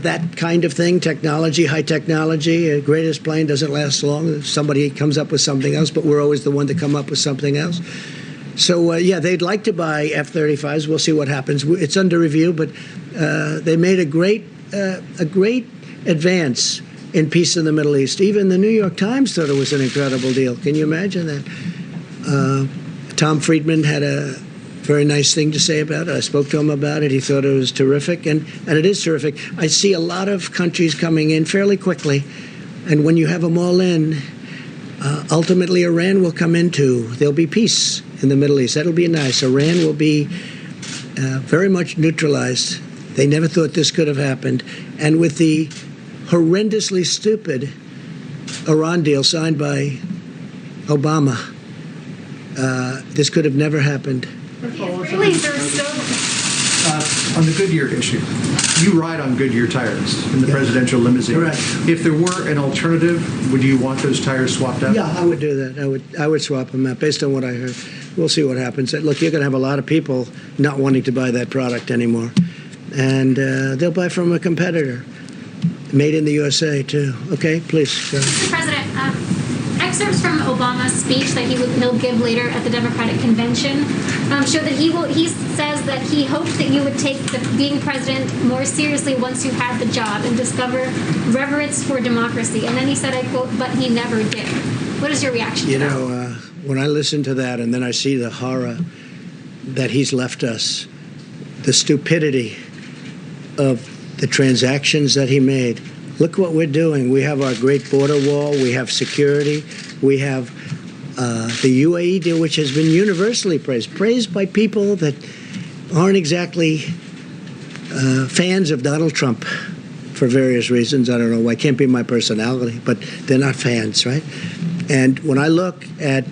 that kind of thing, technology, high technology. The greatest plane doesn't last long. Somebody comes up with something else, but we're always the one to come up with something else. So, yeah, they'd like to buy F-35s. We'll see what happens. It's under review, but they made a great advance in peace in the Middle East. Even the New York Times thought it was an incredible deal. Can you imagine that? Tom Friedman had a very nice thing to say about it. I spoke to him about it. He thought it was terrific, and it is terrific. I see a lot of countries coming in fairly quickly, and when you have them all in, ultimately Iran will come into. There'll be peace in the Middle East. That'll be nice. Iran will be very much neutralized. They never thought this could have happened. And with the horrendously stupid Iran deal signed by Obama, this could have never happened. Really, on the Goodyear issue, you ride on Goodyear tires in the presidential limousine. Correct. If there were an alternative, would you want those tires swapped out? Yeah, I would do that. I would swap them out based on what I heard. We'll see what happens. Look, you're going to have a lot of people not wanting to buy that product anymore, and they'll buy from a competitor, made in the USA too. Okay, please. Go ahead. Mr. President, excerpts from Obama's speech that he'll give later at the Democratic Convention show that he says that he hoped that you would take being president more seriously once you had the job and discover reverence for democracy. And then he said, I quote, "but he never did." What is your reaction to that? You know, when I listen to that and then I see the horror that he's left us, the stupidity of the transactions that he made. Look what we're doing. We have our great border wall. We have security. We have the UAE deal, which has been universally praised by people that aren't exactly fans of Donald Trump for various reasons. I don't know why. Can't be my personality, but they're not fans, right? And when I look at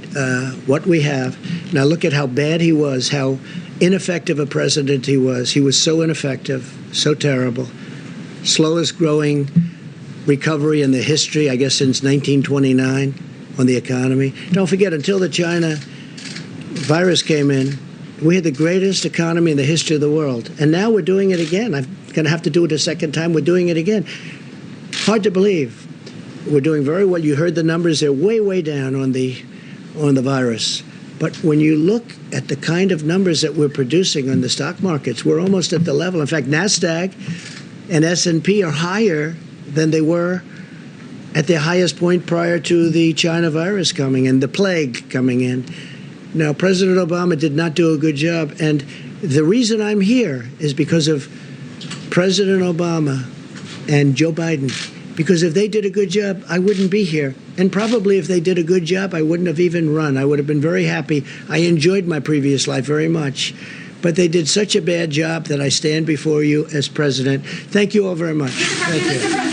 what we have, and I look at how bad he was, how ineffective a president he was so ineffective, so terrible, slowest growing recovery in the history, I guess, since 1929 on the economy. Don't forget, until the China virus came in, we had the greatest economy in the history of the world. And now we're doing it again. I'm going to have to do it a second time. We're doing it again. Hard to believe. We're doing very well. You heard the numbers. They're way, way down on the virus. But when you look at the kind of numbers that we're producing on the stock markets, we're almost at the level. In fact, NASDAQ and S&P are higher than they were at their highest point prior to the China virus coming in, the plague coming in. Now, President Obama did not do a good job, and the reason I'm here is because of President Obama and Joe Biden. Because if they did a good job, I wouldn't be here. And probably if they did a good job, I wouldn't have even run. I would have been very happy. I enjoyed my previous life very much. But they did such a bad job that I stand before you as president. Thank you all very much. Thank you.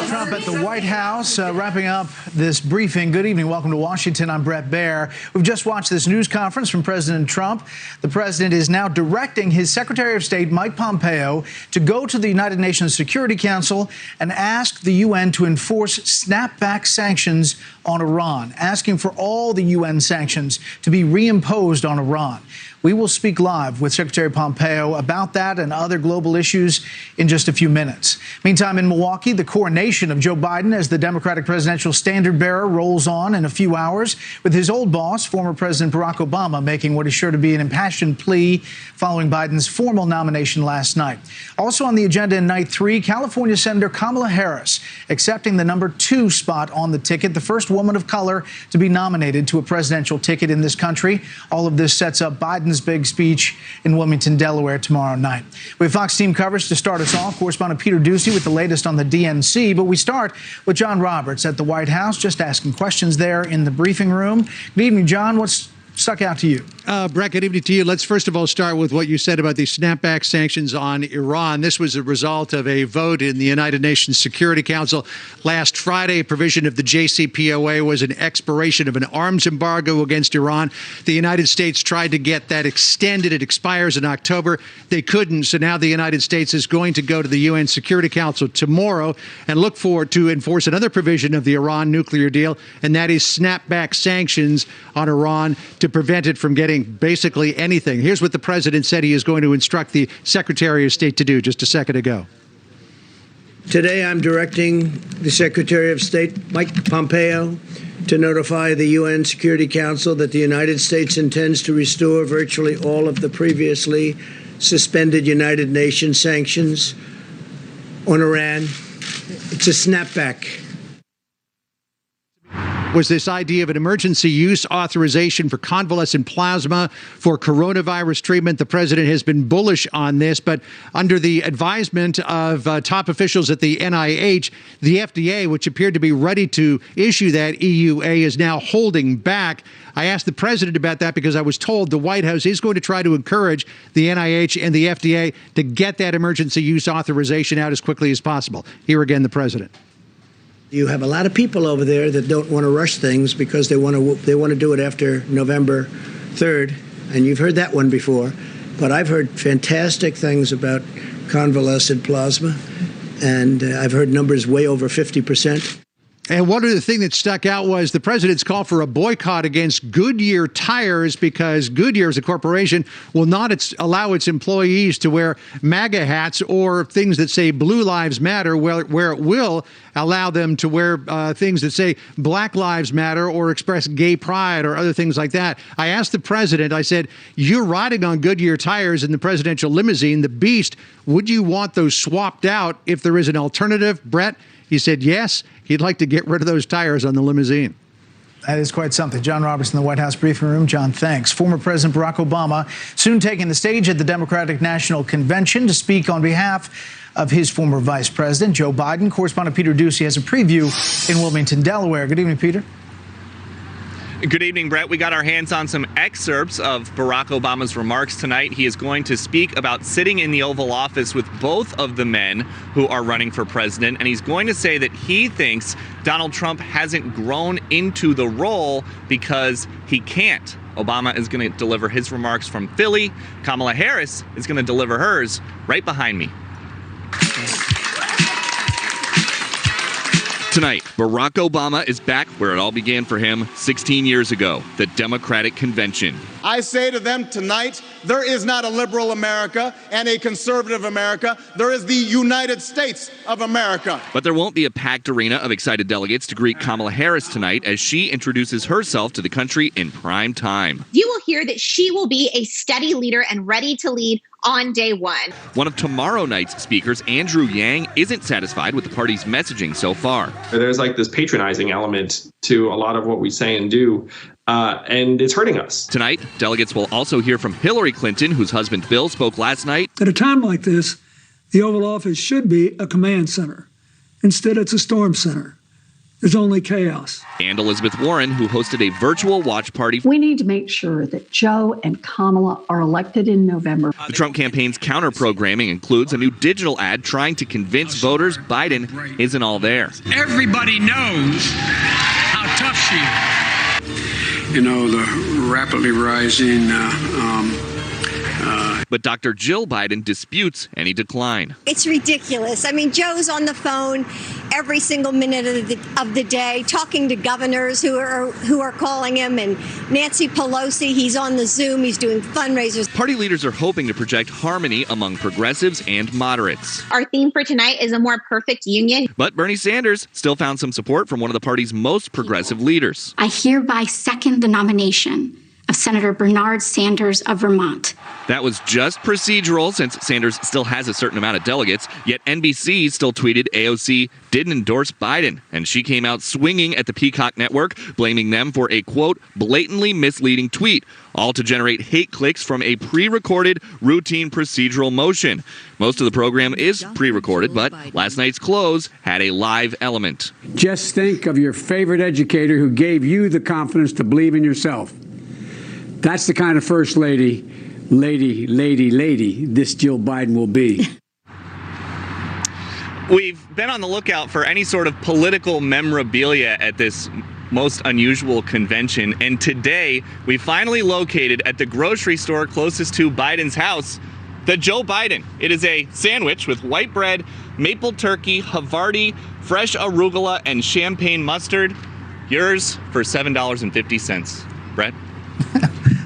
Trump at the White House, wrapping up this briefing. Good evening. Welcome to Washington. I'm Bret Baier. We've just watched this news conference from President Trump. The president is now directing his Secretary of State, Mike Pompeo, to go to the United Nations Security Council and ask the UN to enforce snapback sanctions on Iran, asking for all the UN sanctions to be reimposed on Iran. We will speak live with Secretary Pompeo about that and other global issues in just a few minutes. Meantime, in Milwaukee, the coronation of Joe Biden as the Democratic presidential standard bearer rolls on in a few hours, with his old boss, former President Barack Obama, making what is sure to be an impassioned plea following Biden's formal nomination last night. Also on the agenda in night 3, California Senator Kamala Harris accepting the number 2 spot on the ticket, the first woman of color to be nominated to a presidential ticket in this country. All of this sets up Biden's big speech in Wilmington, Delaware tomorrow night. We have Fox team coverage to start us off. Correspondent Peter Doocy with the latest on the DNC. But we start with John Roberts at the White House, just asking questions there in the briefing room. Good evening, John. What's stuck out to you? Brett, good evening to you. Let's first of all start with what you said about the snapback sanctions on Iran. This was a result of a vote in the United Nations Security Council last Friday. A provision of the JCPOA was an expiration of an arms embargo against Iran. The United States tried to get that extended. It expires in October. They couldn't. So now the United States is going to go to the UN Security Council tomorrow and look forward to enforce another provision of the Iran nuclear deal, and that is snapback sanctions on Iran to to prevent it from getting basically anything. Here's what the president said he is going to instruct the Secretary of State to do just a second ago. Today, I'm directing the Secretary of State, Mike Pompeo, to notify the UN Security Council that the United States intends to restore virtually all of the previously suspended United Nations sanctions on Iran. It's a snapback. Was this idea of an emergency use authorization for convalescent plasma for coronavirus treatment. The president has been bullish on this, but under the advisement of top officials at the NIH, the FDA, which appeared to be ready to issue that EUA, is now holding back. I asked the president about that because I was told the White House is going to try to encourage the NIH and the FDA to get that emergency use authorization out as quickly as possible. Here again, the president. You have a lot of people over there that don't want to rush things because they want to do it after November 3rd, and you've heard that one before. But I've heard fantastic things about convalescent plasma, and I've heard numbers way over 50%. And one of the things that stuck out was the president's call for a boycott against Goodyear tires because Goodyear as a corporation will not allow its employees to wear MAGA hats or things that say Blue Lives Matter, where it will allow them to wear things that say Black Lives Matter or express gay pride or other things like that. I asked the president, I said, you're riding on Goodyear tires in the presidential limousine, the Beast. Would you want those swapped out if there is an alternative, Brett? He said, yes, he'd like to get rid of those tires on the limousine. That is quite something. John Roberts in the White House briefing room. John, thanks. Former President Barack Obama soon taking the stage at the Democratic National Convention to speak on behalf of his former vice president, Joe Biden. Correspondent Peter Ducey has a preview in Wilmington, Delaware. Good evening, Peter. Good evening, Brett. We got our hands on some excerpts of Barack Obama's remarks tonight. He is going to speak about sitting in the Oval Office with both of the men who are running for president, and he's going to say that he thinks Donald Trump hasn't grown into the role because he can't. Obama is going to deliver his remarks from Philly. Kamala Harris is going to deliver hers right behind me. Tonight, Barack Obama is back where it all began for him 16 years ago, the Democratic Convention. I say to them tonight, there is not a liberal America and a conservative America. There is the United States of America. But there won't be a packed arena of excited delegates to greet Kamala Harris tonight as she introduces herself to the country in prime time. You will hear that she will be a steady leader and ready to lead on day one. One of tomorrow night's speakers, Andrew Yang, isn't satisfied with the party's messaging so far. There's like this patronizing element to a lot of what we say and do, and it's hurting us. Tonight, delegates will also hear from Hillary Clinton, whose husband Bill spoke last night. At a time like this, the Oval Office should be a command center. Instead, it's a storm center. There's only chaos. And Elizabeth Warren, who hosted a virtual watch party. We need to make sure that Joe and Kamala are elected in November. The Trump campaign's counter-programming includes a new digital ad trying to convince voters Biden isn't all there. Everybody knows how tough she is. You know, the rapidly rising But Dr. Jill Biden disputes any decline. It's ridiculous. I mean, Joe's on the phone every single minute of the day talking to governors who are calling him, and Nancy Pelosi, he's on the Zoom, he's doing fundraisers. Party leaders are hoping to project harmony among progressives and moderates. Our theme for tonight is a more perfect union. But Bernie Sanders still found some support from one of the party's most progressive leaders. I hereby second the nomination of Senator Bernard Sanders of Vermont. That was just procedural since Sanders still has a certain amount of delegates, yet NBC still tweeted AOC didn't endorse Biden, and she came out swinging at the Peacock network, blaming them for a, quote, blatantly misleading tweet, all to generate hate clicks from a pre-recorded routine procedural motion. Most of the program is pre-recorded, but last night's close had a live element. Just think of your favorite educator who gave you the confidence to believe in yourself. That's the kind of first lady this Jill Biden will be. We've been on the lookout for any sort of political memorabilia at this most unusual convention, and today we finally located at the grocery store closest to Biden's house the Joe Biden. It is a sandwich with white bread, maple turkey, Havarti, fresh arugula, and champagne mustard. Yours for $7.50. Brett?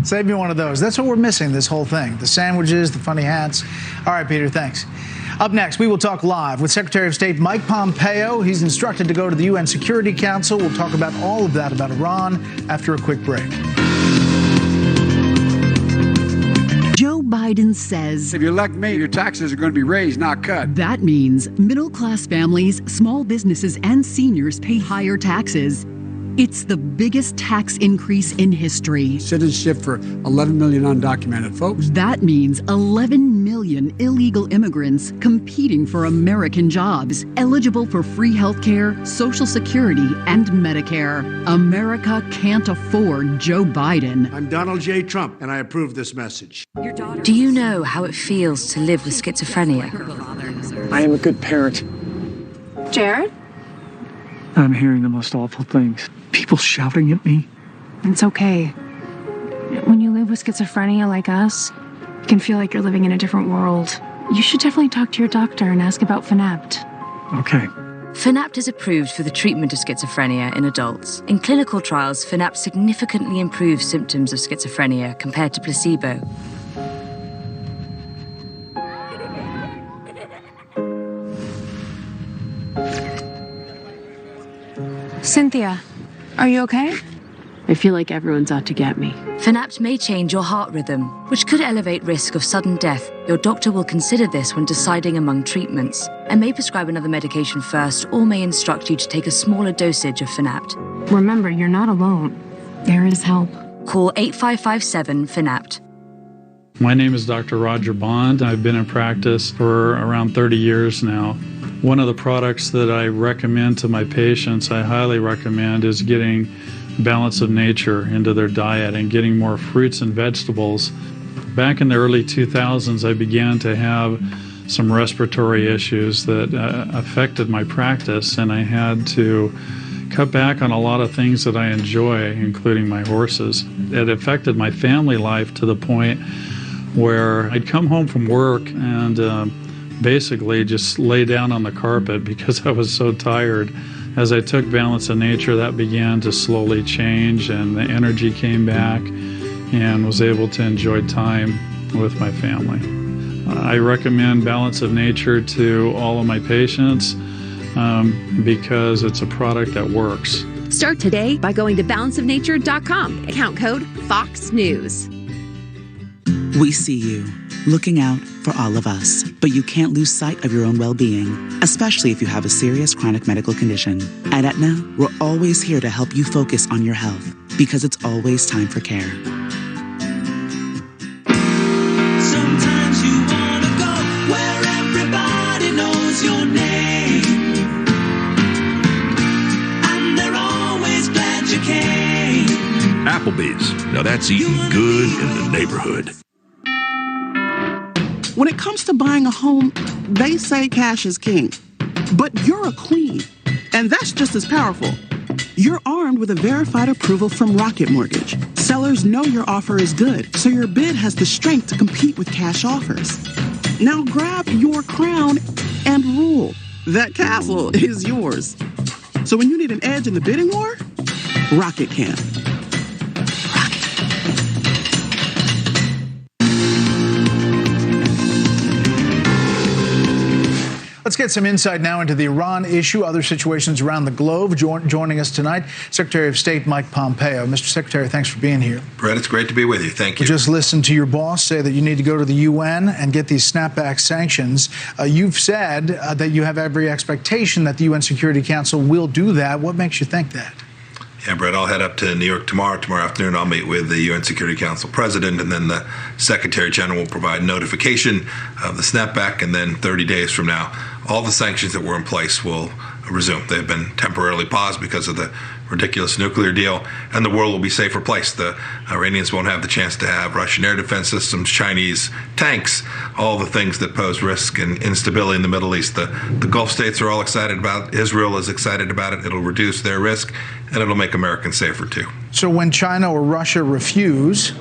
Save me one of those. That's what we're missing, this whole thing. The sandwiches, the funny hats. All right, Peter, thanks. Up next, we will talk live with Secretary of State Mike Pompeo. He's instructed to go to the UN Security Council. We'll talk about all of that about Iran after a quick break. Joe Biden says, if you elect me, your taxes are going to be raised, not cut. That means middle-class families, small businesses, and seniors pay higher taxes. It's the biggest tax increase in history. Citizenship for 11 million undocumented folks. That means 11 million illegal immigrants competing for American jobs, eligible for free health care, Social Security, and Medicare. America can't afford Joe Biden. I'm Donald J. Trump, and I approve this message. Do you know how it feels to live with schizophrenia? I am a good parent. Jared? I'm hearing the most awful things. People shouting at me. It's okay. When you live with schizophrenia like us, it can feel like you're living in a different world. You should definitely talk to your doctor and ask about Fanapt. Okay. Fanapt is approved for the treatment of schizophrenia in adults. In clinical trials, Fanapt significantly improves symptoms of schizophrenia compared to placebo. Cynthia, are you okay? I feel like everyone's out to get me. Fanapt may change your heart rhythm, which could elevate risk of sudden death. Your doctor will consider this when deciding among treatments and may prescribe another medication first or may instruct you to take a smaller dosage of Fanapt. Remember, you're not alone. There is help. Call 8557-FANAPT. My name is Dr. Roger Bond. I've been in practice for around 30 years now. One of the products that I recommend to my patients, I highly recommend, is getting balance of nature into their diet and getting more fruits and vegetables. Back in the early 2000s, I began to have some respiratory issues that affected my practice, and I had to cut back on a lot of things that I enjoy, including my horses. It affected my family life to the point where I'd come home from work and basically just lay down on the carpet because I was so tired. As I took balance of nature, that began to slowly change and the energy came back and was able to enjoy time with my family. I recommend balance of nature to all of my patients because it's a product that works. Start today by going to balanceofnature.com. Account code FOX News. We see you, looking out for all of us. But you can't lose sight of your own well-being, especially if you have a serious chronic medical condition. At Aetna, we're always here to help you focus on your health, because it's always time for care. Sometimes you want to go where everybody knows your name, and they're always glad you came. Applebee's. Now that's eating good in the neighborhood. When it comes to buying a home, they say cash is king. But you're a queen, and that's just as powerful. You're armed with a verified approval from Rocket Mortgage. Sellers know your offer is good, so your bid has the strength to compete with cash offers. Now grab your crown and rule. That castle is yours. So when you need an edge in the bidding war, Rocket can. Let's get some insight now into the Iran issue, other situations around the globe. Joining us tonight, Secretary of State Mike Pompeo. Mr. Secretary, thanks for being here. Brett, it's great to be with you. Thank you. We just listened to your boss say that you need to go to the UN and get these snapback sanctions. You've said that you have every expectation that the UN Security Council will do that. What makes you think that? Yeah, Brett, I'll head up to New York tomorrow. Tomorrow afternoon, I'll meet with the UN Security Council President, and then the Secretary General will provide notification of the snapback, and then 30 days from now, all the sanctions that were in place will resume. They've been temporarily paused because of the ridiculous nuclear deal, and the world will be a safer place. The Iranians won't have the chance to have Russian air defense systems, Chinese tanks, all the things that pose risk and instability in the Middle East. The Gulf states are all excited about it. Israel is excited about it. It'll reduce their risk, and it'll make Americans safer too. So when China or Russia refuse,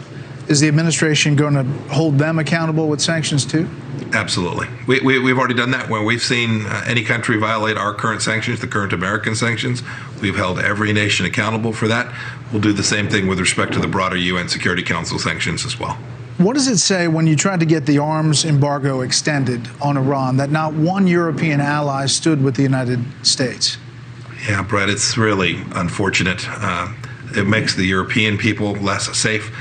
Is the administration going to hold them accountable with sanctions too? Absolutely. We've already done that. When we've seen any country violate our current sanctions, the current American sanctions, we've held every nation accountable for that. We'll do the same thing with respect to the broader UN Security Council sanctions as well. What does it say when you tried to get the arms embargo extended on Iran that not one European ally stood with the United States? Yeah, Brett, it's really unfortunate. It makes the European people less safe.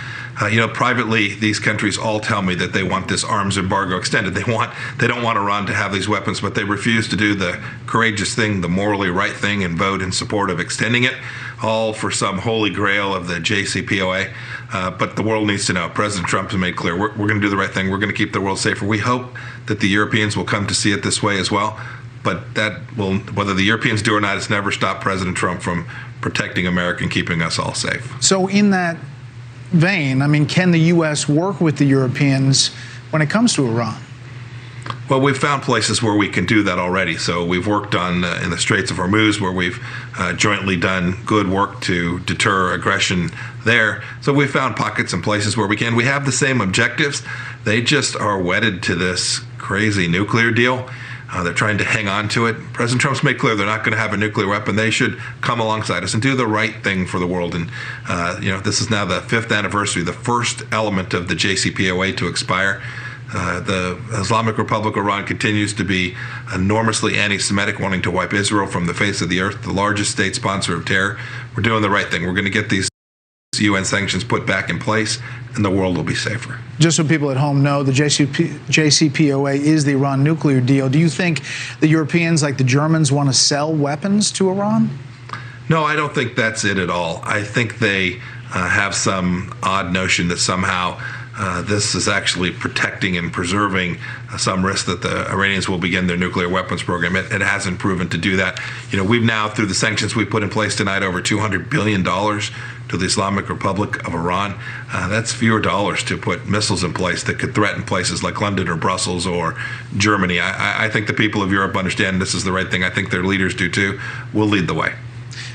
Privately, these countries all tell me that they want this arms embargo extended. They don't want Iran to have these weapons, but they refuse to do the courageous thing, the morally right thing, and vote in support of extending it, all for some holy grail of the JCPOA. But the world needs to know. President Trump has made clear we're going to do the right thing. We're going to keep the world safer. We hope that the Europeans will come to see it this way as well. But that will, whether the Europeans do or not, it's never stopped President Trump from protecting America and keeping us all safe. So in that vein, I mean, can the U.S. work with the Europeans when it comes to Iran? Well, we've found places where we can do that already. So we've worked on in the Straits of Hormuz, where we've jointly done good work to deter aggression there. So we've found pockets and places where we can. We have the same objectives. They just are wedded to this crazy nuclear deal. They're trying to hang on to it. President Trump's made clear they're not going to have a nuclear weapon. They should come alongside us and do the right thing for the world. And, this is now the 5th anniversary, the first element of the JCPOA to expire. The Islamic Republic of Iran continues to be enormously anti-Semitic, wanting to wipe Israel from the face of the earth, the largest state sponsor of terror. We're doing the right thing. We're going to get these UN sanctions put back in place, and the world will be safer. Just so people at home know, the JCPOA is the Iran nuclear deal. Do you think the Europeans, like the Germans, want to sell weapons to Iran? No, I don't think that's it at all. I think they have some odd notion that somehow this is actually protecting and preserving some risk that the Iranians will begin their nuclear weapons program. It hasn't proven to do that. We've now, through the sanctions we put in place tonight, over $200 billion to the Islamic Republic of Iran. That's fewer dollars to put missiles in place that could threaten places like London or Brussels or Germany. I think the people of Europe understand this is the right thing. I think their leaders do too. We'll lead the way.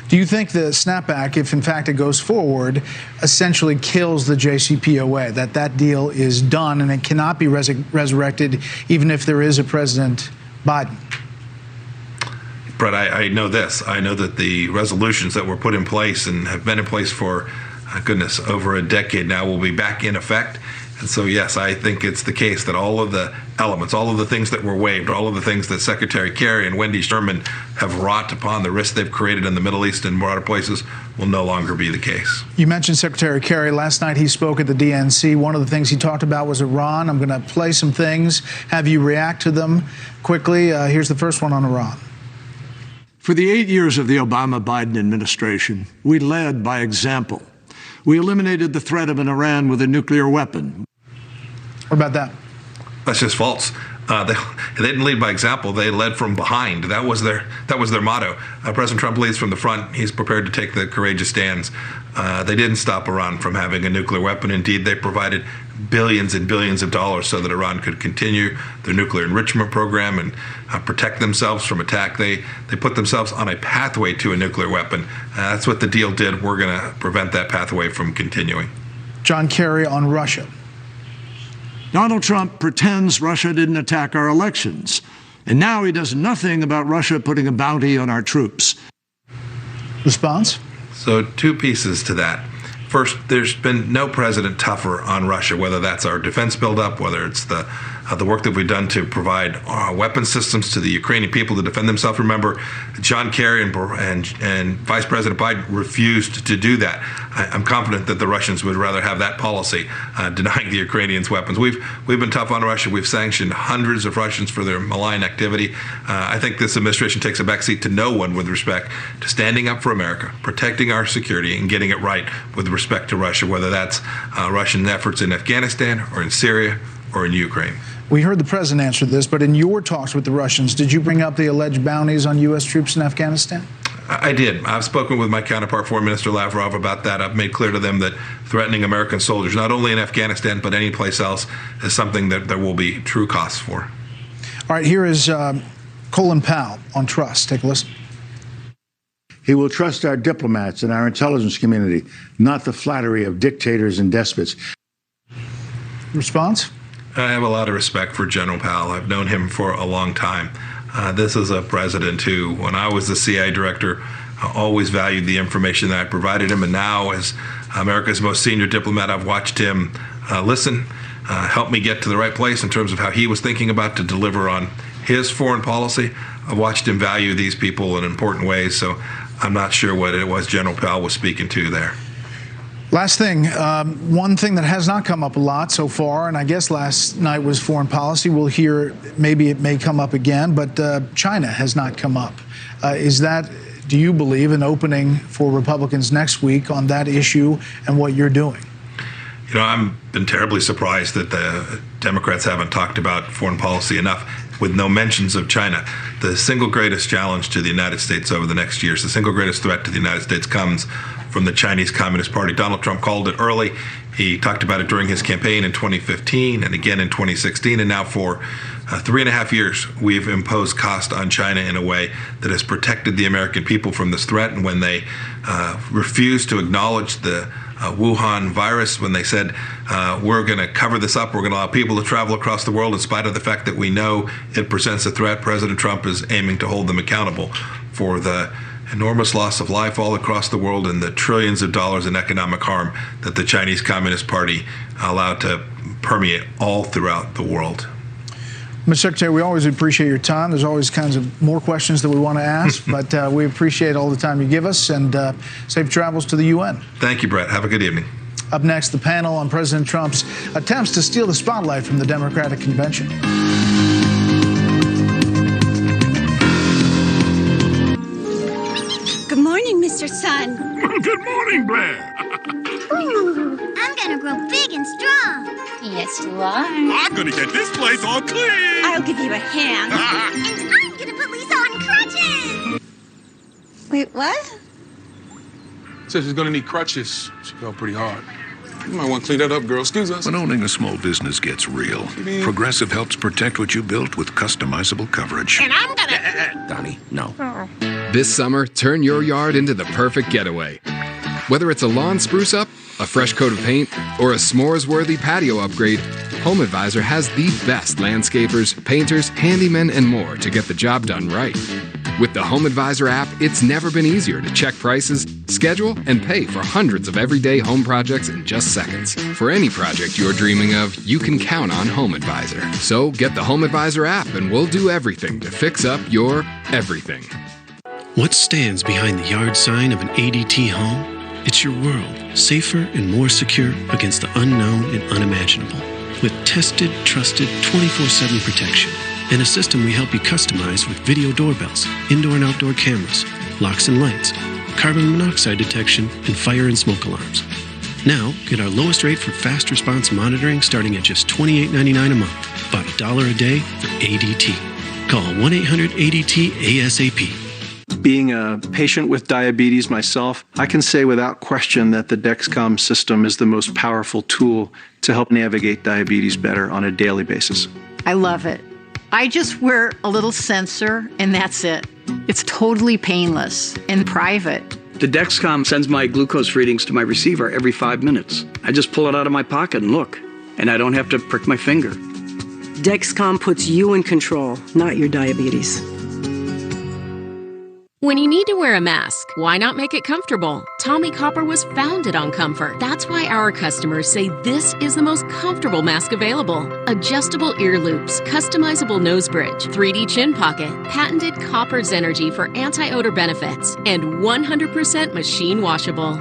Do you think the snapback, if in fact it goes forward, essentially kills the JCPOA, that deal is done and it cannot be resurrected even if there is a President Biden? Brett, I know this. I know that the resolutions that were put in place and have been in place for, goodness, over a decade now will be back in effect. And so, yes, I think it's the case that all of the elements, all of the things that were waived, all of the things that Secretary Kerry and Wendy Sherman have wrought upon, the risks they've created in the Middle East and broader places, will no longer be the case. You mentioned Secretary Kerry. Last night he spoke at the DNC. One of the things he talked about was Iran. I'm going to play some things, have you react to them quickly. Here's the first one on Iran. For the 8 years of the Obama-Biden administration, we led by example. We eliminated the threat of an Iran with a nuclear weapon. What about that? That's just false. They didn't lead by example. They led from behind. That was their motto. President Trump leads from the front. He's prepared to take the courageous stands. They didn't stop Iran from having a nuclear weapon. Indeed, they provided billions and billions of dollars so that Iran could continue their nuclear enrichment program and protect themselves from attack. They put themselves on a pathway to a nuclear weapon. That's what the deal did. We're going to prevent that pathway from continuing. John Kerry on Russia. Donald Trump pretends Russia didn't attack our elections, and now he does nothing about Russia putting a bounty on our troops. Response? So 2 pieces to that. First, there's been no president tougher on Russia, whether that's our defense buildup, whether it's the work that we've done to provide weapon systems to the Ukrainian people to defend themselves. Remember, John Kerry and Vice President Biden refused to do that. I'm confident that the Russians would rather have that policy, denying the Ukrainians weapons. We've been tough on Russia. We've sanctioned hundreds of Russians for their malign activity. I think this administration takes a backseat to no one with respect to standing up for America, protecting our security, and getting it right with respect to Russia, whether that's Russian efforts in Afghanistan or in Syria or in Ukraine. We heard the president answer this, but in your talks with the Russians, did you bring up the alleged bounties on U.S. troops in Afghanistan? I did. I've spoken with my counterpart, Foreign Minister Lavrov, about that. I've made clear to them that threatening American soldiers, not only in Afghanistan, but any place else, is something that there will be true costs for. All right, here is Colin Powell on trust. Take a listen. He will trust our diplomats and our intelligence community, not the flattery of dictators and despots. Response? I have a lot of respect for General Powell. I've known him for a long time. This is a president who, when I was the CIA director, always valued the information that I provided him. And now, as America's most senior diplomat, I've watched him listen, help me get to the right place in terms of how he was thinking about to deliver on his foreign policy. I've watched him value these people in important ways. So I'm not sure what it was General Powell was speaking to there. Last thing, one thing that has not come up a lot so far, and I guess last night was foreign policy. We'll hear, maybe it may come up again, but China has not come up. Is that, do you believe, an opening for Republicans next week on that issue and what you're doing? You know, I've been terribly surprised that the Democrats haven't talked about foreign policy enough, with no mentions of China. The single greatest challenge to the United States over the next years, the single greatest threat to the United States comes from the Chinese Communist Party. Donald Trump called it early. He talked about it during his campaign in 2015 and again in 2016. And now for 3.5 years, we've imposed cost on China in a way that has protected the American people from this threat. And when they refused to acknowledge the Wuhan virus, when they said, we're going to cover this up, we're going to allow people to travel across the world in spite of the fact that we know it presents a threat, President Trump is aiming to hold them accountable for the enormous loss of life all across the world and the trillions of dollars in economic harm that the Chinese Communist Party allowed to permeate all throughout the world. Mr. Secretary, we always appreciate your time. There's always kinds of more questions that we want to ask, but we appreciate all the time you give us, and safe travels to the UN. Thank you, Brett. Have a good evening. Up next, the panel on President Trump's attempts to steal the spotlight from the Democratic Convention. Good morning, Mr. Sun. Good morning, Blair. Ooh, I'm gonna grow big and strong. Yes, you are. I'm gonna get this place all clean. I'll give you a hand. And I'm gonna put Lisa on crutches. Wait, what? Says she's gonna need crutches. She fell pretty hard. You might want to clean that up, girl. Excuse us. When owning a small business gets real, Progressive helps protect what you built with customizable coverage. And I'm gonna... Donnie, no. This summer, turn your yard into the perfect getaway. Whether it's a lawn spruce up, a fresh coat of paint, or a s'mores-worthy patio upgrade, HomeAdvisor has the best landscapers, painters, handymen, and more to get the job done right. With the HomeAdvisor app, it's never been easier to check prices, schedule, and pay for hundreds of everyday home projects in just seconds. For any project you're dreaming of, you can count on HomeAdvisor. So get the HomeAdvisor app and we'll do everything to fix up your everything. What stands behind the yard sign of an ADT home? It's your world, safer and more secure against the unknown and unimaginable. With tested, trusted 24/7 protection and a system we help you customize with video doorbells, indoor and outdoor cameras, locks and lights, carbon monoxide detection, and fire and smoke alarms. Now, get our lowest rate for fast response monitoring starting at just $28.99 a month, about $1 a day for ADT. Call 1-800-ADT-ASAP. Being a patient with diabetes myself, I can say without question that the Dexcom system is the most powerful tool to help navigate diabetes better on a daily basis. I love it. I just wear a little sensor and that's it. It's totally painless and private. The Dexcom sends my glucose readings to my receiver every 5 minutes. I just pull it out of my pocket and look, and I don't have to prick my finger. Dexcom puts you in control, not your diabetes. When you need to wear a mask, why not make it comfortable? Tommy Copper was founded on comfort. That's why our customers say this is the most comfortable mask available. Adjustable ear loops, customizable nose bridge, 3D chin pocket, patented Copper's Energy for anti-odor benefits, and 100% machine washable.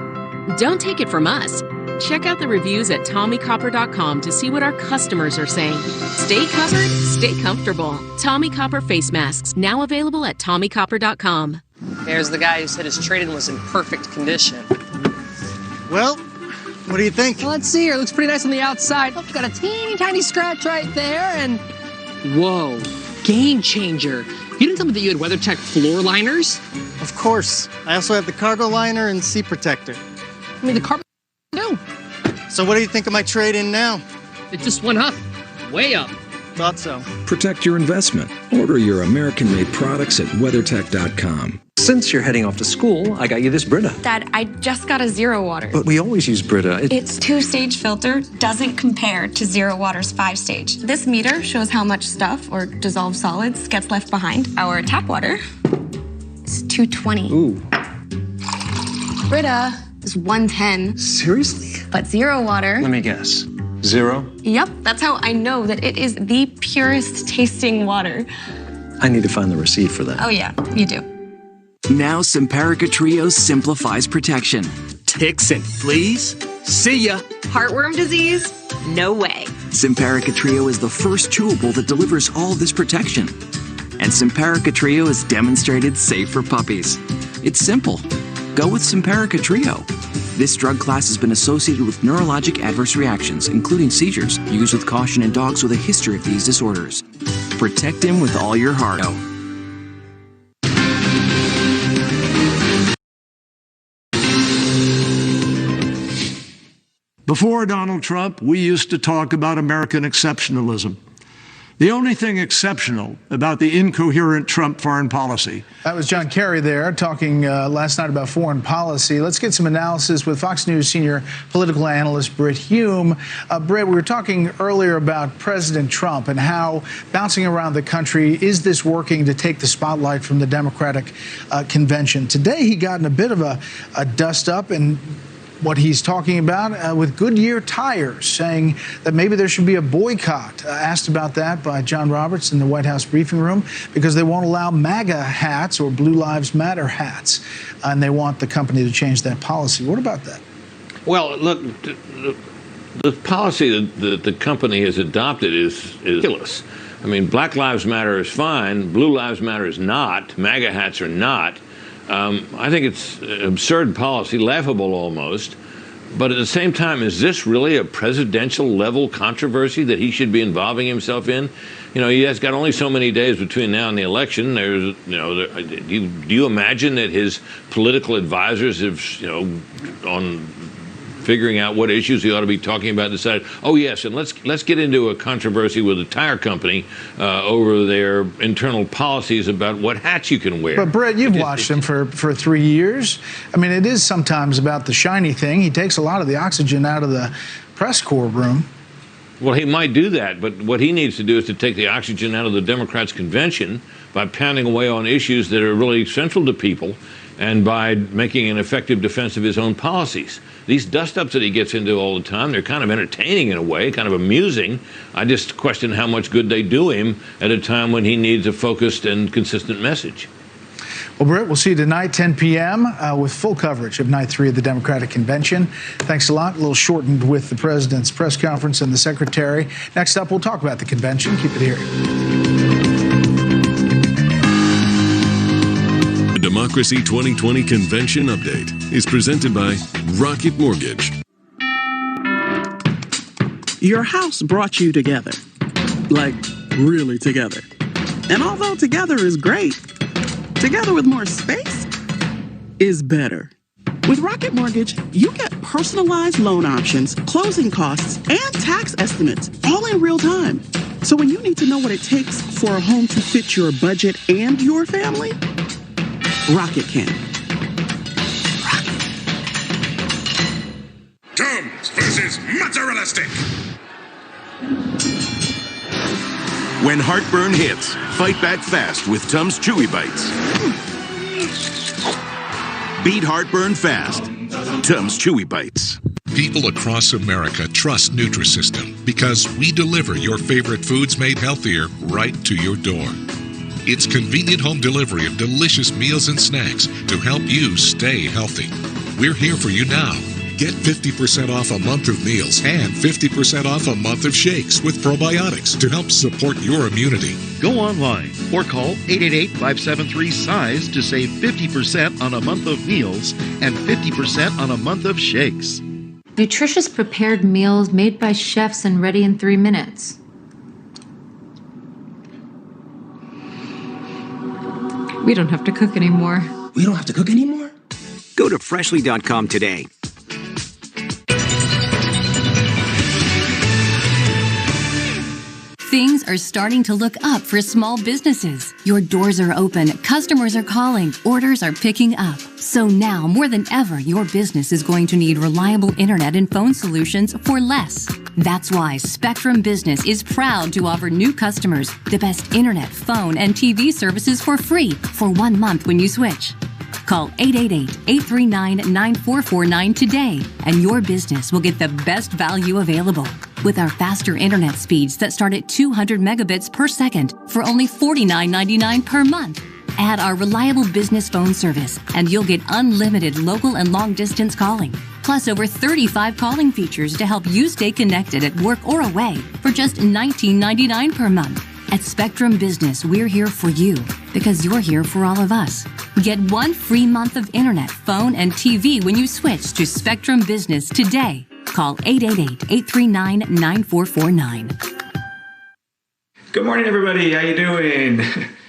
Don't take it from us. Check out the reviews at TommyCopper.com to see what our customers are saying. Stay covered, stay comfortable. Tommy Copper face masks, now available at TommyCopper.com. There's the guy who said his trade-in was in perfect condition. Well, what do you think? Well, let's see here. It looks pretty nice on the outside. Oh, got a teeny tiny scratch right there, and whoa, game changer. You didn't tell me that you had WeatherTech floor liners? Of course. I also have the cargo liner and seat protector. I mean, the carpet too. So what do you think of my trade-in now? It just went up, way up. Thought so. Protect your investment. Order your American-made products at WeatherTech.com. Since you're heading off to school, I got you this Brita. Dad, I just got a Zero Water. But we always use Brita. Its 2-stage filter doesn't compare to Zero Water's 5-stage. This meter shows how much stuff or dissolved solids gets left behind. Our tap water is 220. Ooh. Brita is 110. Seriously? But Zero Water... Let me guess. 0? Yep, that's how I know that it is the purest tasting water. I need to find the receipt for that. Oh yeah, you do. Now Simparica Trio simplifies protection. Ticks and fleas? See ya. Heartworm disease? No way. Simparica Trio is the first chewable that delivers all this protection. And Simparica Trio is demonstrated safe for puppies. It's simple. Go with Simparica Trio. This drug class has been associated with neurologic adverse reactions, including seizures. Use with caution in dogs with a history of these disorders. Protect him with all your heart. Before Donald Trump, we used to talk about American exceptionalism. The only thing exceptional about the incoherent Trump foreign policy. That was John Kerry there talking last night about foreign policy. Let's get some analysis with Fox News senior political analyst Brit Hume. Brit, we were talking earlier about President Trump and how bouncing around the country, is this working to take the spotlight from the Democratic convention? Today he got in a bit of a dust up and what he's talking about with Goodyear tires, saying that maybe there should be a boycott. Asked about that by John Roberts in the White House briefing room because they won't allow MAGA hats or Blue Lives Matter hats, and they want the company to change that policy. What about that? Well, look, the policy that the company has adopted is ridiculous. I mean, Black Lives Matter is fine, Blue Lives Matter is not, MAGA hats are not. I think it's an absurd policy, laughable almost. But at the same time, is this really a presidential level controversy that he should be involving himself in? You know, he has got only so many days between now and the election. There's, you know, do you imagine that his political advisors have, you know, on figuring out what issues he ought to be talking about, decided, oh yes, and let's get into a controversy with the tire company over their internal policies about what hats you can wear. But Brett, you've watched him for 3 years. I mean, it is sometimes about the shiny thing. He takes a lot of the oxygen out of the press corps room. Well, he might do that, but what he needs to do is to take the oxygen out of the Democrats' convention by pounding away on issues that are really central to people and by making an effective defense of his own policies. These dust-ups that he gets into all the time, they're kind of entertaining in a way, kind of amusing. I just question how much good they do him at a time when he needs a focused and consistent message. Well, Britt, we'll see you tonight, 10 p.m., with full coverage of Night 3 of the Democratic Convention. Thanks a lot. A little shortened with the president's press conference and the secretary. Next up, we'll talk about the convention. Keep it here. The Democracy 2020 Convention Update is presented by Rocket Mortgage. Your house brought you together. Like, really together. And although together is great, together with more space is better. With Rocket Mortgage, you get personalized loan options, closing costs, and tax estimates all in real time. So when you need to know what it takes for a home to fit your budget and your family, Rocket can. Tums versus Mozzarella Stick. When heartburn hits, fight back fast with Tums Chewy Bites. Beat heartburn fast. Tums Chewy Bites. People across America trust Nutrisystem because we deliver your favorite foods made healthier right to your door. It's convenient home delivery of delicious meals and snacks to help you stay healthy. We're here for you now. Get 50% off a month of meals and 50% off a month of shakes with probiotics to help support your immunity. Go online or call 888-573-SIZE to save 50% on a month of meals and 50% on a month of shakes. Nutritious prepared meals made by chefs and ready in 3 minutes. We don't have to cook anymore. We don't have to cook anymore? Go to Freshly.com today. Things are starting to look up for small businesses. Your doors are open, customers are calling, orders are picking up. So now, more than ever, your business is going to need reliable internet and phone solutions for less. That's why Spectrum Business is proud to offer new customers the best internet, phone, and TV services for free for 1 month when you switch. Call 888-839-9449 today, and your business will get the best value available. With our faster internet speeds that start at 200 megabits per second for only $49.99 per month. Add our reliable business phone service, and you'll get unlimited local and long-distance calling, plus over 35 calling features to help you stay connected at work or away for just $19.99 per month. At Spectrum Business, we're here for you because you're here for all of us. Get 1 free month of internet, phone, and TV when you switch to Spectrum Business today. Call 888-839-9449. Good morning, everybody. How you doing?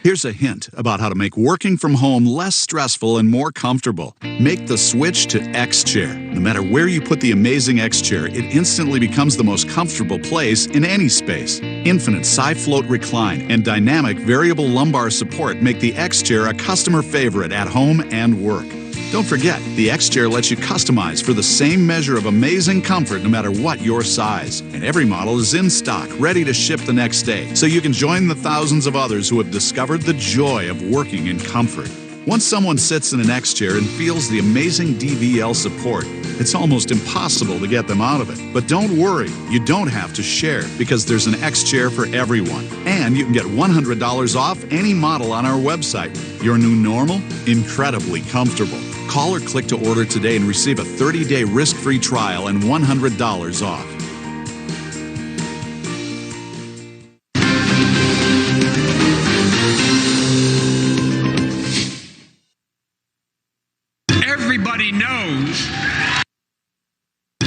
Here's a hint about how to make working from home less stressful and more comfortable. Make the switch to X-Chair. No matter where you put the amazing X-Chair, it instantly becomes the most comfortable place in any space. Infinite side-float recline and dynamic variable lumbar support make the X-Chair a customer favorite at home and work. Don't forget, the X-Chair lets you customize for the same measure of amazing comfort no matter what your size. And every model is in stock, ready to ship the next day, so you can join the thousands of others who have discovered the joy of working in comfort. Once someone sits in an X-Chair and feels the amazing DVL support, it's almost impossible to get them out of it. But don't worry, you don't have to share because there's an X-Chair for everyone. And you can get $100 off any model on our website. Your new normal? Incredibly comfortable. Call or click to order today and receive a 30-day risk-free trial and $100 off.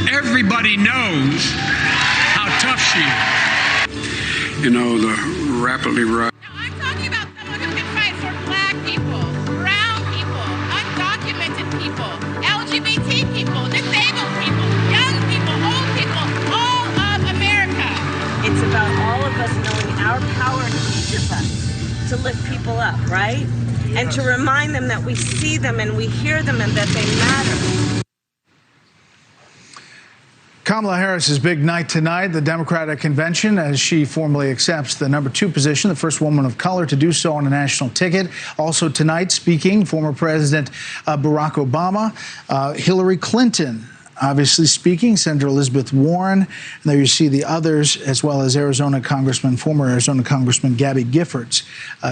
Everybody knows how tough she is. You know, the rapidly rising. I'm talking about someone who can fight for black people, brown people, undocumented people, LGBT people, disabled people, young people, old people, all of America. It's about all of us knowing our power in each of us to lift people up, right? Yes. And to remind them that we see them and we hear them and that they matter. Kamala Harris's big night tonight, the Democratic convention, as she formally accepts the number 2 position, the first woman of color to do so on a national ticket. Also tonight, speaking, former President Barack Obama, Hillary Clinton. Obviously speaking, Senator Elizabeth Warren, and there you see the others, as well as former Arizona Congressman Gabby Giffords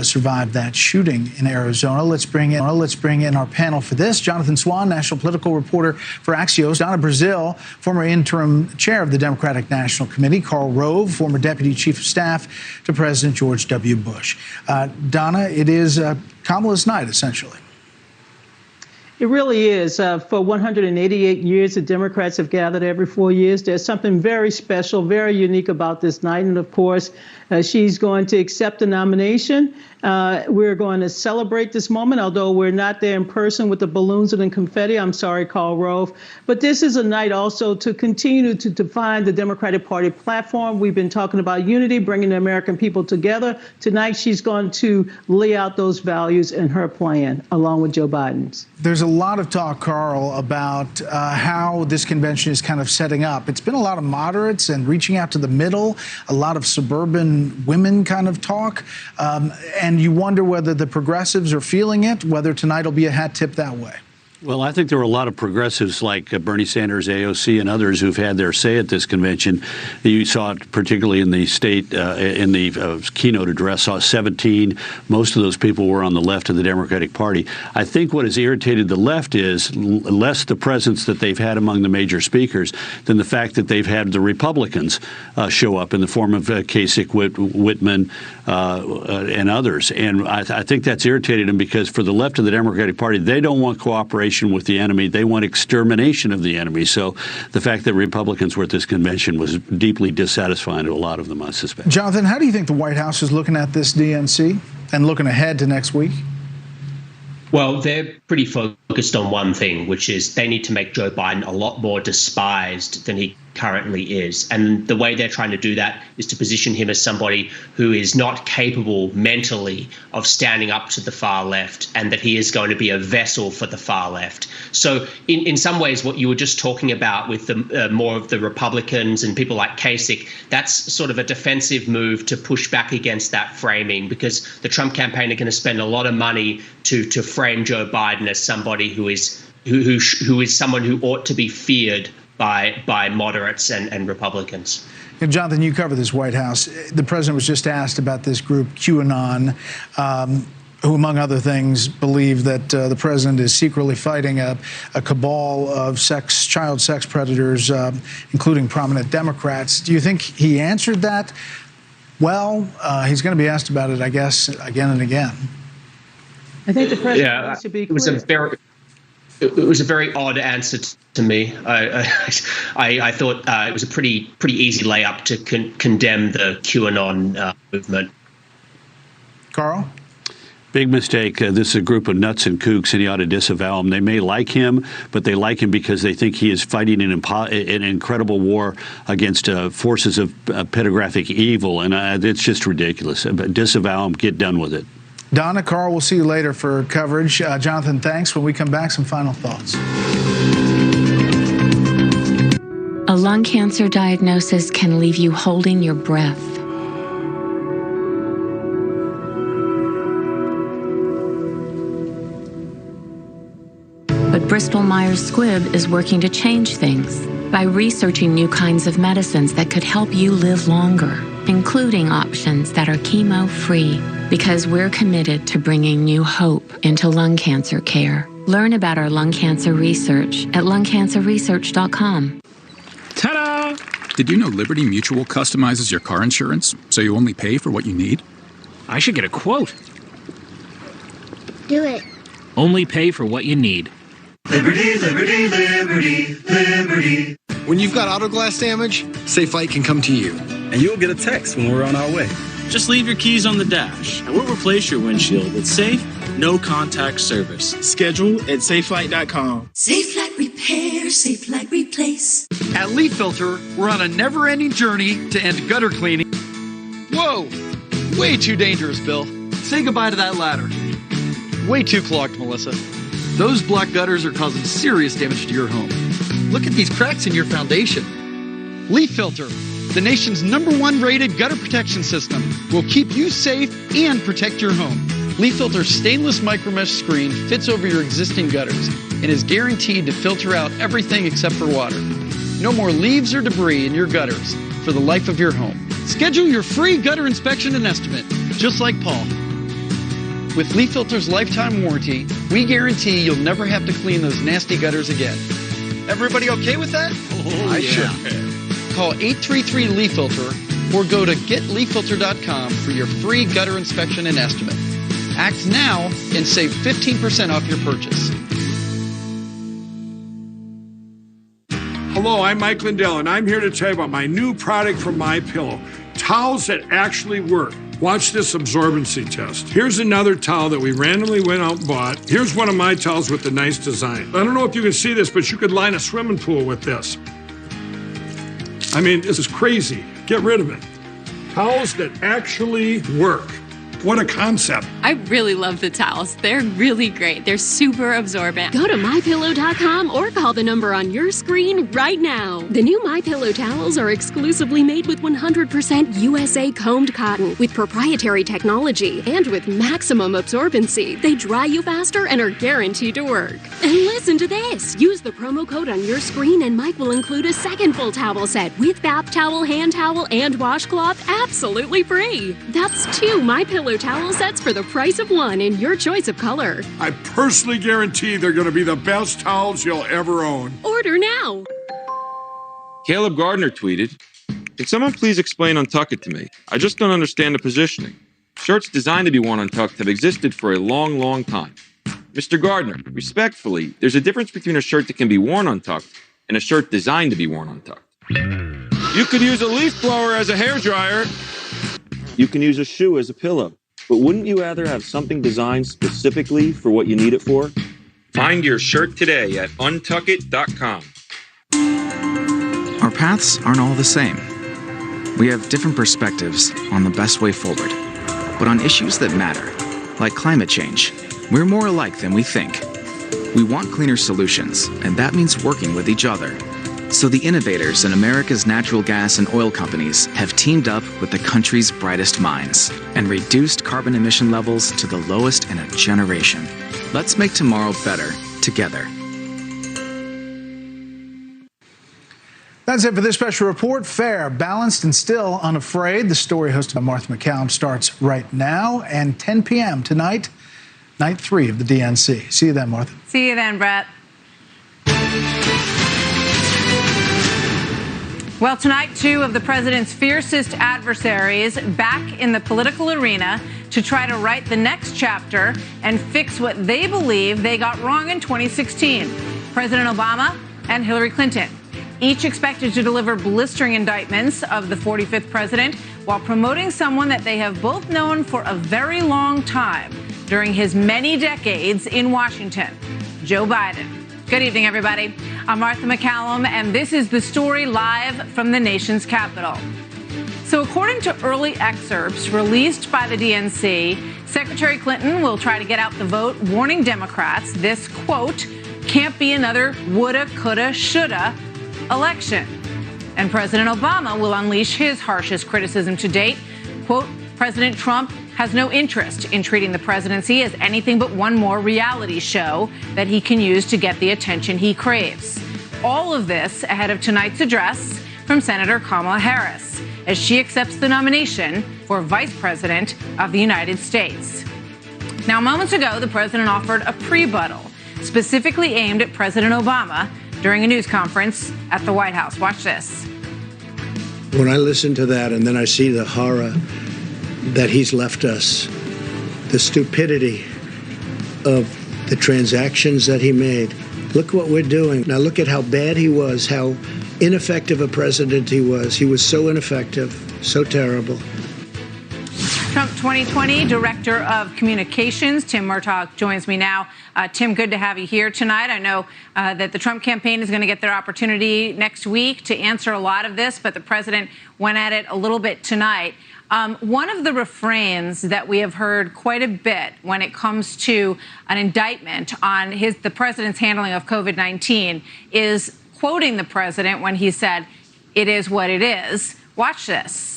survived that shooting in Arizona. Let's bring in our panel for this. Jonathan Swan, national political reporter for Axios. Donna Brazile, former interim chair of the Democratic National Committee. Karl Rove, former deputy chief of staff to President George W. Bush. Donna, it is Kamala's night, essentially. It really is. For 188 years, the Democrats have gathered every 4 years. There's something very special, very unique about this night. And of course, she's going to accept the nomination. We're going to celebrate this moment, although we're not there in person with the balloons and the confetti. I'm sorry, Karl Rove. But this is a night also to continue to define the Democratic Party platform. We've been talking about unity, bringing the American people together. Tonight, she's going to lay out those values in her plan, along with Joe Biden's. There's a lot of talk, Karl, about how this convention is kind of setting up. It's been a lot of moderates and reaching out to the middle, a lot of suburban women kind of talk. And you wonder whether the progressives are feeling it, whether tonight will be a hat tip that way. Well, I think there were a lot of progressives like Bernie Sanders, AOC, and others who've had their say at this convention. You saw it particularly in the state, in the keynote address, saw 17. Most of those people were on the left of the Democratic Party. I think what has irritated the left is less the presence that they've had among the major speakers than the fact that they've had the Republicans show up in the form of Kasich, Whitman, and others. And I think that's irritated them because for the left of the Democratic Party, they don't want cooperation with the enemy. They want extermination of the enemy. So the fact that Republicans were at this convention was deeply dissatisfying to a lot of them, I suspect. Jonathan, how do you think the White House is looking at this DNC and looking ahead to next week? Well, they're pretty focused on one thing, which is they need to make Joe Biden a lot more despised than he currently is. And the way they're trying to do that is to position him as somebody who is not capable mentally of standing up to the far left, and that he is going to be a vessel for the far left. So in some ways, what you were just talking about with the more of the Republicans and people like Kasich, that's sort of a defensive move to push back against that framing, because the Trump campaign are going to spend a lot of money to frame Joe Biden as somebody who is someone who ought to be feared by moderates and Republicans. And Jonathan, you cover this White House. The president was just asked about this group, QAnon, who, among other things, believe that the president is secretly fighting a cabal of child sex predators, including prominent Democrats. Do you think he answered that well? He's going to be asked about it, I guess, again and again. I think the president should be clear. It was a very odd answer to me. I thought it was a pretty easy layup to condemn the QAnon movement. Carl? Big mistake. This is a group of nuts and kooks, and he ought to disavow them. They may like him, but they like him because they think he is fighting an incredible war against forces of pedographic evil, and it's just ridiculous. Disavow him. Get done with it. Donna, Carl, we'll see you later for coverage. Jonathan, thanks. When we come back, some final thoughts. A lung cancer diagnosis can leave you holding your breath. But Bristol-Myers Squibb is working to change things by researching new kinds of medicines that could help you live longer, including options that are chemo-free, because we're committed to bringing new hope into lung cancer care. Learn about our lung cancer research at lungcancerresearch.com. Ta-da! Did you know Liberty Mutual customizes your car insurance so you only pay for what you need? I should get a quote. Do it. Only pay for what you need. Liberty, liberty, liberty, liberty. When you've got auto glass damage, SafeLight can come to you. And you'll get a text when we're on our way. Just leave your keys on the dash, and we'll replace your windshield with safe, no-contact service. Schedule at SafeLight.com. SafeLight Repair, SafeLight Replace. At Leaf Filter, we're on a never-ending journey to end gutter cleaning. Whoa! Way too dangerous, Bill. Say goodbye to that ladder. Way too clogged, Melissa. Those black gutters are causing serious damage to your home. Look at these cracks in your foundation. Leaf Filter, the nation's #1 rated gutter protection system, will keep you safe and protect your home. Leaf Filter's stainless micromesh screen fits over your existing gutters and is guaranteed to filter out everything except for water. No more leaves or debris in your gutters for the life of your home. Schedule your free gutter inspection and estimate, just like Paul. With Leaf Filter's lifetime warranty, we guarantee you'll never have to clean those nasty gutters again. Everybody okay with that? I should. Call 833-LEAF-FILTER or go to getleaffilter.com for your free gutter inspection and estimate. Act now and save 15% off your purchase. Hello, I'm Mike Lindell, and I'm here to tell you about my new product from MyPillow, towels that actually work. Watch this absorbency test. Here's another towel that we randomly went out and bought. Here's one of my towels with the nice design. I don't know if you can see this, but you could line a swimming pool with this. I mean, this is crazy. Get rid of it. Towels that actually work. What a concept. I really love the towels. They're really great. They're super absorbent. Go to MyPillow.com or call the number on your screen right now. The new MyPillow towels are exclusively made with 100% USA combed cotton with proprietary technology and with maximum absorbency. They dry you faster and are guaranteed to work. And listen to this. Use the promo code on your screen and Mike will include a second full towel set with bath towel, hand towel, and washcloth absolutely free. That's 2 MyPillow towel sets for the price of 1 in your choice of color. I personally guarantee they're going to be the best towels you'll ever own. Order now. Caleb Gardner tweeted, "Can someone please explain Untuck It to me? I just don't understand the positioning. Shirts designed to be worn untucked have existed for a long, long time. Mr. Gardner, respectfully, there's a difference between a shirt that can be worn untucked and a shirt designed to be worn untucked. You could use a leaf blower as a hairdryer. You can use a shoe as a pillow. But wouldn't you rather have something designed specifically for what you need it for? Find your shirt today at untuckit.com. Our paths aren't all the same. We have different perspectives on the best way forward. But on issues that matter, like climate change, we're more alike than we think. We want cleaner solutions, and that means working with each other. So the innovators in America's natural gas and oil companies have teamed up with the country's brightest minds and reduced carbon emission levels to the lowest in a generation. Let's make tomorrow better together. That's it for this special report. Fair, balanced, and still unafraid. The story hosted by Martha MacCallum starts right now and 10 p.m. tonight, night 3 of the DNC. See you then, Martha. See you then, Brett. Well, tonight, 2 of the president's fiercest adversaries back in the political arena to try to write the next chapter and fix what they believe they got wrong in 2016. President Obama and Hillary Clinton, each expected to deliver blistering indictments of the 45th president while promoting someone that they have both known for a very long time during his many decades in Washington, Joe Biden. Good evening, everybody. I'm Martha MacCallum, and this is The Story live from the nation's capital. So according to early excerpts released by the DNC, Secretary Clinton will try to get out the vote, warning Democrats this, quote, can't be another woulda, coulda, shoulda election. And President Obama will unleash his harshest criticism to date. Quote, President Trump has no interest in treating the presidency as anything but one more reality show that he can use to get the attention he craves. All of this ahead of tonight's address from Senator Kamala Harris as she accepts the nomination for Vice President of the United States. Now, moments ago, the president offered a prebuttal specifically aimed at President Obama during a news conference at the White House. Watch this. When I listen to that and then I see the horror that he's left us, the stupidity of the transactions that he made. Look what we're doing. Now look at how bad he was, how ineffective a president he was. He was so ineffective, so terrible. Trump 2020 Director of Communications, Tim Murtaugh, joins me now. Tim, good to have you here tonight. I know that the Trump campaign is going to get their opportunity next week to answer a lot of this, but the president went at it a little bit tonight. One of the refrains that we have heard quite a bit when it comes to an indictment on the president's handling of COVID-19 is quoting the president when he said, "It is what it is." Watch this.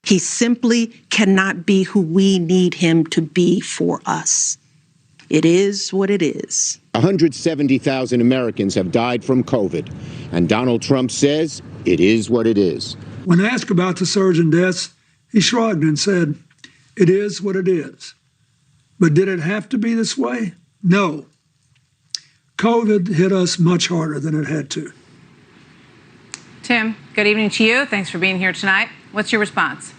He simply cannot be who we need him to be for us. It is what it is. 170,000 Americans have died from COVID, and Donald Trump says it is what it is. When asked about the surge in deaths, he shrugged and said, "It is what it is." But did it have to be this way? No. COVID hit us much harder than it had to. Tim, good evening to you. Thanks for being here tonight. What's your response?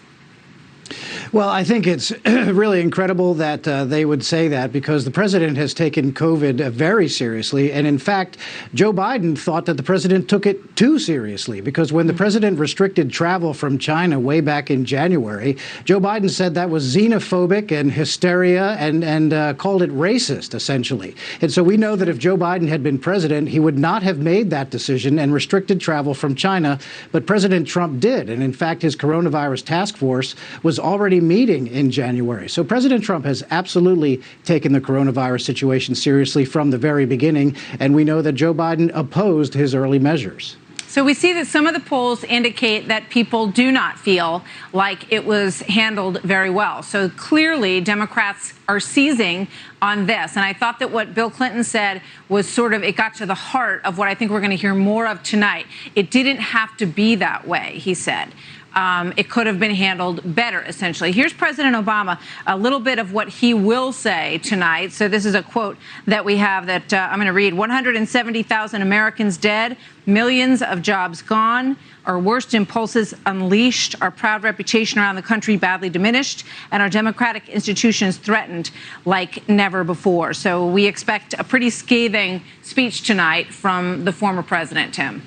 Well, I think it's really incredible that they would say that, because the president has taken COVID very seriously. And in fact, Joe Biden thought that the president took it too seriously, because when the president restricted travel from China way back in January, Joe Biden said that was xenophobic and hysteria and called it racist, essentially. And so we know that if Joe Biden had been president, he would not have made that decision and restricted travel from China. But President Trump did. And in fact, his coronavirus task force was already meeting in January. So President Trump has absolutely taken the coronavirus situation seriously from the very beginning. And we know that Joe Biden opposed his early measures. So we see that some of the polls indicate that people do not feel like it was handled very well. So clearly Democrats are seizing on this. And I thought that what Bill Clinton said was it got to the heart of what I think we're going to hear more of tonight. It didn't have to be that way, he said. It could have been handled better, essentially. Here's President Obama, a little bit of what he will say tonight. So this is a quote that we have that I'm going to read. 170,000 Americans dead, millions of jobs gone, our worst impulses unleashed, our proud reputation around the country badly diminished, and our democratic institutions threatened like never before. So we expect a pretty scathing speech tonight from the former president, Tim.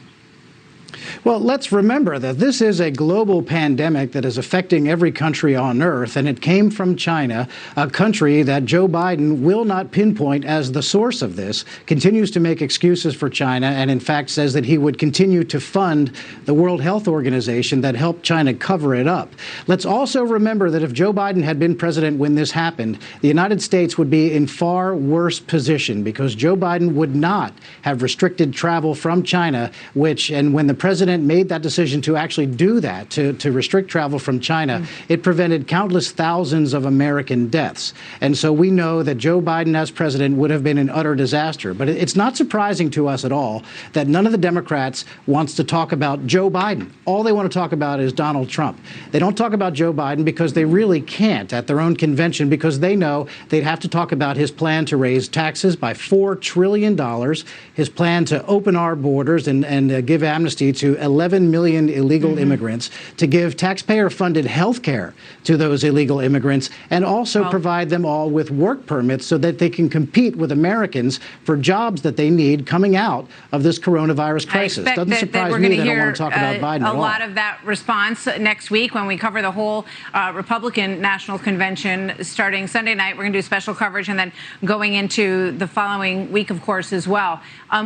Well, let's remember that this is a global pandemic that is affecting every country on earth, and it came from China, a country that Joe Biden will not pinpoint as the source of this, continues to make excuses for China, and in fact says that he would continue to fund the World Health Organization that helped China cover it up. Let's also remember that if Joe Biden had been president when this happened, the United States would be in far worse position because Joe Biden would not have restricted travel from China, and when the president made that decision to actually do that, to restrict travel from China, it prevented countless thousands of American deaths. And so we know that Joe Biden as president would have been an utter disaster. But it's not surprising to us at all that none of the Democrats wants to talk about Joe Biden. All they want to talk about is Donald Trump. They don't talk about Joe Biden because they really can't at their own convention, because they know they'd have to talk about his plan to raise taxes by $4 trillion, his plan to open our borders and give amnesty to 11 million illegal immigrants, to give taxpayer-funded health care to those illegal immigrants, and also provide them all with work permits so that they can compete with Americans for jobs that they need coming out of this coronavirus crisis. Doesn't surprise me that I don't want to talk about Biden at all. A lot of that response next week when we cover the whole Republican National Convention starting Sunday night. We're going to do special coverage and then going into the following week, of course, as well.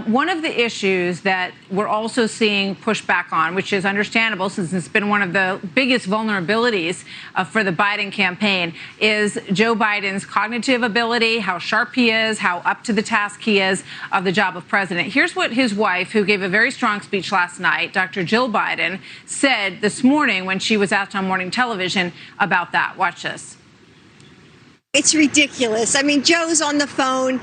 One of the issues that we're also seeing pushback on, which is understandable since it's been one of the biggest vulnerabilities for the Biden campaign, is Joe Biden's cognitive ability, how sharp he is, how up to the task he is of the job of president. Here's what his wife, who gave a very strong speech last night, Dr. Jill Biden, said this morning when she was asked on morning television about that. Watch this. It's ridiculous. I mean, Joe's on the phone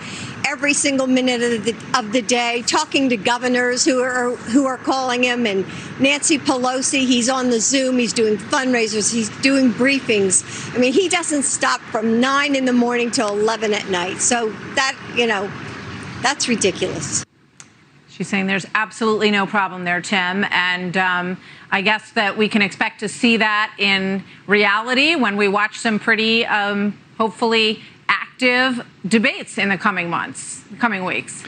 every single minute of the day, talking to governors who are calling him, and Nancy Pelosi. He's on the Zoom. He's doing fundraisers. He's doing briefings. I mean, he doesn't stop from 9 in the morning till 11 at night. So that, that's ridiculous. She's saying there's absolutely no problem there, Tim. And I guess that we can expect to see that in reality when we watch some pretty hopefully active debates in the coming months, coming weeks.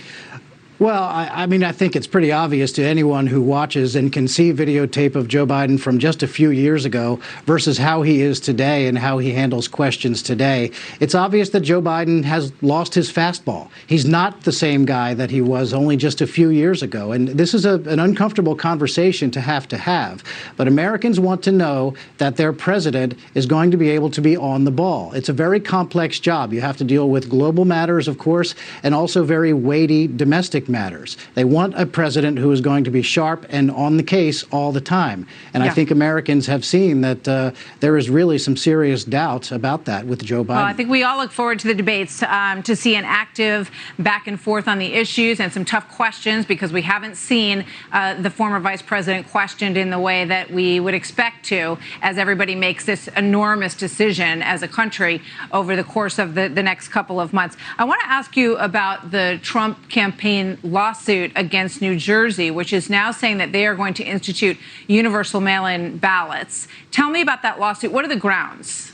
Well, I mean, I think it's pretty obvious to anyone who watches and can see videotape of Joe Biden from just a few years ago versus how he is today and how he handles questions today. It's obvious that Joe Biden has lost his fastball. He's not the same guy that he was only just a few years ago. And this is an uncomfortable conversation to have. But Americans want to know that their president is going to be able to be on the ball. It's a very complex job. You have to deal with global matters, of course, and also very weighty domestic matters. They want a president who is going to be sharp and on the case all the time. And I think Americans have seen that there is really some serious doubt about that with Joe Biden. Well, I think we all look forward to the debates to see an active back and forth on the issues and some tough questions, because we haven't seen the former vice president questioned in the way that we would expect to, as everybody makes this enormous decision as a country over the course of the next couple of months. I want to ask you about the Trump campaign lawsuit against New Jersey, which is now saying that they are going to institute universal mail-in ballots. Tell me about that lawsuit. What are the grounds?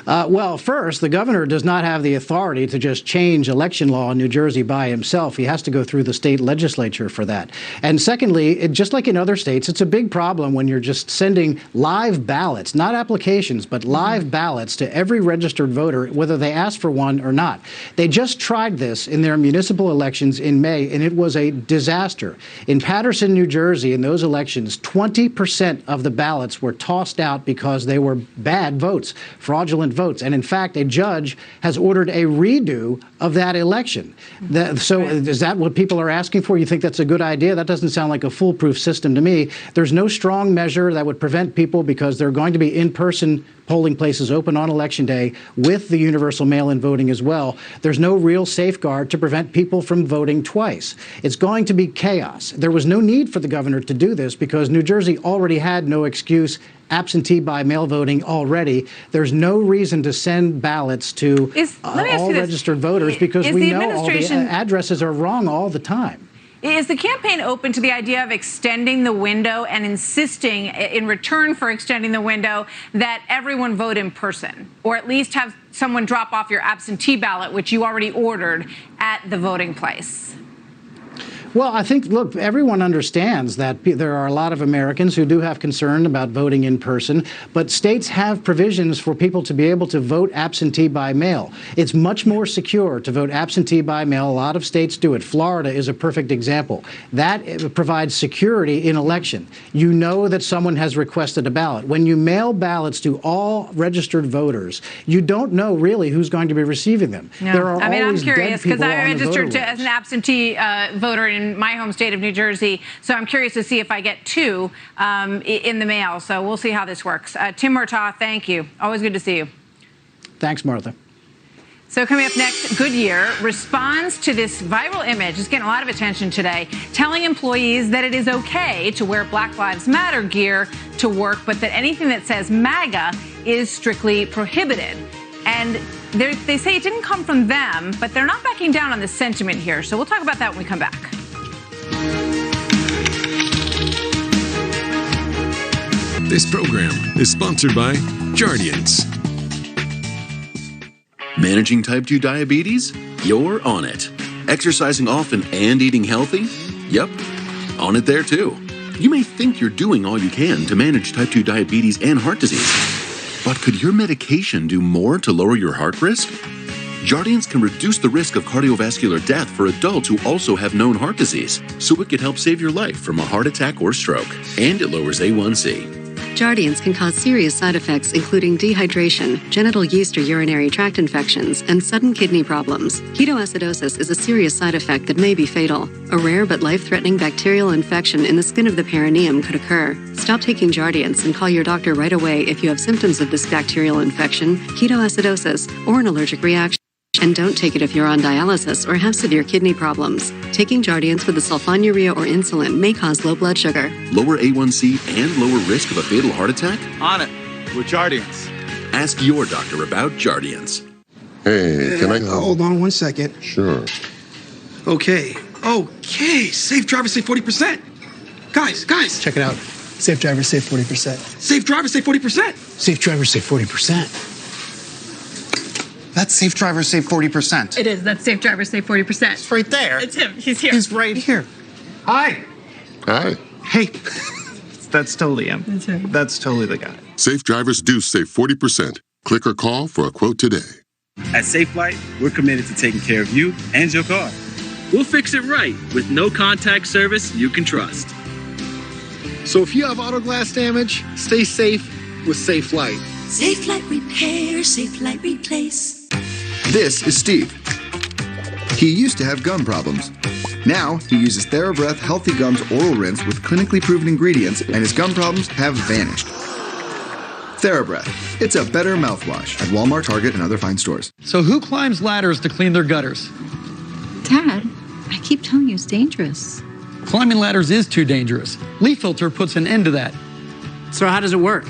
Well, first, the governor does not have the authority to just change election law in New Jersey by himself. He has to go through the state legislature for that. And secondly, just like in other states, it's a big problem when you're just sending live ballots, not applications, but live ballots to every registered voter, whether they ask for one or not. They just tried this in their municipal elections in May, and it was a disaster. In Paterson, New Jersey, in those elections, 20% of the ballots were tossed out because they were bad votes, fraudulent votes. And in fact, a judge has ordered a redo of that election. So is that what people are asking for? You think that's a good idea? That doesn't sound like a foolproof system to me. There's no strong measure that would prevent people, because they're going to be in-person polling places open on Election Day with the universal mail-in voting as well. There's no real safeguard to prevent people from voting twice. It's going to be chaos. There was no need for the governor to do this because New Jersey already had no excuse absentee by mail voting already. There's no reason to send ballots to all registered voters because we know all the addresses are wrong all the time. Is the campaign open to the idea of extending the window and insisting, in return for extending the window, that everyone vote in person, or at least have someone drop off your absentee ballot, which you already ordered, at the voting place? Well, I think, look, everyone understands that there are a lot of Americans who do have concern about voting in person, but states have provisions for people to be able to vote absentee by mail. It's much more secure to vote absentee by mail. A lot of states do it. Florida is a perfect example. That provides security in election. You know that someone has requested a ballot. When you mail ballots to all registered voters, you don't know really who's going to be receiving them. No. There are I mean, I'm always curious dead because people I on the registered voter as an absentee voter in my home state of New Jersey, so I'm curious to see if I get 2 in the mail. So we'll see how this works. Tim Murtaugh, thank you. Always good to see you. Thanks, Martha. So coming up next, Goodyear responds to this viral image. It's getting a lot of attention today, telling employees that it is okay to wear Black Lives Matter gear to work, but that anything that says MAGA is strictly prohibited. And they say it didn't come from them, but they're not backing down on the sentiment here. So we'll talk about that when we come back. This program is sponsored by Jardiance. Managing type 2 diabetes? You're on it. Exercising often and eating healthy? Yep, on it there too. You may think you're doing all you can to manage type 2 diabetes and heart disease. But could your medication do more to lower your heart risk? Jardiance can reduce the risk of cardiovascular death for adults who also have known heart disease, so it could help save your life from a heart attack or stroke. And it lowers A1C. Jardiance can cause serious side effects, including dehydration, genital yeast or urinary tract infections, and sudden kidney problems. Ketoacidosis is a serious side effect that may be fatal. A rare but life-threatening bacterial infection in the skin of the perineum could occur. Stop taking Jardiance and call your doctor right away if you have symptoms of this bacterial infection, ketoacidosis, or an allergic reaction. And don't take it if you're on dialysis or have severe kidney problems. Taking Jardiance with the sulfonylurea or insulin may cause low blood sugar. Lower A1C and lower risk of a fatal heart attack? On it with Jardiance. Ask your doctor about Jardiance. Hey, can I hold on 1 second? Sure. Okay. Safe driver save 40%. Guys. Check it out. Safe driver save 40%. Safe driver save 40%. Safe driver save 40%. That's Safe Driver Save 40%. It is. That's Safe Driver Save 40%. It's right there. It's him. He's here. He's right here. Hi. Hi. Hey. That's totally him. That's him. That's totally the guy. Safe drivers do save 40%. Click or call for a quote today. At SafeFlight, we're committed to taking care of you and your car. We'll fix it right with no contact service you can trust. So if you have auto glass damage, stay safe with SafeFlight. SafeFlight Repair, SafeFlight Replace. This is Steve. He used to have gum problems. Now he uses TheraBreath Healthy Gums Oral Rinse with clinically proven ingredients, and his gum problems have vanished. TheraBreath. It's a better mouthwash at Walmart, Target, and other fine stores. So who climbs ladders to clean their gutters? Dad, I keep telling you it's dangerous. Climbing ladders is too dangerous. Leaf Filter puts an end to that. So how does it work?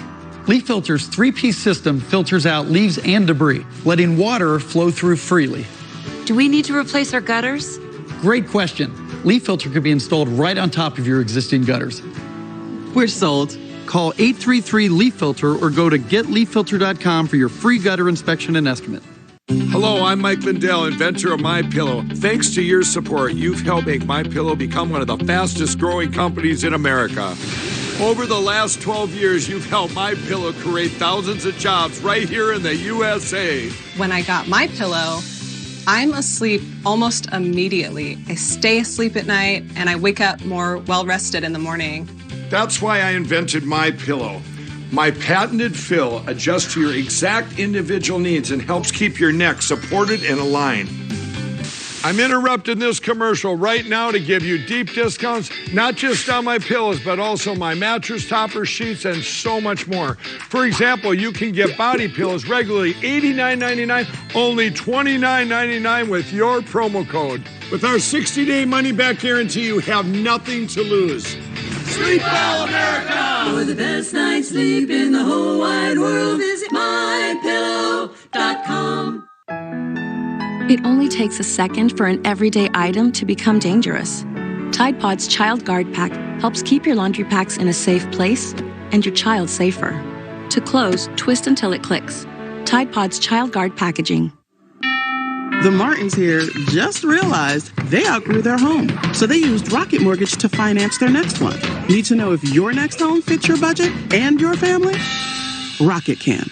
Leaf Filter's 3-piece system filters out leaves and debris, letting water flow through freely. Do we need to replace our gutters? Great question. Leaf Filter could be installed right on top of your existing gutters. We're sold. Call 833-LEAF-FILTER or go to getleaffilter.com for your free gutter inspection and estimate. Hello, I'm Mike Lindell, inventor of MyPillow. Thanks to your support, you've helped make MyPillow become one of the fastest growing companies in America. Over the last 12 years, you've helped MyPillow create thousands of jobs right here in the USA. When I got MyPillow, I'm asleep almost immediately. I stay asleep at night and I wake up more well-rested in the morning. That's why I invented MyPillow. My patented fill adjusts to your exact individual needs and helps keep your neck supported and aligned. I'm interrupting this commercial right now to give you deep discounts, not just on my pillows, but also my mattress topper, sheets, and so much more. For example, you can get body pillows regularly $89.99, only $29.99 with your promo code. With our 60-day money-back guarantee, you have nothing to lose. Sleep well, America! For the best night's sleep in the whole wide world, visit MyPillow.com. It only takes a second for an everyday item to become dangerous. Tide Pod's Child Guard Pack helps keep your laundry packs in a safe place and your child safer. To close, twist until it clicks. Tide Pod's Child Guard Packaging. The Martins here just realized they outgrew their home, so they used Rocket Mortgage to finance their next one. Need to know if your next home fits your budget and your family? Rocket can.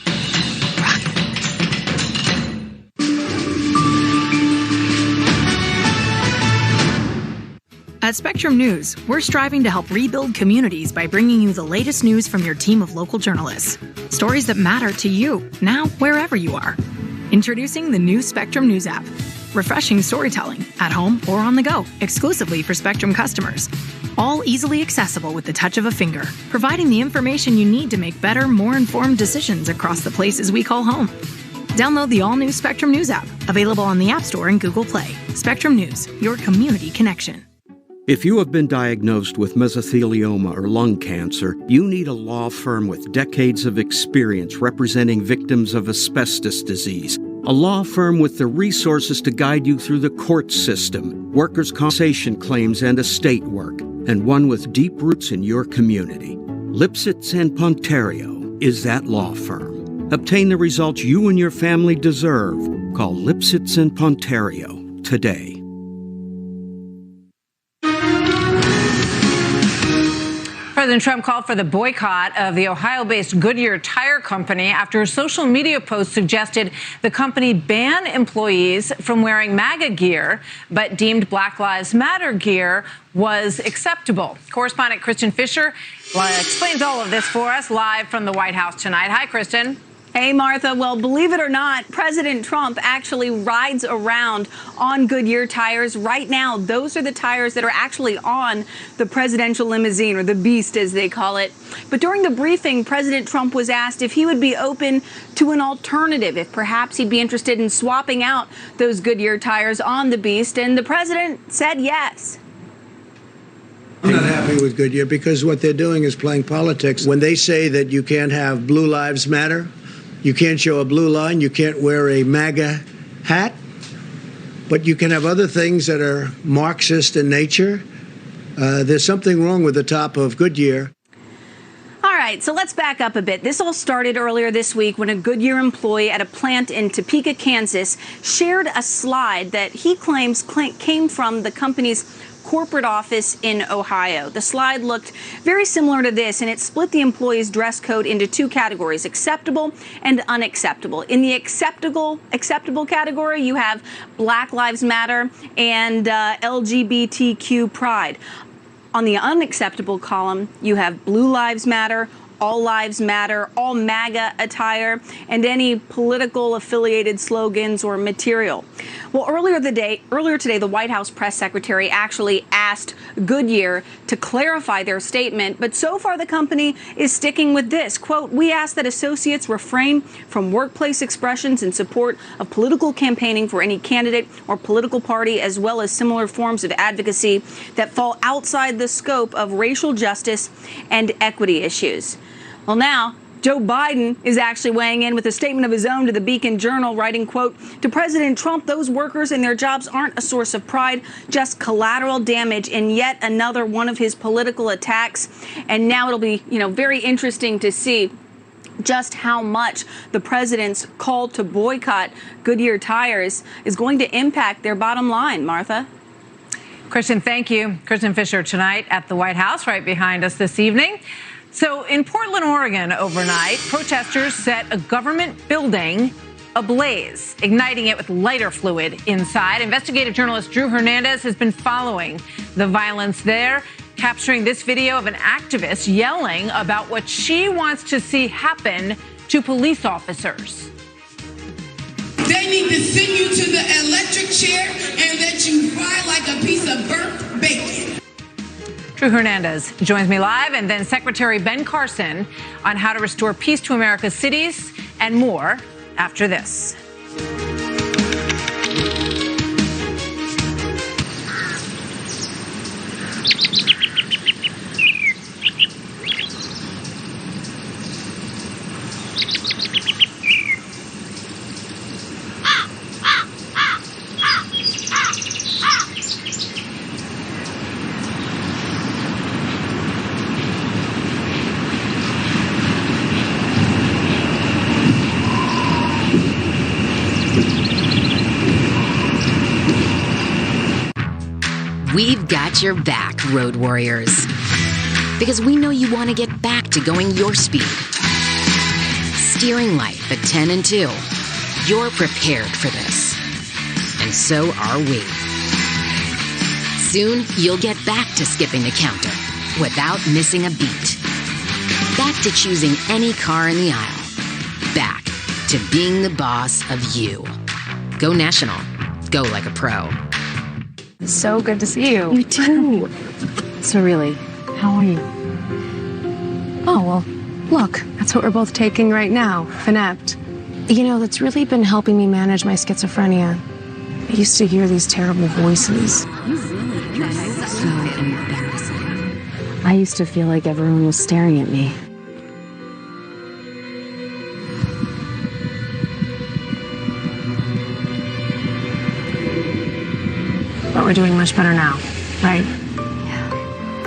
At Spectrum News, we're striving to help rebuild communities by bringing you the latest news from your team of local journalists. Stories that matter to you, now wherever you are. Introducing the new Spectrum News app. Refreshing storytelling, at home or on the go, exclusively for Spectrum customers. All easily accessible with the touch of a finger, providing the information you need to make better, more informed decisions across the places we call home. Download the all-new Spectrum News app, available on the App Store and Google Play. Spectrum News, your community connection. If you have been diagnosed with mesothelioma or lung cancer, you need a law firm with decades of experience representing victims of asbestos disease. A law firm with the resources to guide you through the court system, workers' compensation claims, and estate work, and one with deep roots in your community. Lipsitz & Pontario is that law firm. Obtain the results you and your family deserve. Call Lipsitz & Pontario today. President Trump called for the boycott of the Ohio-based Goodyear Tire Company after a social media post suggested the company ban employees from wearing MAGA gear, but deemed Black Lives Matter gear was acceptable. Correspondent Kristen Fisher explains all of this for us live from the White House tonight. Hi, Kristen. Hey, Martha. Well, believe it or not, President Trump actually rides around on Goodyear tires. Right now, those are the tires that are actually on the presidential limousine, or the Beast, as they call it. But during the briefing, President Trump was asked if he would be open to an alternative, if perhaps he'd be interested in swapping out those Goodyear tires on the Beast, and the president said yes. I'm not happy with Goodyear because what they're doing is playing politics. When they say that you can't have Blue Lives Matter, you can't show a blue line, you can't wear a MAGA hat, but you can have other things that are Marxist in nature. There's something wrong with the top of Goodyear. All right, so let's back up a bit. This all started earlier this week when a Goodyear employee at a plant in Topeka, Kansas, shared a slide that he claims came from the company's corporate office in Ohio. The slide looked very similar to this, and it split the employees' dress code into two categories, acceptable and unacceptable. In the acceptable category, you have Black Lives Matter and LGBTQ pride. On the unacceptable column, you have Blue Lives Matter, All Lives Matter, all MAGA attire, and any political affiliated slogans or material. Well, earlier today, the White House press secretary actually asked Goodyear to clarify their statement, but so far the company is sticking with this. Quote, "We ask that associates refrain from workplace expressions in support of political campaigning for any candidate or political party, as well as similar forms of advocacy that fall outside the scope of racial justice and equity issues." Well, now, Joe Biden is actually weighing in with a statement of his own to the Beacon Journal, writing, quote, "To President Trump, those workers and their jobs aren't a source of pride, just collateral damage in yet another one of his political attacks." And now it'll be, very interesting to see just how much the president's call to boycott Goodyear tires is going to impact their bottom line. Martha? Kristen, thank you. Kristen Fisher tonight at the White House, right behind us this evening. So in Portland, Oregon, overnight, protesters set a government building ablaze, igniting it with lighter fluid inside. Investigative journalist Drew Hernandez has been following the violence there, capturing this video of an activist yelling about what she wants to see happen to police officers. They need to send you to the electric chair and let you fry like a piece of burnt bacon. Drew Hernandez joins me live, and then Secretary Ben Carson on how to restore peace to America's cities and more after this. We've got your back, road warriors. Because we know you want to get back to going your speed. Steering life at 10 and 2. You're prepared for this. And so are we. Soon, you'll get back to skipping the counter without missing a beat. Back to choosing any car in the aisle. Back to being the boss of you. Go National. Go like a pro. So good to see you. You too. So really, how are you? Oh, well, look, that's what we're both taking right now, Fanapt. You know, that's really been helping me manage my schizophrenia. I used to hear these terrible voices. So embarrassing. I used to feel like everyone was staring at me. But we're doing much better now, right?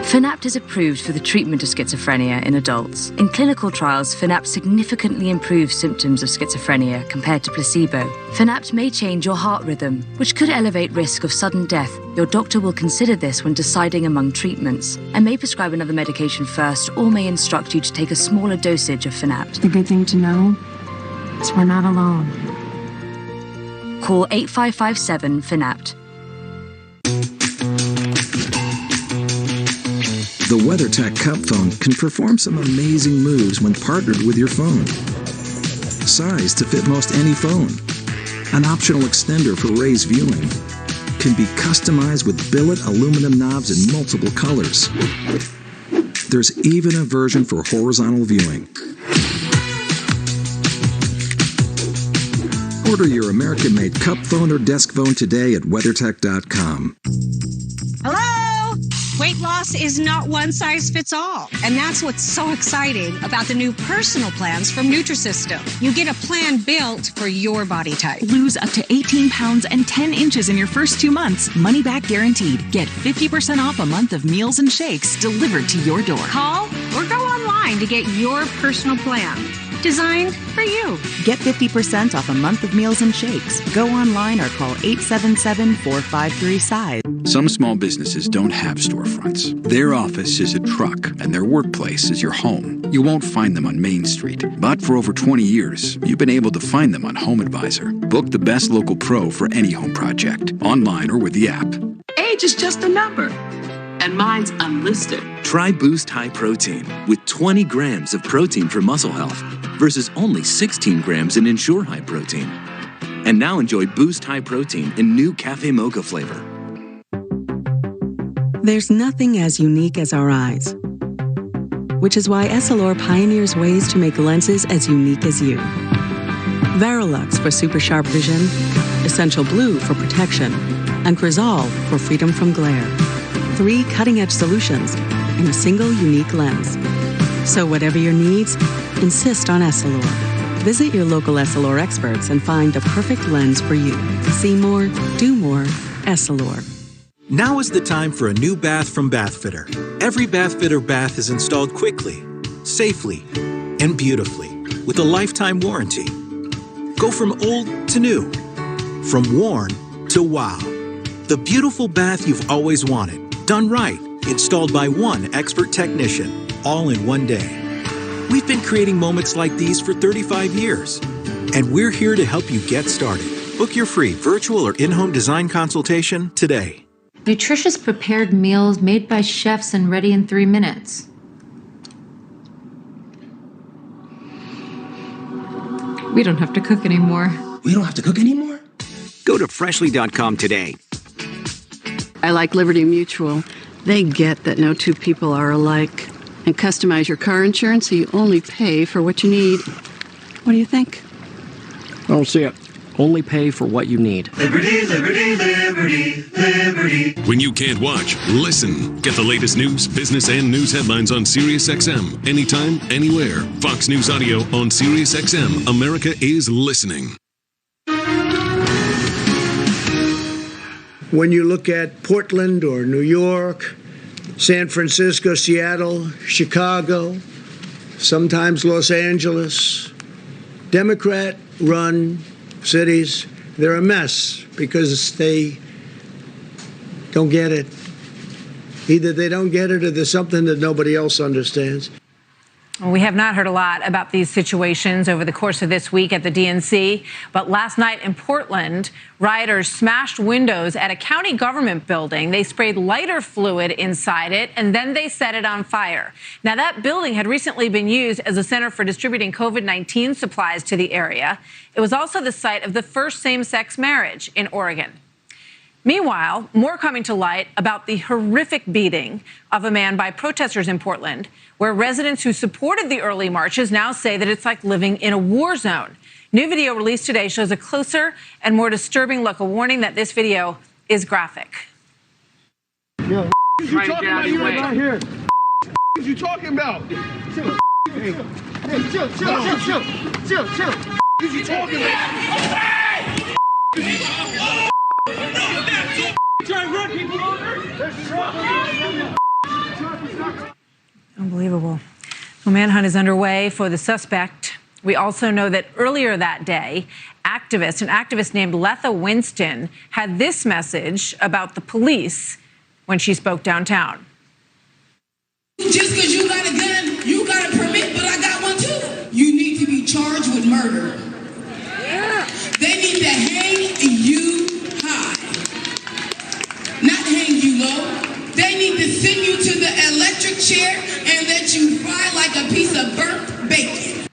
Fanapt is approved for the treatment of schizophrenia in adults. In clinical trials, Fanapt significantly improves symptoms of schizophrenia compared to placebo. Fanapt may change your heart rhythm, which could elevate risk of sudden death. Your doctor will consider this when deciding among treatments and may prescribe another medication first or may instruct you to take a smaller dosage of Fanapt. The good thing to know is we're not alone. Call 8557-FANAPT. The WeatherTech Cup Phone can perform some amazing moves when partnered with your phone. Size to fit most any phone. An optional extender for raised viewing. Can be customized with billet aluminum knobs in multiple colors. There's even a version for horizontal viewing. Order your American-made cup phone or desk phone today at WeatherTech.com. Hello? Weight loss is not one size fits all. And that's what's so exciting about the new personal plans from Nutrisystem. You get a plan built for your body type. Lose up to 18 pounds and 10 inches in your first 2 months. Money back guaranteed. Get 50% off a month of meals and shakes delivered to your door. Call or go online to get your personal plan. Designed for you. Get 50% off a month of meals and shakes. Go online or call 877-453-SIZE. Some small businesses don't have storefronts. Their office is a truck, and their workplace is your home. You won't find them on Main Street. But for over 20 years, you've been able to find them on HomeAdvisor. Book the best local pro for any home project, online or with the app. Age is just a number. And mine's unlisted. Try Boost High Protein with 20 grams of protein for muscle health versus only 16 grams in Ensure High Protein. And now enjoy Boost High Protein in new Cafe Mocha flavor. There's nothing as unique as our eyes, which is why Essilor pioneers ways to make lenses as unique as you. Varilux for super sharp vision, Essential Blue for protection, and Crizal for freedom from glare. 3 cutting-edge solutions in a single unique lens. So whatever your needs, insist on Essilor. Visit your local Essilor experts and find the perfect lens for you. See more, do more, Essilor. Now is the time for a new bath from Bathfitter. Every Bathfitter bath is installed quickly, safely, and beautifully with a lifetime warranty. Go from old to new, from worn to wow. The beautiful bath you've always wanted. Done right, installed by one expert technician, all in one day. We've been creating moments like these for 35 years, and we're here to help you get started. Book your free virtual or in-home design consultation today. Nutritious prepared meals made by chefs and ready in 3 minutes. We don't have to cook anymore. We don't have to cook anymore? Go to Freshly.com today. I like Liberty Mutual. They get that no two people are alike. And customize your car insurance so you only pay for what you need. What do you think? I don't see it. Only pay for what you need. Liberty, liberty, liberty, liberty. When you can't watch, listen. Get the latest news, business, and news headlines on SiriusXM. Anytime, anywhere. Fox News Audio on SiriusXM. America is listening. When you look at Portland or New York, San Francisco, Seattle, Chicago, sometimes Los Angeles, Democrat-run cities, they're a mess because they don't get it. Either they don't get it or there's something that nobody else understands. Well, we have not heard a lot about these situations over the course of this week at the DNC, but last night in Portland, rioters smashed windows at a county government building. They sprayed lighter fluid inside it, and then they set it on fire. Now, that building had recently been used as a center for distributing COVID-19 supplies to the area. It was also the site of the first same-sex marriage in Oregon. Meanwhile, more coming to light about the horrific beating of a man by protesters in Portland, where residents who supported the early marches now say that it's like living in a war zone. New video released today shows a closer and more disturbing look, a warning that this video is graphic. Yo, what you talking about? You right here. What you talking about? Chill. Hey, chill. What you talking about? Unbelievable. A manhunt is underway for the suspect. We also know that earlier that day, an activist named Letha Winston had this message about the police when she spoke downtown. Just because you got a gun, you got a permit, but I got one too. You need to be charged with murder. Yeah. They need to hang you high, not hang you low. They need to send you to the electric chair and let you fry like a piece of burnt bacon.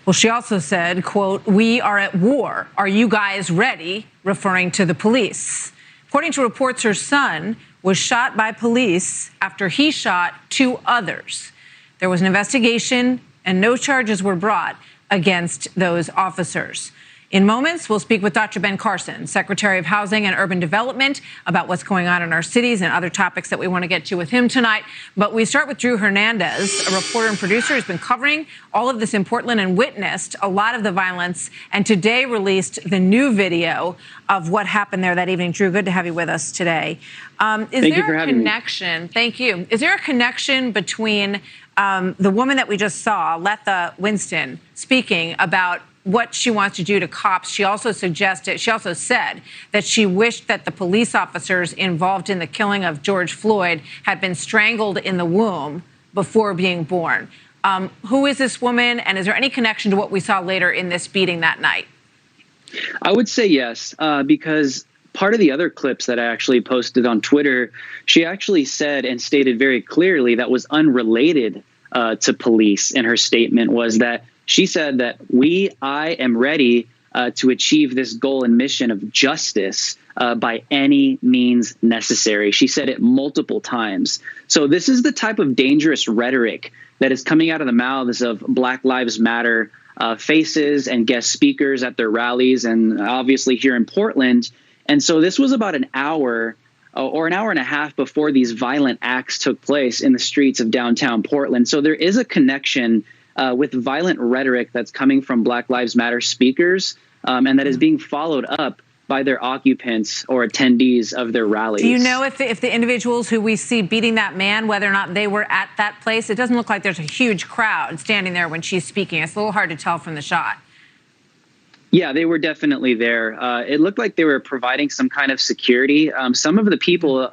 Well, she also said, quote, "We are at war. Are you guys ready?" referring to the police. According to reports, her son was shot by police after he shot 2 others. There was an investigation and no charges were brought against those officers. In moments, we'll speak with Dr. Ben Carson, Secretary of Housing and Urban Development, about what's going on in our cities and other topics that we want to get to with him tonight. But we start with Drew Hernandez, a reporter and producer who's been covering all of this in Portland and witnessed a lot of the violence, and today released the new video of what happened there that evening. Drew, good to have you with us today. Thank you for having me. Thank you. Is there a connection between the woman that we just saw, Letha Winston, speaking about what she wants to do to cops? She also said that she wished that the police officers involved in the killing of George Floyd had been strangled in the womb before being born. Who is this woman, and is there any connection to what we saw later in this beating that night? I would say yes, because part of the other clips that I actually posted on Twitter, she actually said and stated very clearly that was unrelated to police in her statement, was that she said that I am ready to achieve this goal and mission of justice by any means necessary. She said it multiple times. So this is the type of dangerous rhetoric that is coming out of the mouths of Black Lives Matter faces and guest speakers at their rallies, and obviously here in Portland. And so this was about an hour or an hour and a half before these violent acts took place in the streets of downtown Portland. So there is a connection with violent rhetoric that's coming from Black Lives Matter speakers, and that is being followed up by their occupants or attendees of their rallies. Do you know if the individuals who we see beating that man, whether or not they were at that place? It doesn't look like there's a huge crowd standing there when she's speaking. It's a little hard to tell from the shot. Yeah, they were definitely there. It looked like they were providing some kind of security. Some of the people,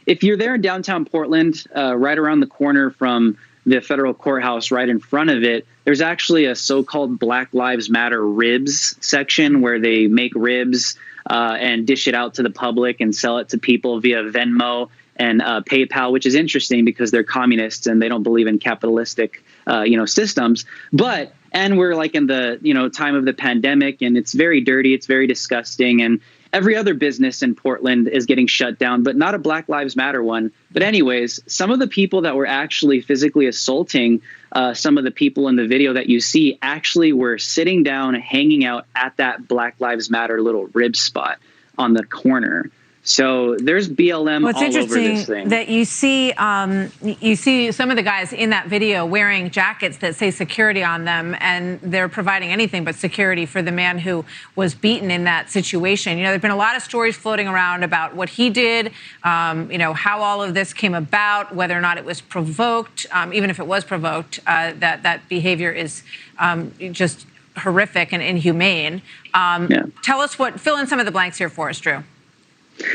if you're there in downtown Portland, right around the corner from the federal courthouse, right in front of it, there's actually a so-called Black Lives Matter ribs section where they make ribs and dish it out to the public and sell it to people via Venmo and PayPal, which is interesting because they're communists and they don't believe in capitalistic, systems. And we're like in the, time of the pandemic, and it's very dirty. It's very disgusting. And every other business in Portland is getting shut down, but not a Black Lives Matter one. But anyways, some of the people that were actually physically assaulting some of the people in the video that you see actually were sitting down, hanging out at that Black Lives Matter little rib spot on the corner. So there's BLM all over this thing. It's interesting that you see some of the guys in that video wearing jackets that say security on them, and they're providing anything but security for the man who was beaten in that situation. There've been a lot of stories floating around about what he did, how all of this came about, whether or not it was provoked. Even if it was provoked, that behavior is just horrific and inhumane. Fill in some of the blanks here for us, Drew.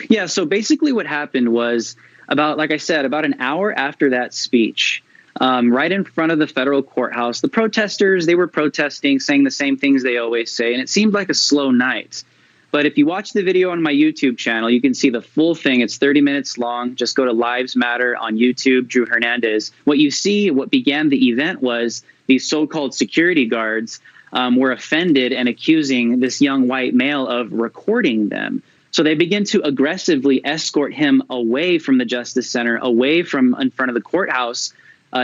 Yeah, so basically what happened was like I said, about an hour after that speech, right in front of the federal courthouse, the protesters, they were protesting, saying the same things they always say, and it seemed like a slow night. But if you watch the video on my YouTube channel, you can see the full thing. It's 30 minutes long. Just go to Lives Matter on YouTube, Drew Hernandez. What you see, what began the event was these so-called security guards were offended and accusing this young white male of recording them. So they begin to aggressively escort him away from the Justice Center, away from in front of the courthouse,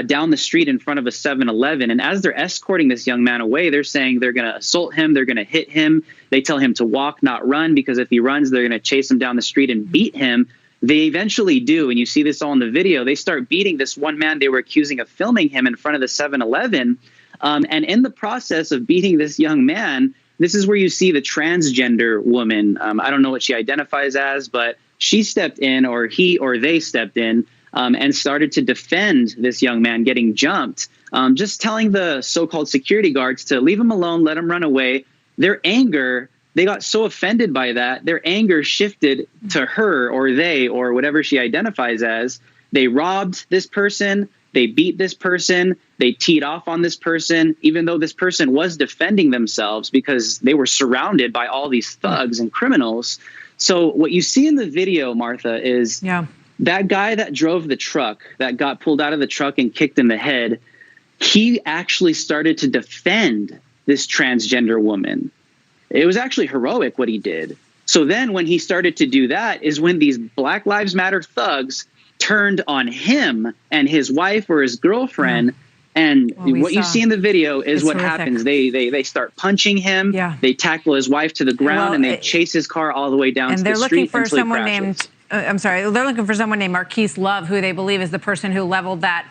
down the street in front of a 7-Eleven. And as they're escorting this young man away, they're saying they're going to assault him. They're going to hit him. They tell him to walk, not run, because if he runs, they're going to chase him down the street and beat him. They eventually do. And you see this all in the video. They start beating this one man they were accusing of filming him in front of the 7-Eleven. And in the process of beating this young man, this is where you see the transgender woman. I don't know what she identifies as, but she stepped in, or he or they stepped in, and started to defend this young man getting jumped, just telling the so-called security guards to leave him alone, let him run away. Their anger, they got so offended by that, their anger shifted to her or they or whatever she identifies as. They robbed this person. They beat this person. They teed off on this person, even though this person was defending themselves because they were surrounded by all these thugs and criminals. So what you see in the video, Martha, is that guy that drove the truck, that got pulled out of the truck and kicked in the head, he actually started to defend this transgender woman. It was actually heroic what he did. So then when he started to do that is when these Black Lives Matter thugs turned on him and his wife or his girlfriend. And what you see in the video is what happens. They start punching him. They tackle his wife to the ground, and they chase his car all the way down to the street until he crashes. They're looking for someone named Marquise Love, who they believe is the person who leveled that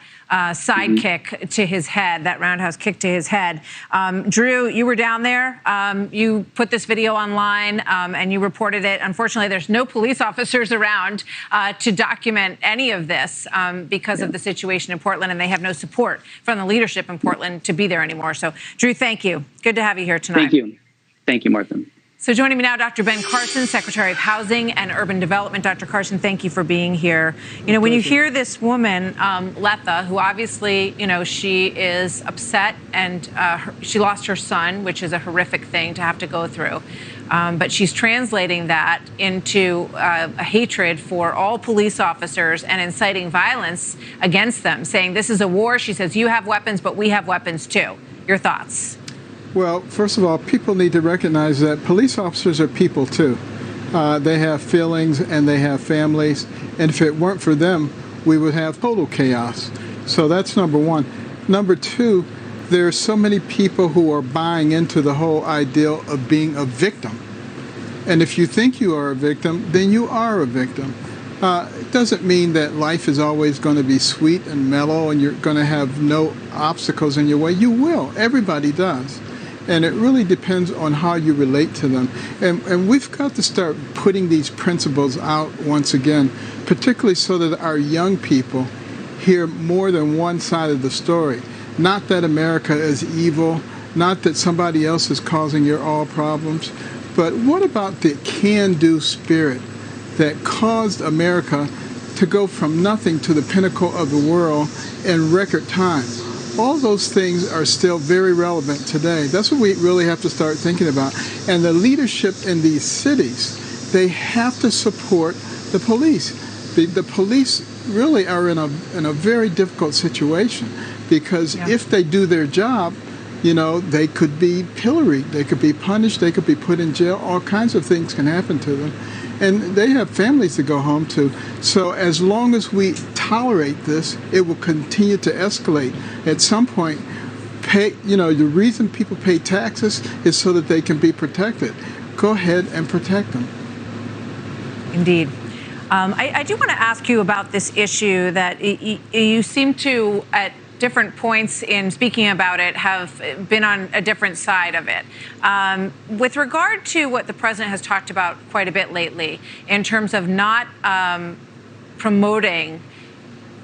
side kick to his head, that roundhouse kick to his head. Drew, you were down there. You put this video online and you reported it. Unfortunately, there's no police officers around to document any of this because of the situation in Portland, and they have no support from the leadership in Portland to be there anymore. So, Drew, thank you. Good to have you here tonight. Thank you. Thank you, Martha. So joining me now, Dr. Ben Carson, Secretary of Housing and Urban Development. Dr. Carson, thank you for being here. You know, when you hear this woman, Letha, who obviously, you know, she is upset and she lost her son, which is a horrific thing to have to go through. But she's translating that into a hatred for all police officers and inciting violence against them, saying this is a war. She says, you have weapons, but we have weapons too. Your thoughts? Well, first of all, people need to recognize that police officers are people too. They have feelings and they have families, and if it weren't for them, we would have total chaos. So that's number one. Number two, there are so many people who are buying into the whole ideal of being a victim. And if you think you are a victim, then you are a victim. It doesn't mean that life is always going to be sweet and mellow and you're going to have no obstacles in your way. You will. Everybody does. And it really depends on how you relate to them. And we've got to start putting these principles out once again, particularly so that our young people hear more than one side of the story. Not that America is evil, not that somebody else is causing your all problems, but what about the can-do spirit that caused America to go from nothing to the pinnacle of the world in record time? All those things are still very relevant today. That's what we really have to start thinking about. And the leadership in these cities, they have to support the police. The police really are in a very difficult situation because if they do their job, you know, they could be pilloried, they could be punished, they could be put in jail, all kinds of things can happen to them. And they have families to go home to. So as long as we tolerate this, it will continue to escalate. At some point, the reason people pay taxes is so that they can be protected. Go ahead and protect them. Indeed. I do want to ask you about this issue that you seem to, at different points in speaking about it, have been on a different side of it. With regard to what the president has talked about quite a bit lately in terms of not promoting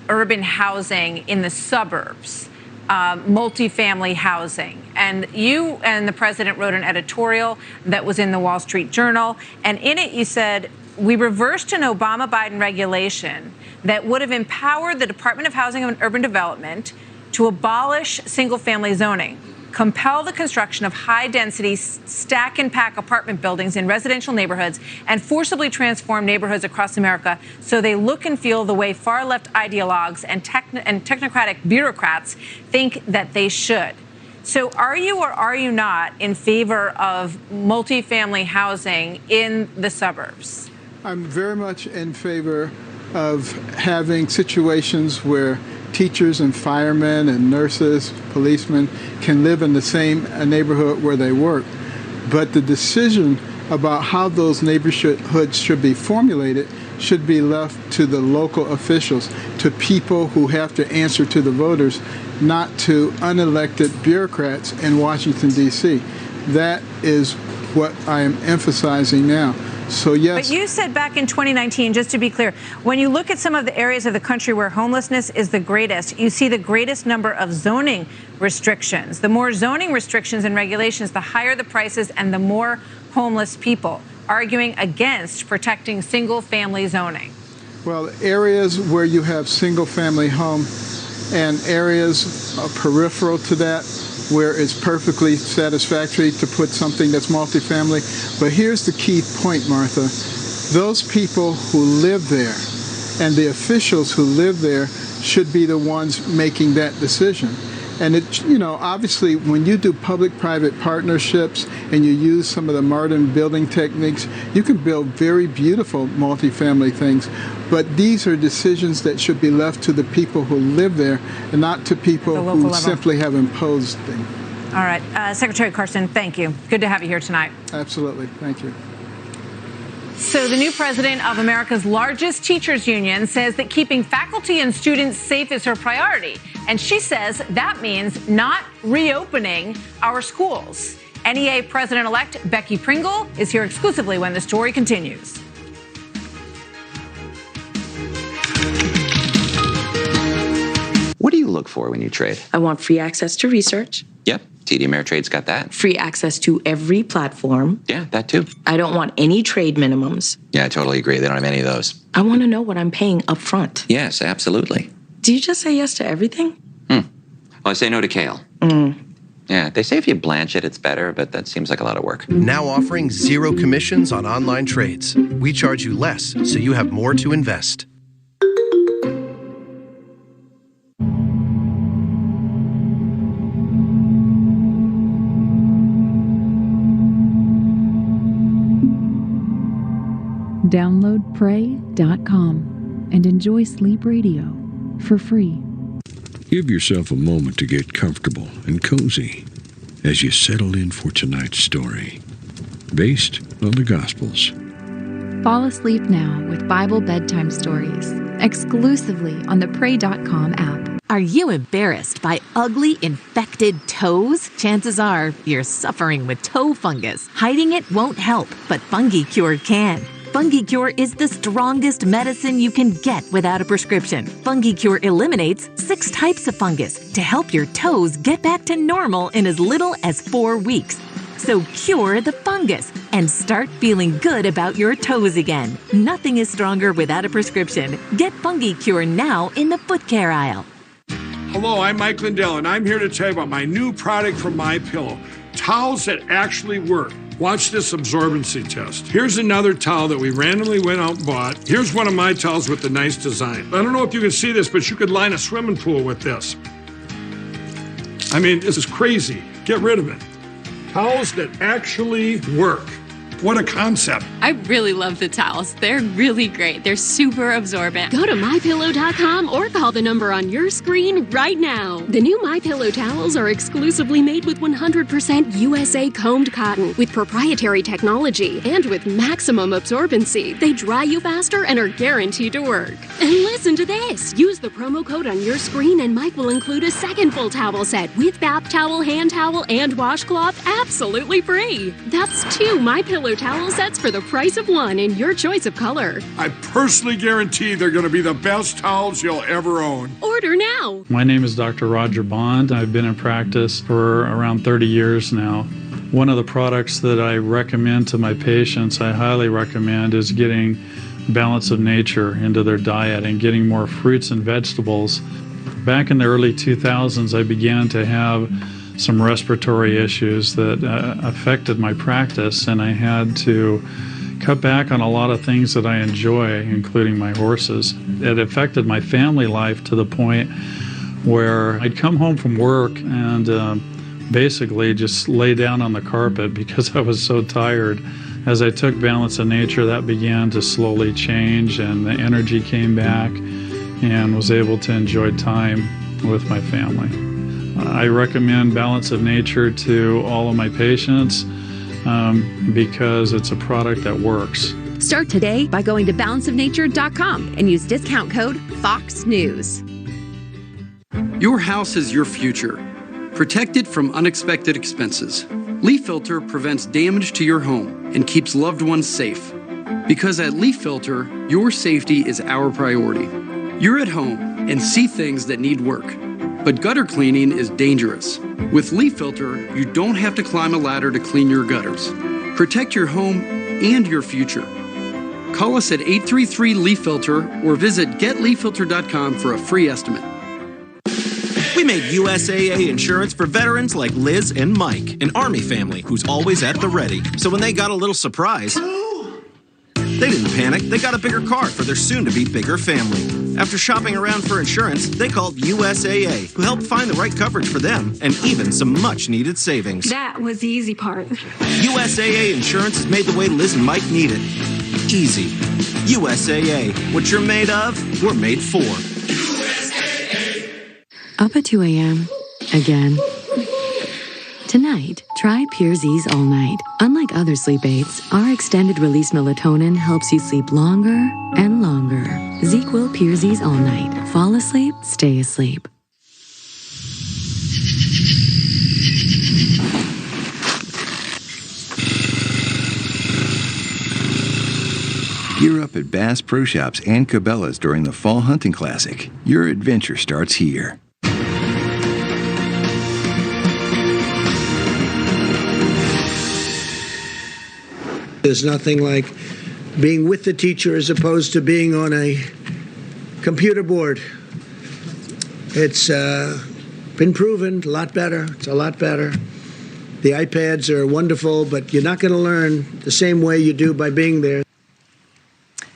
urban housing in the suburbs, multifamily housing. And you and the president wrote an editorial that was in the Wall Street Journal. And in it, you said, we reversed an Obama-Biden regulation that would have empowered the Department of Housing and Urban Development to abolish single-family zoning, compel the construction of high-density stack and pack apartment buildings in residential neighborhoods, and forcibly transform neighborhoods across America so they look and feel the way far-left ideologues and technocratic bureaucrats think that they should. So are you or are you not in favor of multifamily housing in the suburbs? I'm very much in favor of having situations where teachers and firemen and nurses, policemen can live in the same neighborhood where they work. But the decision about how those neighborhoods should be formulated should be left to the local officials, to people who have to answer to the voters, not to unelected bureaucrats in Washington, D.C. That is what I am emphasizing now. So, yes. But you said back in 2019, just to be clear, when you look at some of the areas of the country where homelessness is the greatest, you see the greatest number of zoning restrictions. The more zoning restrictions and regulations, the higher the prices and the more homeless people, arguing against protecting single-family zoning. Well, areas where you have single-family home and areas peripheral to that, where it's perfectly satisfactory to put something that's multifamily. But here's the key point, Martha. Those people who live there and the officials who live there should be the ones making that decision. And it, you know, obviously when you do public-private partnerships and you use some of the modern building techniques, you can build very beautiful multifamily things. But these are decisions that should be left to the people who live there and not to people who simply have imposed them. All right. Secretary Carson, thank you. Good to have you here tonight. Absolutely. Thank you. So the new president of America's largest teachers union says that keeping faculty and students safe is her priority. And she says that means not reopening our schools. NEA President-elect Becky Pringle is here exclusively when the story continues. What do you look for when you trade? I want free access to research. Yep, TD Ameritrade's got that. Free access to every platform. Yeah, that too. I don't want any trade minimums. Yeah, I totally agree. They don't have any of those. I want to know what I'm paying up front. Yes, absolutely. Do you just say yes to everything? Well, I say no to kale. Yeah, they say if you blanch it, it's better, but that seems like a lot of work. Now offering 0 commissions on online trades. We charge you less, so you have more to invest. Download Pray.com and enjoy sleep radio for free. Give yourself a moment to get comfortable and cozy as you settle in for tonight's story, based on the Gospels. Fall asleep now with Bible bedtime stories, exclusively on the Pray.com app. Are you embarrassed by ugly, infected toes? Chances are you're suffering with toe fungus. Hiding it won't help, but FungiCure can. FungiCure is the strongest medicine you can get without a prescription. FungiCure eliminates 6 types of fungus to help your toes get back to normal in as little as 4 weeks. So cure the fungus and start feeling good about your toes again. Nothing is stronger without a prescription. Get FungiCure now in the foot care aisle. Hello, I'm Mike Lindell, and I'm here to tell you about my new product from MyPillow. Towels that actually work. Watch this absorbency test. Here's another towel that we randomly went out and bought. Here's one of my towels with the nice design. I don't know if you can see this, but you could line a swimming pool with this. I mean, this is crazy. Get rid of it. Towels that actually work. What a concept. I really love the towels. They're really great. They're super absorbent. Go to MyPillow.com or call the number on your screen right now. The new MyPillow towels are exclusively made with 100% USA combed cotton with proprietary technology and with maximum absorbency. They dry you faster and are guaranteed to work. And listen to this. Use the promo code on your screen and Mike will include a second full towel set with bath towel, hand towel, and washcloth absolutely free. That's 2 MyPillow towel sets for the price of 1 in your choice of color. I personally guarantee they're going to be the best towels you'll ever own. Order now. My name is Dr. Roger Bond. I've been in practice for around 30 years now. One of the products that I recommend to my patients, I highly recommend, is getting Balance of Nature into their diet and getting more fruits and vegetables. Back in the early 2000s, I began to have some respiratory issues that affected my practice, and I had to cut back on a lot of things that I enjoy, including my horses. It affected my family life to the point where I'd come home from work and basically just lay down on the carpet because I was so tired. As I took Balance of Nature, that began to slowly change, and the energy came back, and was able to enjoy time with my family. I recommend Balance of Nature to all of my patients because it's a product that works. Start today by going to balanceofnature.com and use discount code FOXNEWS. Your house is your future. Protect it from unexpected expenses. Leaf Filter prevents damage to your home and keeps loved ones safe. Because at Leaf Filter, your safety is our priority. You're at home and see things that need work. But gutter cleaning is dangerous. With Leaf Filter, you don't have to climb a ladder to clean your gutters. Protect your home and your future. Call us at 833-LEAF-FILTER or visit getleaffilter.com for a free estimate. We made USAA insurance for veterans like Liz and Mike, an Army family who's always at the ready. So when they got a little surprise, they didn't panic. They got a bigger car for their soon-to-be bigger family. After shopping around for insurance, they called USAA, who helped find the right coverage for them and even some much-needed savings. That was the easy part. USAA insurance has made the way Liz and Mike need it easy. USAA, what you're made of, we're made for. Up at 2 a.m. again. Tonight, try Pure Z's All Night. Unlike other sleep aids, our extended release melatonin helps you sleep longer and longer. ZzzQuil Pure Z's All Night. Fall asleep, stay asleep. Gear up at Bass Pro Shops and Cabela's during the Fall Hunting Classic. Your adventure starts here. There's nothing like being with the teacher as opposed to being on a computer board. It's been proven a lot better. It's a lot better. The iPads are wonderful, but you're not going to learn the same way you do by being there.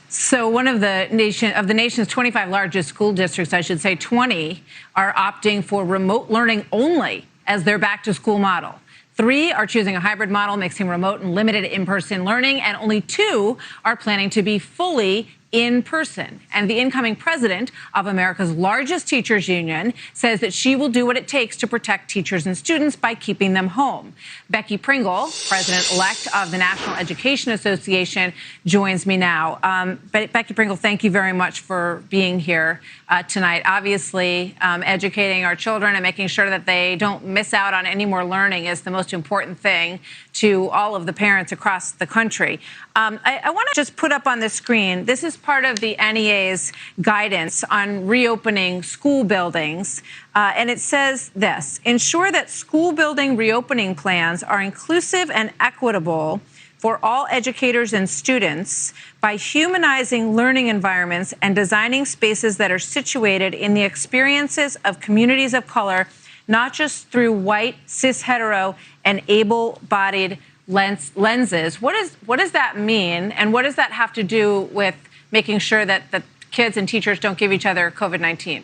So one of the nation's 25 largest school districts, I should say 20, are opting for remote learning only as their back-to-school model. 3 are choosing a hybrid model, mixing remote and limited in-person learning, and only 2 are planning to be fully in person. And the incoming president of America's largest teachers union says that she will do what it takes to protect teachers and students by keeping them home. Becky Pringle, president-elect of the National Education Association, joins me now. Becky Pringle, thank you very much for being here tonight. Obviously, educating our children and making sure that they don't miss out on any more learning is the most important thing to all of the parents across the country. I want to just put up on the screen, this is part of the NEA's guidance on reopening school buildings. And it says this: ensure that school building reopening plans are inclusive and equitable for all educators and students by humanizing learning environments and designing spaces that are situated in the experiences of communities of color, not just through white, cis, hetero, and able-bodied lenses. What does that mean, and what does that have to do with making sure that the kids and teachers don't give each other COVID-19?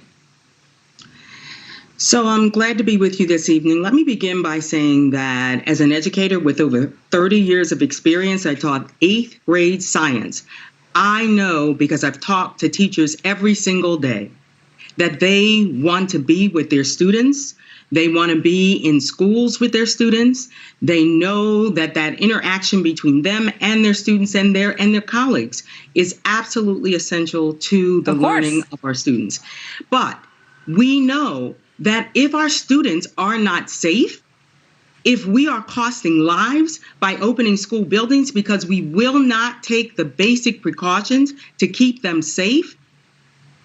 So I'm glad to be with you this evening. Let me begin by saying that as an educator with over 30 years of experience, I taught 8th grade science. I know, because I've talked to teachers every single day, that they want to be with their students. They want to be in schools with their students. They know that that interaction between them and their students and their colleagues is absolutely essential to the learning of our students. But we know that if our students are not safe, if we are costing lives by opening school buildings because we will not take the basic precautions to keep them safe,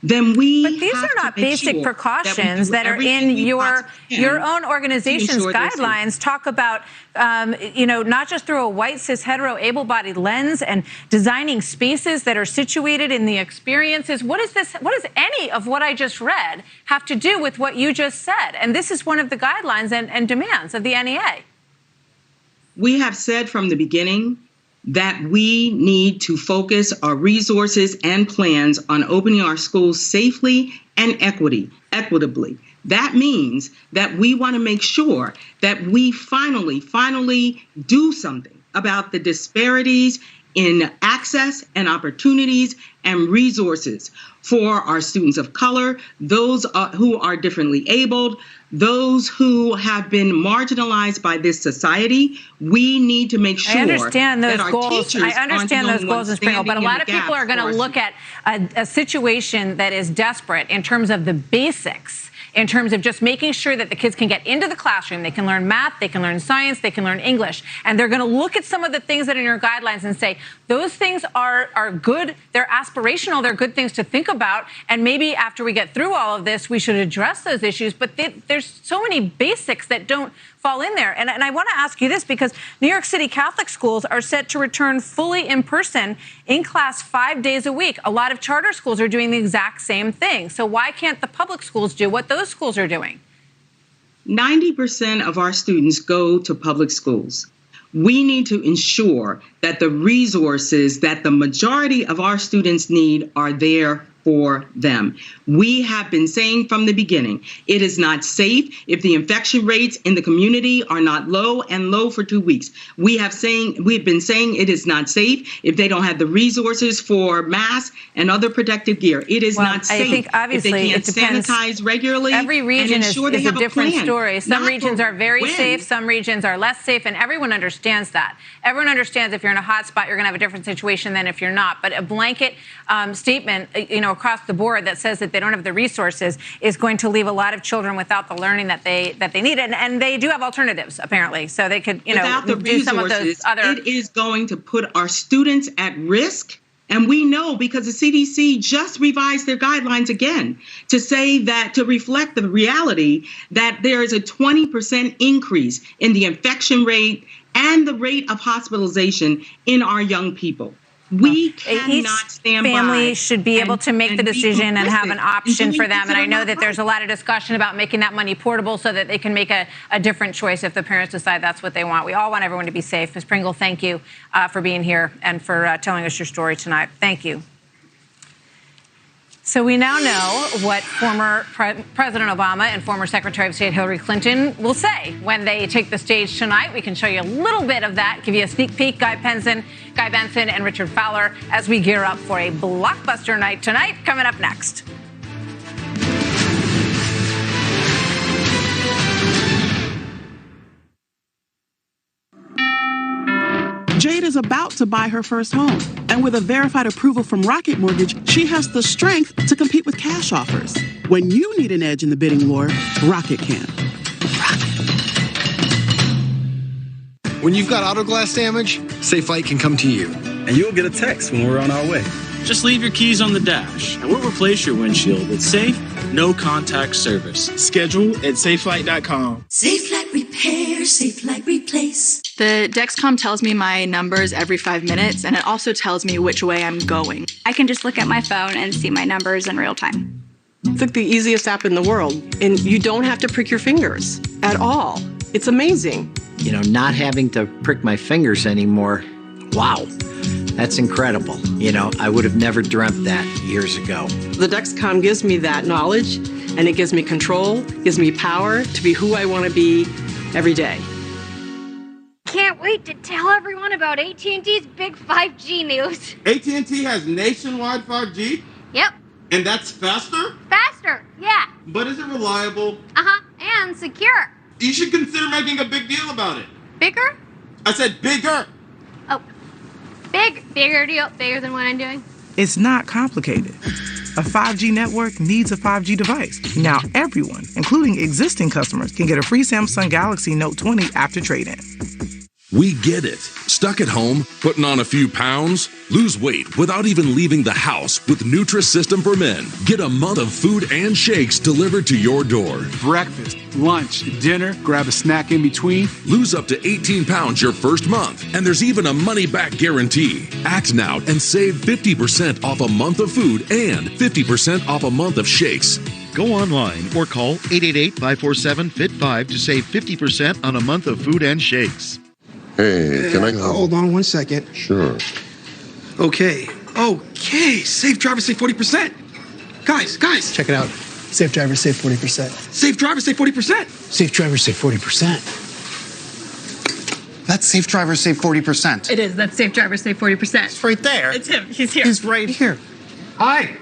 then we But these are not basic precautions that are in your own organization's guidelines. Talk about, not just through a white, cis, hetero, able-bodied lens and designing spaces that are situated in the experiences. What does any of what I just read have to do with what you just said? And this is one of the guidelines and demands of the NEA. We have said from the beginning that we need to focus our resources and plans on opening our schools safely and equitably. That means that we want to make sure that we finally do something about the disparities in access and opportunities and resources for our students of color, those who are differently abled, those who have been marginalized by this society. We need to make sure that our teachers I understand those goals in Springfield, but a lot of people are going to look at a situation that is desperate in terms of the basics, in terms of just making sure that the kids can get into the classroom, they can learn math, they can learn science, they can learn English. And they're going to look at some of the things that are in your guidelines and say, those things are good, they're aspirational, they're good things to think about. And maybe after we get through all of this, we should address those issues. But there's so many basics that don't fall in there. And I want to ask you this, because New York City Catholic schools are set to return fully in person in class 5 days a week. A lot of charter schools are doing the exact same thing. So why can't the public schools do what those schools are doing? 90% of our students go to public schools. We need to ensure that the resources that the majority of our students need are there for them. We have been saying from the beginning, it is not safe if the infection rates in the community are not low and low for 2 weeks. We've been saying it is not safe if they don't have the resources for masks and other protective gear. It is not safe I think obviously if they can't sanitize regularly. Every region is a different story. Some Not regions are very when. safe, some regions are less safe, and everyone understands that. Everyone understands if you're in a hot spot, you're going to have a different situation than if you're not. But a blanket statement, across the board that says that they don't have the resources is going to leave a lot of children without the learning that they need. And they do have alternatives, apparently. So they could, without the do some of those other. It is going to put our students at risk. And we know because the CDC just revised their guidelines again to say that, to reflect the reality that there is a 20% increase in the infection rate and the rate of hospitalization in our young people. We cannot stand by. Each family should be able to make the decision and have an option for them. And I know that there's a lot of discussion about making that money portable so that they can make a different choice if the parents decide that's what they want. We all want everyone to be safe. Ms. Pringle, thank you for being here and for telling us your story tonight. Thank you. So we now know what former President Obama and former Secretary of State Hillary Clinton will say when they take the stage tonight. We can show you a little bit of that, give you a sneak peek. Guy Benson, and Richard Fowler as we gear up for a blockbuster night tonight. Coming up next. Jade is about to buy her first home. And with a verified approval from Rocket Mortgage, she has the strength to compete with cash offers. When you need an edge in the bidding war, Rocket can. When you've got auto glass damage, Safe Flight can come to you. And you'll get a text when we're on our way. Just leave your keys on the dash, and we'll replace your windshield with safe, no-contact service. Schedule at SafeFlight.com. Safe Light Repair, Safe Light Replace. The Dexcom tells me my numbers every 5 minutes, and it also tells me which way I'm going. I can just look at my phone and see my numbers in real time. It's like the easiest app in the world, and you don't have to prick your fingers at all. It's amazing. Not having to prick my fingers anymore, wow, that's incredible. I would have never dreamt that years ago. The Dexcom gives me that knowledge, and it gives me control, gives me power to be who I want to be every day. Can't wait to tell everyone about AT&T's big 5G news. AT&T has nationwide 5G? Yep. And that's faster? Faster, yeah. But is it reliable? Uh-huh, and secure. You should consider making a big deal about it. Bigger? I said bigger. Oh, bigger deal, bigger than what I'm doing. It's not complicated. A 5G network needs a 5G device. Now everyone, including existing customers, can get a free Samsung Galaxy Note 20 after trade-in. We get it. Stuck at home, putting on a few pounds? Lose weight without even leaving the house with Nutrisystem for Men. Get a month of food and shakes delivered to your door. Breakfast, lunch, dinner, grab a snack in between. Lose up to 18 pounds your first month, and there's even a money-back guarantee. Act now and save 50% off a month of food and 50% off a month of shakes. Go online or call 888-547-FIT5 to save 50% on a month of food and shakes. Hey, can I call? Hold on one second. Sure. Okay, Safe Driver Save 40%. Guys. Check it out. Safe Driver Save 40%. Safe Driver Save 40%. Safe Driver Save 40%. That's Safe Driver Save 40%. It is. That's Safe Driver Save 40%. It's right there. It's him. He's here. He's right here. Hi.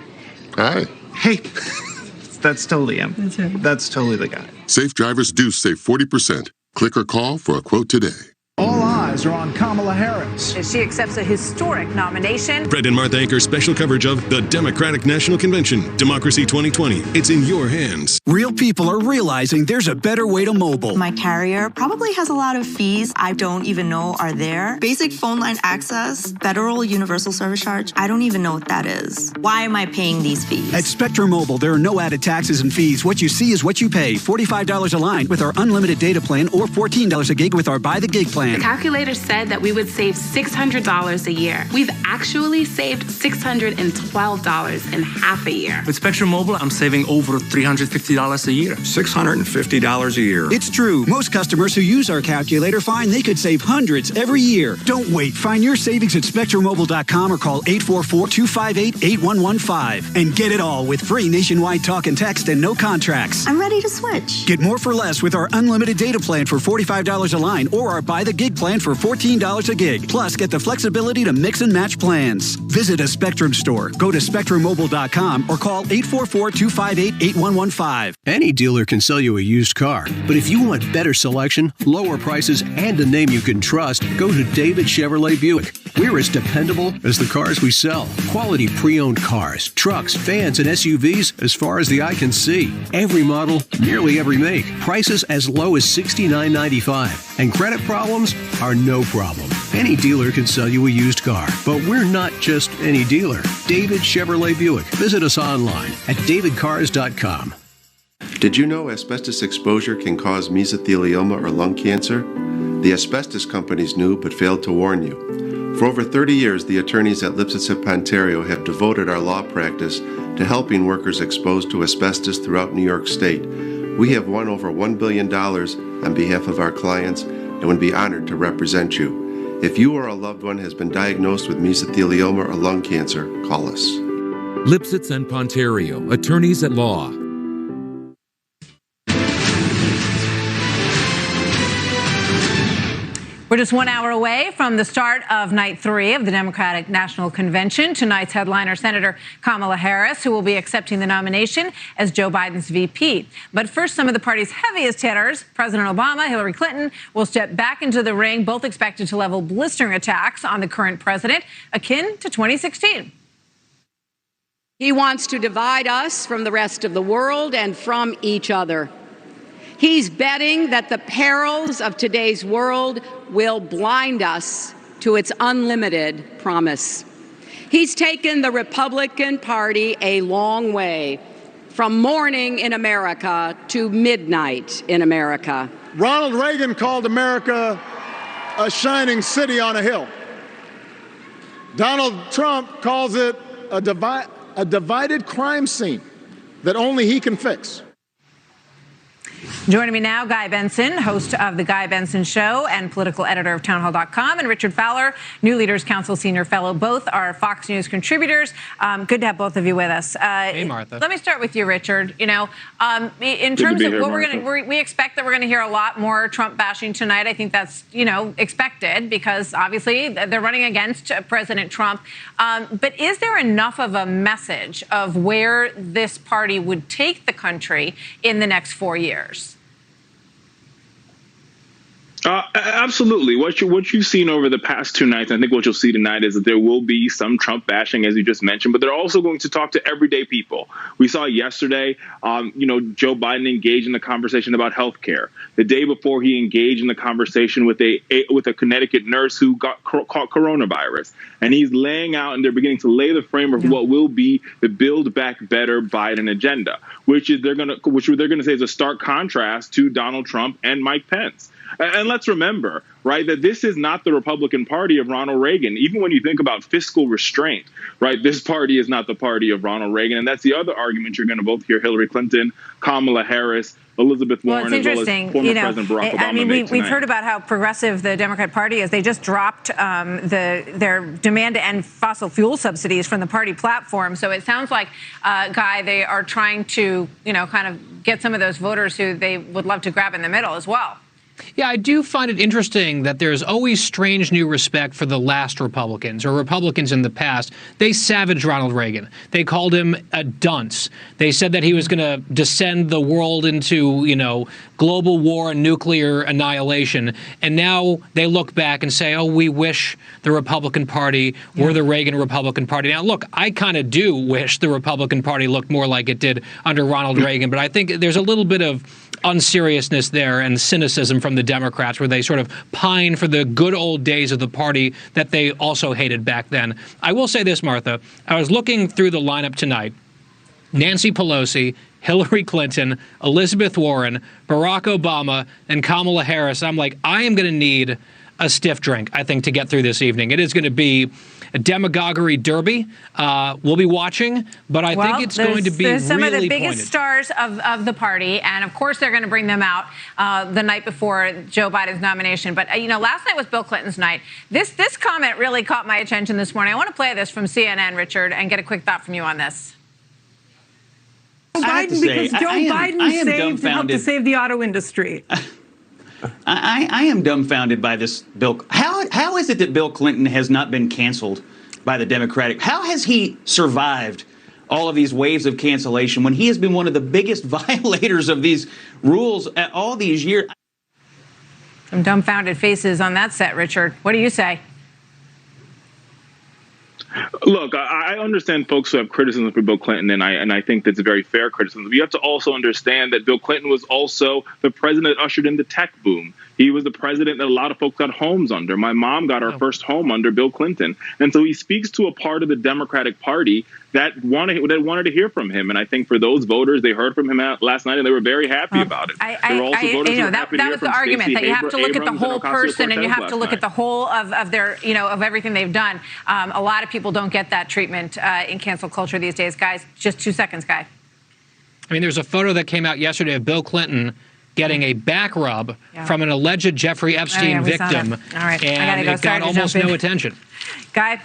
Hi. Hey. That's totally him. That's him. That's totally the guy. Safe drivers do save 40%. Click or call for a quote today. All eyes are on Kamala Harris as she accepts a historic nomination. Fred and Martha anchor special coverage of the Democratic National Convention, Democracy 2020. It's in your hands. Real people are realizing there's a better way to mobile. My carrier probably has a lot of fees I don't even know are there. Basic phone line access, federal universal service charge, I don't even know what that is. Why am I paying these fees? At Spectrum Mobile, there are no added taxes and fees. What you see is what you pay. $45 a line with our unlimited data plan or $14 a gig with our Buy the Gig plan. The calculator said that we would save $600 a year. We've actually saved $612 in half a year. With Spectrum Mobile, I'm saving over $350 a year. $650 a year. It's true. Most customers who use our calculator find they could save hundreds every year. Don't wait. Find your savings at SpectrumMobile.com or call 844-258-8115 and get it all with free nationwide talk and text and no contracts. I'm ready to switch. Get more for less with our unlimited data plan for $45 a line or our Buy the Gig plan for $14 a gig. Plus, get the flexibility to mix and match plans. Visit a Spectrum store. Go to SpectrumMobile.com or call 844-258-8115. Any dealer can sell you a used car, but if you want better selection, lower prices, and a name you can trust, go to David Chevrolet Buick. We're as dependable as the cars we sell. Quality pre-owned cars, trucks, vans, and SUVs as far as the eye can see. Every model, nearly every make. Prices as low as $69.95. And credit problems are no problem. Any dealer can sell you a used car, but we're not just any dealer. David Chevrolet Buick. Visit us online at davidcars.com. Did you know asbestos exposure can cause mesothelioma or lung cancer? The asbestos companies knew but failed to warn you. For over 30 years, the attorneys at Lipsitz Ontario have devoted our law practice to helping workers exposed to asbestos throughout New York State. We have won over $1 billion on behalf of our clients and would be honored to represent you. If you or a loved one has been diagnosed with mesothelioma or lung cancer, call us. Lipsitz and Pontario, attorneys at law. We're just 1 hour away from the start of night 3 of the Democratic National Convention. Tonight's headliner, Senator Kamala Harris, who will be accepting the nomination as Joe Biden's VP. But first, some of the party's heaviest hitters, President Obama, Hillary Clinton, will step back into the ring, both expected to level blistering attacks on the current president, akin to 2016. He wants to divide us from the rest of the world and from each other. He's betting that the perils of today's world will blind us to its unlimited promise. He's taken the Republican Party a long way, from morning in America to midnight in America. Ronald Reagan called America a shining city on a hill. Donald Trump calls it a divided crime scene that only he can fix. Joining me now, Guy Benson, host of The Guy Benson Show and political editor of townhall.com, and Richard Fowler, New Leaders Council senior fellow. Both are Fox News contributors. Good to have both of you with us. Hey, Martha. Let me start with you, Richard. You know, in terms of what we expect that we're going to hear a lot more Trump bashing tonight. I think that's, expected because obviously they're running against President Trump. But is there enough of a message of where this party would take the country in the next 4 years? Absolutely. What you've seen over the past two nights, I think what you'll see tonight is that there will be some Trump bashing, as you just mentioned, but they're also going to talk to everyday people. We saw yesterday, Joe Biden engaged in the conversation about health care. The day before, he engaged in the conversation with a Connecticut nurse who caught coronavirus. And he's laying out, and they're beginning to lay the framework of what will be the Build Back Better Biden agenda, which they're going to say is a stark contrast to Donald Trump and Mike Pence. And let's remember, right, that this is not the Republican Party of Ronald Reagan. Even when you think about fiscal restraint, right, this party is not the party of Ronald Reagan. And that's the other argument you're going to both hear Hillary Clinton, Kamala Harris, Elizabeth Warren, as well as former President Barack Obama. I mean, we've heard about how progressive the Democrat Party is. They just dropped their demand to end fossil fuel subsidies from the party platform. So it sounds like, Guy, they are trying to, kind of get some of those voters who they would love to grab in the middle as well. Yeah, I do find it interesting that there's always strange new respect for the last Republicans or Republicans in the past. They savaged Ronald Reagan. They called him a dunce. They said that he was going to descend the world into, global war and nuclear annihilation. And now they look back and say, oh, we wish the Republican Party were the Reagan Republican Party. Now, look, I kind of do wish the Republican Party looked more like it did under Ronald Reagan, but I think there's a little bit of unseriousness there and cynicism from the Democrats where they sort of pine for the good old days of the party that they also hated back then. I will say this, Martha. I was looking through the lineup tonight. Nancy Pelosi, Hillary Clinton, Elizabeth Warren, Barack Obama, and Kamala Harris. I'm like, I am going to need a stiff drink, I think, to get through this evening. It is going to be a demagoguery derby. We'll be watching, but I think it's going to be really some of the biggest pointed. Stars of the party, and of course they're going to bring them out the night before Joe Biden's nomination. But last night was Bill Clinton's night. This comment really caught my attention this morning. I want to play this from CNN, Richard, and get a quick thought from you on this. Biden, because Joe Biden helped to save the auto industry. I am dumbfounded by this bill. How is it that Bill Clinton has not been canceled by the Democratic? How has he survived all of these waves of cancellation when he has been one of the biggest violators of these rules all these years? Some dumbfounded faces on that set, Richard. What do you say? Look, I understand folks who have criticism for Bill Clinton, and I think that's a very fair criticism. But you have to also understand that Bill Clinton was also the president that ushered in the tech boom. He was the president that a lot of folks got homes under. My mom got her first home under Bill Clinton. And so he speaks to a part of the Democratic Party that wanted to hear from him. And I think for those voters, they heard from him last night and they were very happy about it. That was the argument, that you have to look at the whole person and you have to look at the whole of their, of everything they've done. A lot of people don't get that treatment in cancel culture these days. Guys, just 2 seconds, Guy. I mean, there's a photo that came out yesterday of Bill Clinton getting a back rub from an alleged Jeffrey Epstein victim. All right, and it got almost no attention. Guy,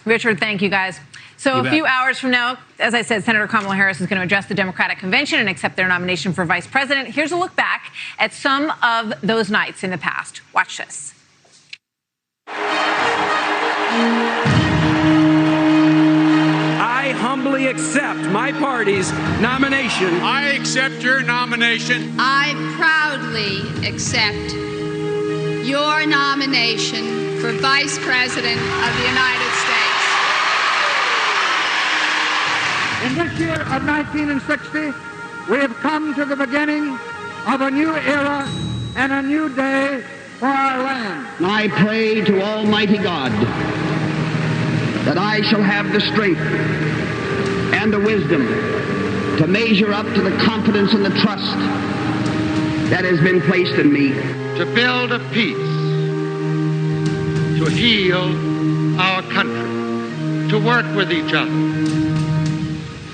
Richard, thank you, guys. So a few hours from now, as I said, Senator Kamala Harris is going to address the Democratic convention and accept their nomination for vice president. Here's a look back at some of those nights in the past. Watch this. I humbly accept my party's nomination. I accept your nomination. I proudly accept your nomination for Vice President of the United States. In this year of 1960, we have come to the beginning of a new era and a new day for our land. I pray to Almighty God that I shall have the strength and the wisdom to measure up to the confidence and the trust that has been placed in me. To build a peace, to heal our country, to work with each other,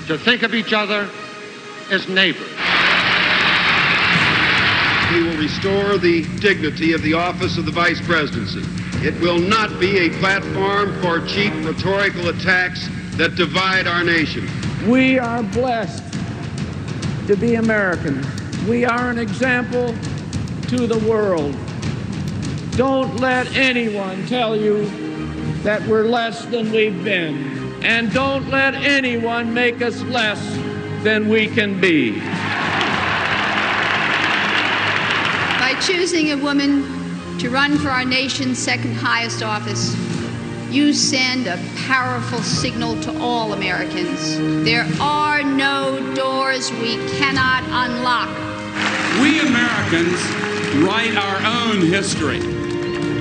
to think of each other as neighbors. We will restore the dignity of the office of the vice presidency. It will not be a platform for cheap rhetorical attacks that divide our nation. We are blessed to be Americans. We are an example to the world. Don't let anyone tell you that we're less than we've been. And don't let anyone make us less than we can be. By choosing a woman to run for our nation's second highest office, you send a powerful signal to all Americans. There are no doors we cannot unlock. We Americans write our own history,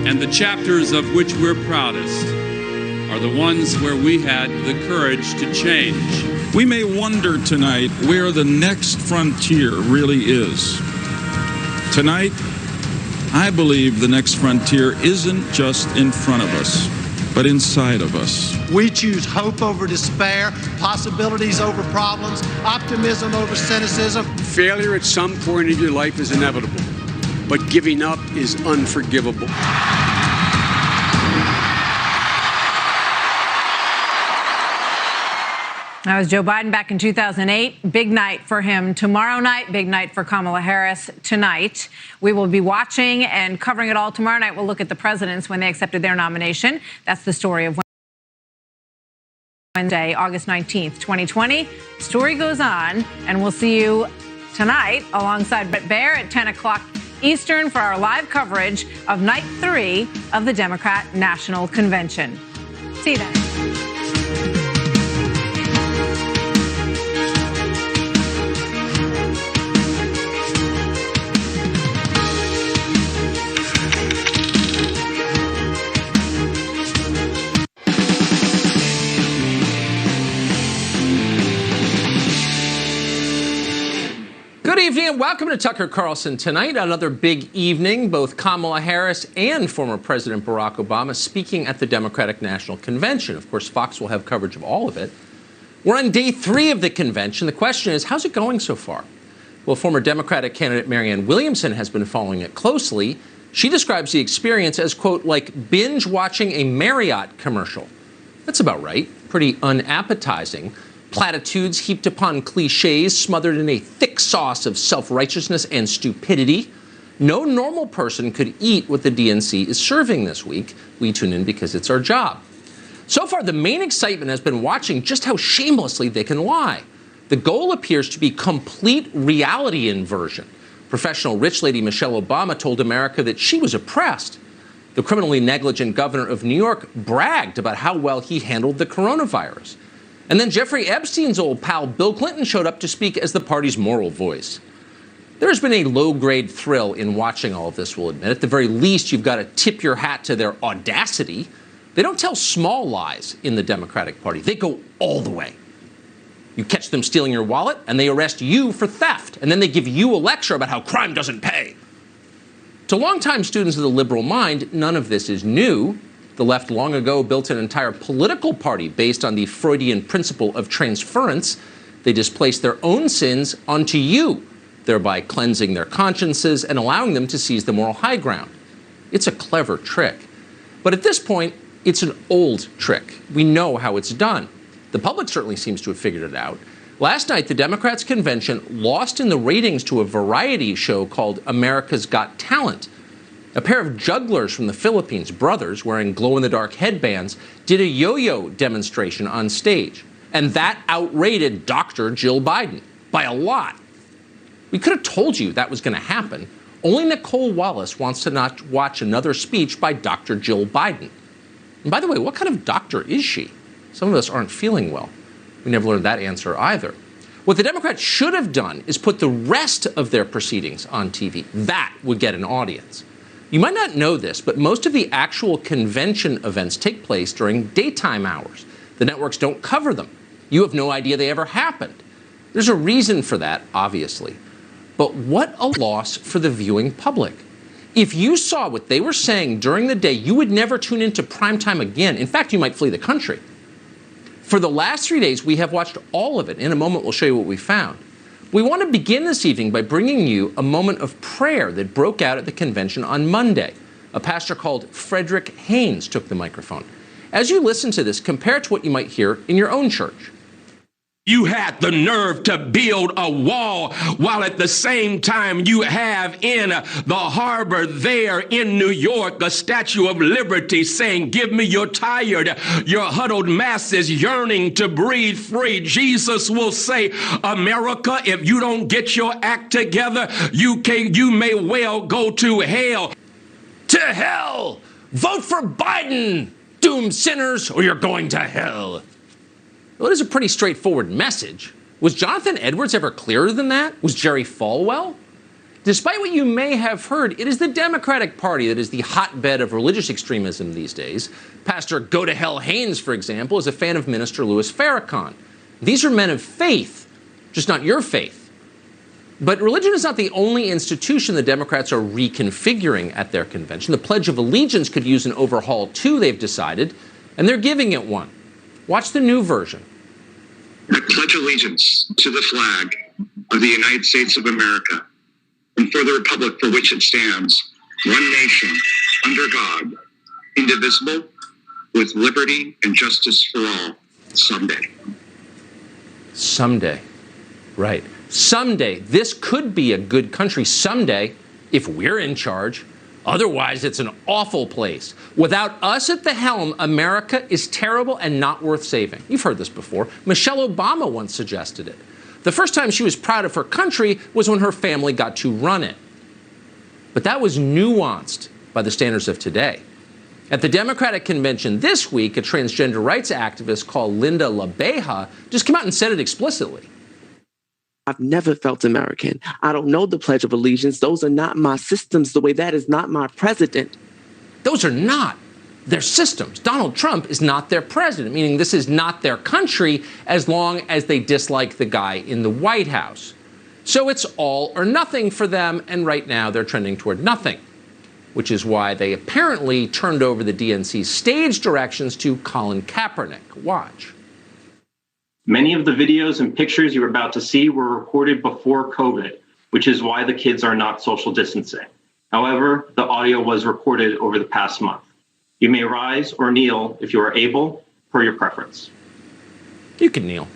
and the chapters of which we're proudest are the ones where we had the courage to change. We may wonder tonight where the next frontier really is. Tonight, I believe the next frontier isn't just in front of us, but inside of us. We choose hope over despair, possibilities over problems, optimism over cynicism. Failure at some point in your life is inevitable, but giving up is unforgivable. That was Joe Biden back in 2008. Big night for him tomorrow night. Big night for Kamala Harris tonight. We will be watching and covering it all tomorrow night. We'll look at the presidents when they accepted their nomination. That's the story of Wednesday, August 19th, 2020. Story goes on, and we'll see you tonight alongside Bret Baier at 10 o'clock Eastern for our live coverage of night 3 of the Democrat National Convention. See you then. Good evening and welcome to Tucker Carlson Tonight. Another big evening. Both Kamala Harris and former President Barack Obama speaking at the Democratic National Convention. Of course, Fox will have coverage of all of it. We're on day 3 of the convention. The question is, how's it going so far? Well, former Democratic candidate Marianne Williamson has been following it closely. She describes the experience as, quote, like binge watching a Marriott commercial. That's about right. Pretty unappetizing. Platitudes heaped upon cliches, smothered in a thick sauce of self-righteousness and stupidity. No normal person could eat what the DNC is serving this week. We tune in because it's our job. So far, the main excitement has been watching just how shamelessly they can lie. The goal appears to be complete reality inversion. Professional rich lady Michelle Obama told America that she was oppressed. The criminally negligent governor of New York bragged about how well he handled the coronavirus. And then Jeffrey Epstein's old pal Bill Clinton showed up to speak as the party's moral voice. There's been a low-grade thrill in watching all of this, we'll admit. At the very least, you've got to tip your hat to their audacity. They don't tell small lies in the Democratic Party. They go all the way. You catch them stealing your wallet, and they arrest you for theft. And then they give you a lecture about how crime doesn't pay. To longtime students of the liberal mind, none of this is new. The left long ago built an entire political party based on the Freudian principle of transference. They displaced their own sins onto you, thereby cleansing their consciences and allowing them to seize the moral high ground. It's a clever trick. But at this point, it's an old trick. We know how it's done. The public certainly seems to have figured it out. Last night, the Democrats' convention lost in the ratings to a variety show called America's Got Talent. A pair of jugglers from the Philippines, brothers wearing glow-in-the-dark headbands, did a yo-yo demonstration on stage. And that outrated Dr. Jill Biden by a lot. We could have told you that was going to happen. Only Nicole Wallace wants to not watch another speech by Dr. Jill Biden. And by the way, what kind of doctor is she? Some of us aren't feeling well. We never learned that answer either. What the Democrats should have done is put the rest of their proceedings on TV. That would get an audience. You might not know this, but most of the actual convention events take place during daytime hours. The networks don't cover them. You have no idea they ever happened. There's a reason for that, obviously. But what a loss for the viewing public. If you saw what they were saying during the day, you would never tune into primetime again. In fact, you might flee the country. For the last 3 days, we have watched all of it. In a moment, we'll show you what we found. We want to begin this evening by bringing you a moment of prayer that broke out at the convention on Monday. A pastor called Frederick Haynes took the microphone. As you listen to this, compare it to what you might hear in your own church. You had the nerve to build a wall while at the same time you have in the harbor there in New York a Statue of Liberty saying, "Give me your tired, your huddled masses yearning to breathe free." Jesus will say, "America, if you don't get your act together, you may well go to hell." to hell. Vote for Biden, doomed sinners, or you're going to hell. Well, it is a pretty straightforward message. Was Jonathan Edwards ever clearer than that? Was Jerry Falwell? Despite what you may have heard, it is the Democratic Party that is the hotbed of religious extremism these days. Pastor Go to Hell Haynes, for example, is a fan of Minister Louis Farrakhan. These are men of faith, just not your faith. But religion is not the only institution the Democrats are reconfiguring at their convention. The Pledge of Allegiance could use an overhaul, too, they've decided, and they're giving it one. Watch the new version. I pledge allegiance to the flag of the United States of America and for the republic for which it stands, one nation, under God, indivisible, with liberty and justice for all, someday. Someday. Right. Someday, this could be a good country. Someday, if we're in charge. Otherwise, it's an awful place. Without us at the helm, America is terrible and not worth saving. You've heard this before. Michelle Obama once suggested it. The first time she was proud of her country was when her family got to run it. But that was nuanced by the standards of today. At the Democratic convention this week, a transgender rights activist called Linda LaBeja just came out and said it explicitly. I've never felt American. I don't know the Pledge of Allegiance. Those are not my systems, the way that is not my president. Those are not their systems. Donald Trump is not their president, meaning this is not their country as long as they dislike the guy in the White House. So it's all or nothing for them, and right now they're trending toward nothing, which is why they apparently turned over the DNC's stage directions to Colin Kaepernick. Watch. Many of the videos and pictures you're about to see were recorded before COVID, which is why the kids are not social distancing. However, the audio was recorded over the past month. You may rise or kneel if you are able, per your preference. You can kneel.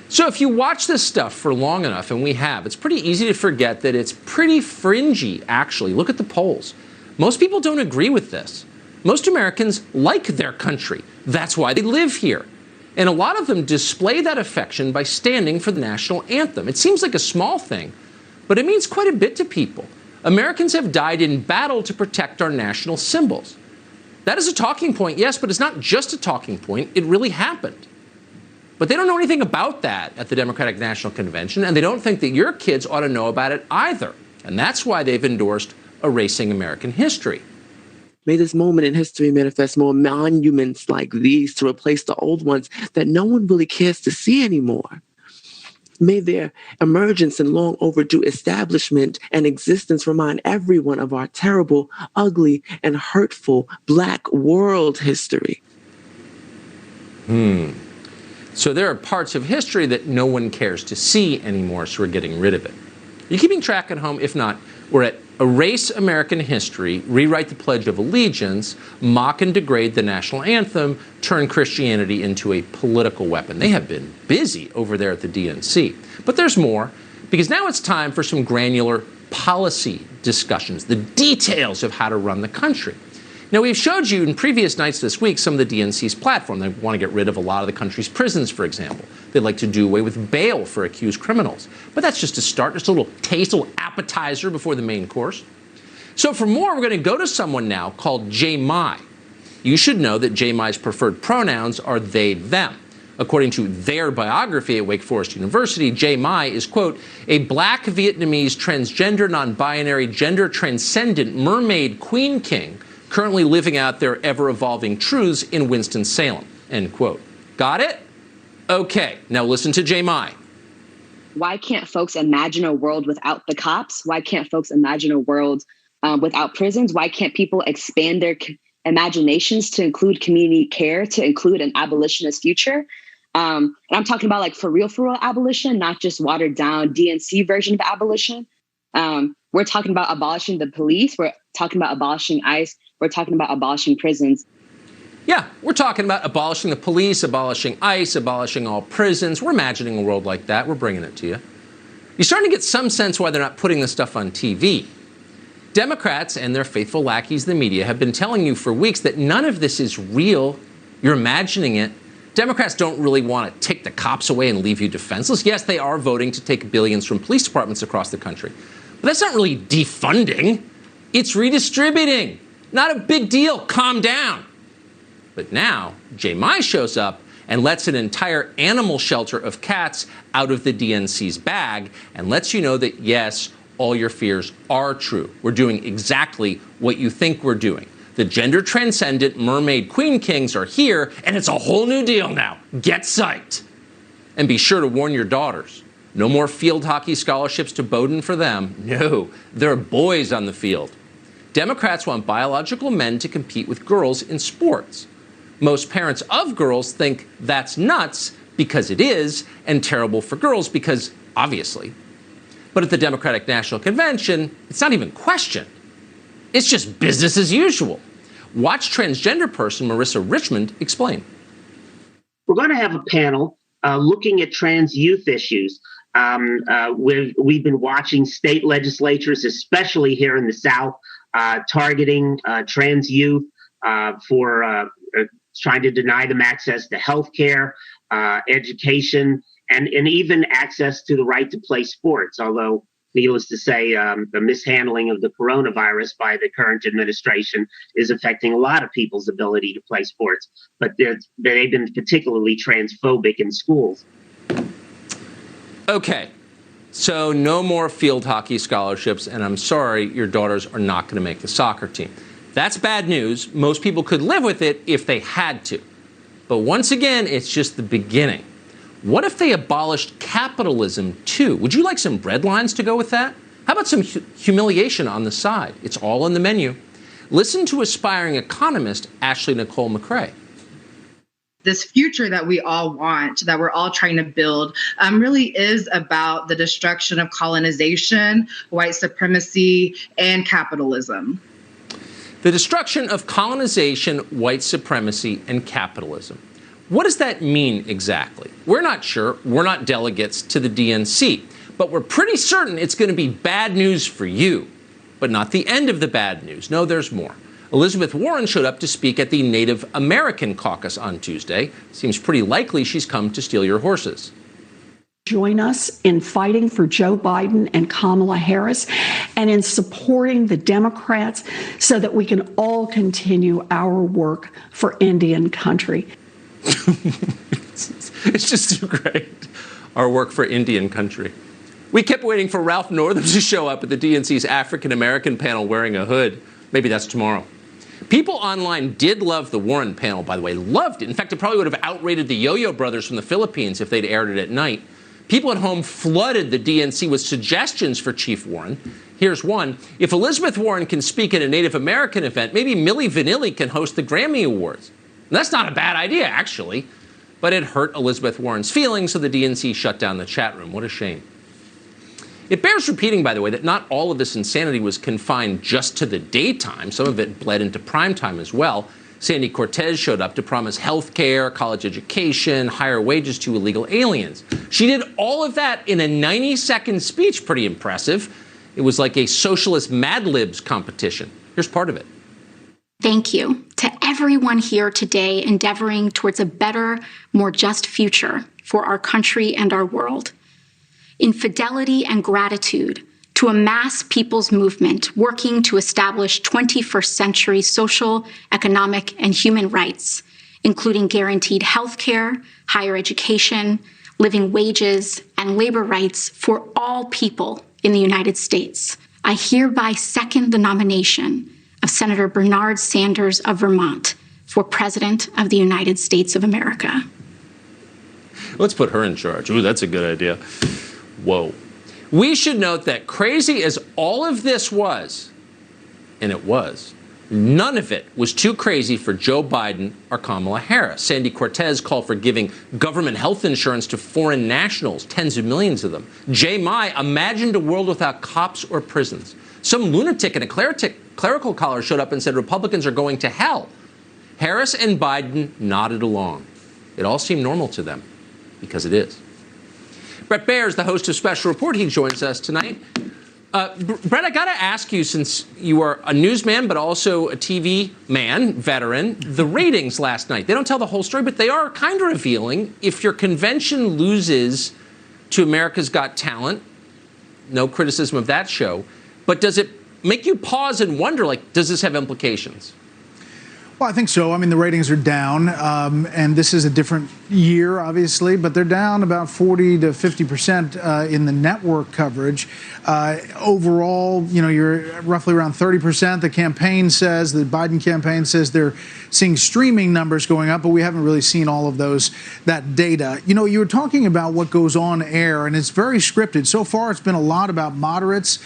So if you watch this stuff for long enough, and we have, it's pretty easy to forget that it's pretty fringy, actually. Look at the polls. Most people don't agree with this. Most Americans like their country. That's why they live here. And a lot of them display that affection by standing for the national anthem. It seems like a small thing, but it means quite a bit to people. Americans have died in battle to protect our national symbols. That is a talking point, yes, but it's not just a talking point. It really happened. But they don't know anything about that at the Democratic National Convention, and they don't think that your kids ought to know about it either. And that's why they've endorsed erasing American history. May this moment in history manifest more monuments like these to replace the old ones that no one really cares to see anymore. May their emergence and long overdue establishment and existence remind everyone of our terrible, ugly, and hurtful Black world history. So there are parts of history that no one cares to see anymore, so we're getting rid of it. You keeping track at home? If not, we're at Erase American History, Rewrite the Pledge of Allegiance, Mock and Degrade the National Anthem, Turn Christianity into a Political Weapon. They have been busy over there at the DNC. But there's more, because now it's time for some granular policy discussions, the details of how to run the country. Now, we've showed you in previous nights this week some of the DNC's platform. They want to get rid of a lot of the country's prisons, for example. They'd like to do away with bail for accused criminals. But that's just a start, just a little taste, a little appetizer before the main course. So for more, we're going to go to someone now called Jay Mai. You should know that Jay Mai's preferred pronouns are they, them. According to their biography at Wake Forest University, Jay Mai is, quote, a Black Vietnamese transgender, non-binary, gender-transcendent mermaid queen king currently living out their ever-evolving truths in Winston-Salem, end quote. Got it? Okay, now listen to Jay Mai. Why can't folks imagine a world without the cops? Why can't folks imagine a world without prisons? Why can't people expand their imaginations to include community care, to include an abolitionist future? And I'm talking about like for real abolition, not just watered down DNC version of abolition. We're talking about abolishing the police. We're talking about abolishing ICE. We're talking about abolishing prisons. Yeah, we're talking about abolishing the police, abolishing ICE, abolishing all prisons. We're imagining a world like that. We're bringing it to you. You're starting to get some sense why they're not putting this stuff on TV. Democrats and their faithful lackeys, the media, have been telling you for weeks that none of this is real. You're imagining it. Democrats don't really want to take the cops away and leave you defenseless. Yes, they are voting to take billions from police departments across the country. But that's not really defunding. It's redistributing. Not a big deal. Calm down. But now, Jay Mai shows up and lets an entire animal shelter of cats out of the DNC's bag and lets you know that, yes, all your fears are true. We're doing exactly what you think we're doing. The gender-transcendent mermaid queen kings are here, and it's a whole new deal now. Get psyched. And be sure to warn your daughters. No more field hockey scholarships to Bowdoin for them. No, there are boys on the field. Democrats want biological men to compete with girls in sports. Most parents of girls think that's nuts because it is, and terrible for girls because, obviously. But at the Democratic National Convention, it's not even questioned. It's just business as usual. Watch transgender person Marissa Richmond explain. We're going to have a panel looking at trans youth issues. We've been watching state legislatures, especially here in the South, targeting trans youth for trying to deny them access to health care, education, and even access to the right to play sports, although needless to say, the mishandling of the coronavirus by the current administration is affecting a lot of people's ability to play sports. But they've been particularly transphobic in schools. Okay, so no more field hockey scholarships, and I'm sorry, your daughters are not going to make the soccer team. That's bad news. Most people could live with it if they had to. But once again, it's just the beginning. What if they abolished capitalism, too? Would you like some bread lines to go with that? How about some humiliation on the side? It's all in the menu. Listen to aspiring economist Ashley Nicole McCrae. This future that we all want, that we're all trying to build, really is about the destruction of colonization, white supremacy, and capitalism. The destruction of colonization, white supremacy, and capitalism. What does that mean exactly? We're not sure. We're not delegates to the DNC. But we're pretty certain it's going to be bad news for you. But not the end of the bad news. No, there's more. Elizabeth Warren showed up to speak at the Native American caucus on Tuesday. Seems pretty likely she's come to steal your horses. Join us in fighting for Joe Biden and Kamala Harris and in supporting the Democrats so that we can all continue our work for Indian country. It's just too great. Our work for Indian country. We kept waiting for Ralph Northam to show up at the DNC's African American panel wearing a hood. Maybe that's tomorrow. People online did love the Warren panel, by the way. Loved it. In fact, it probably would have outrated the Yo-Yo Brothers from the Philippines if they'd aired it at night. People at home flooded the DNC with suggestions for Chief Warren. Here's one. If Elizabeth Warren can speak at a Native American event, maybe Milli Vanilli can host the Grammy Awards. And that's not a bad idea, actually. But it hurt Elizabeth Warren's feelings, so the DNC shut down the chat room. What a shame. It bears repeating, by the way, that not all of this insanity was confined just to the daytime. Some of it bled into primetime as well. Sandy Cortez showed up to promise health care, college education, higher wages to illegal aliens. She did all of that in a 90-second speech. Pretty impressive. It was like a socialist Mad Libs competition. Here's part of it. Thank you to everyone here today endeavoring towards a better, more just future for our country and our world. In fidelity and gratitude to a mass people's movement working to establish 21st century social, economic, and human rights, including guaranteed health care, higher education, living wages, and labor rights for all people in the United States. I hereby second the nomination of Senator Bernard Sanders of Vermont for President of the United States of America. Let's put her in charge. Ooh, that's a good idea. Whoa. We should note that crazy as all of this was, and it was, none of it was too crazy for Joe Biden or Kamala Harris. Sandy Cortez called for giving government health insurance to foreign nationals, tens of millions of them. Jay Mai imagined a world without cops or prisons. Some lunatic in a clerical collar showed up and said Republicans are going to hell. Harris and Biden nodded along. It all seemed normal to them, because it is. Bret Baier is the host of Special Report. He joins us tonight. Bret, I got to ask you, since you are a newsman but also a TV man, veteran, the ratings last night, they don't tell the whole story, but they are kind of revealing. If your convention loses to America's Got Talent, no criticism of that show, but does it make you pause and wonder, like, does this have implications? Well, I think so. I mean, the ratings are down, and this is a different year, obviously, but they're down about 40 to 50% in the network coverage. Overall, you're roughly around 30%. The Biden campaign says they're seeing streaming numbers going up, but we haven't really seen all of that data. You were talking about what goes on air, and it's very scripted. So far, it's been a lot about moderates,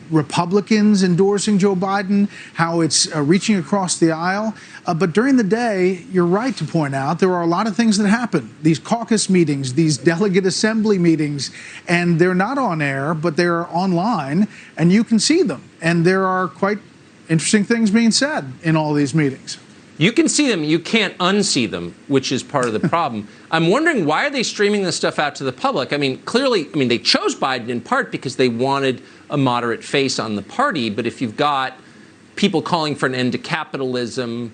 Republicans endorsing Joe Biden, how it's reaching across the aisle. But during the day, you're right to point out there are a lot of things that happen. These caucus meetings, these delegate assembly meetings, and they're not on air, but they're online, and you can see them. And there are quite interesting things being said in all these meetings. You can see them, you can't unsee them, which is part of the problem. I'm wondering, why are they streaming this stuff out to the public? I mean, clearly, they chose Biden in part because they wanted a moderate face on the party, but if you've got people calling for an end to capitalism,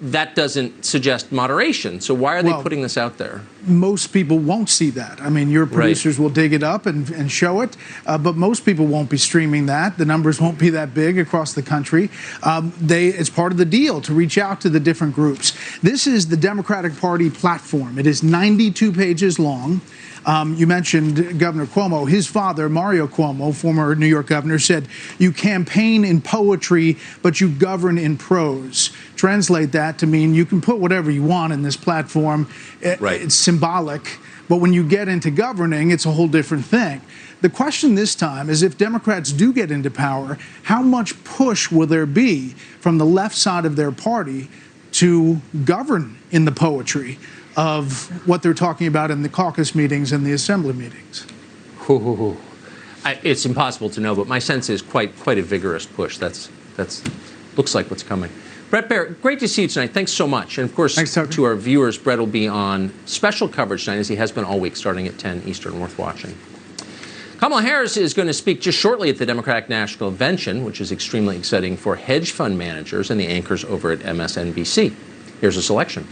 that doesn't suggest moderation. So why are they putting this out there? Most people won't see that. I mean, your producers will dig it up and show it, but most people won't be streaming that. The numbers won't be that big across the country. It's part of the deal to reach out to the different groups. This is the Democratic Party platform. It is 92 pages long. You mentioned Governor Cuomo. His father, Mario Cuomo, former New York governor, said, "You campaign in poetry, but you govern in prose." Translate that to mean you can put whatever you want in this platform. It's symbolic. But when you get into governing, it's a whole different thing. The question this time is, if Democrats do get into power, how much push will there be from the left side of their party to govern in the poetry of what they're talking about in the caucus meetings and the assembly meetings? It's impossible to know, but my sense is quite a vigorous push. That's looks like what's coming. Bret Baier, great to see you tonight. Thanks so much. And of course, to our viewers, Bret will be on special coverage tonight, as he has been all week, starting at 10 Eastern, worth watching. Kamala Harris is going to speak just shortly at the Democratic National Convention, which is extremely exciting for hedge fund managers and the anchors over at MSNBC. Here's a selection.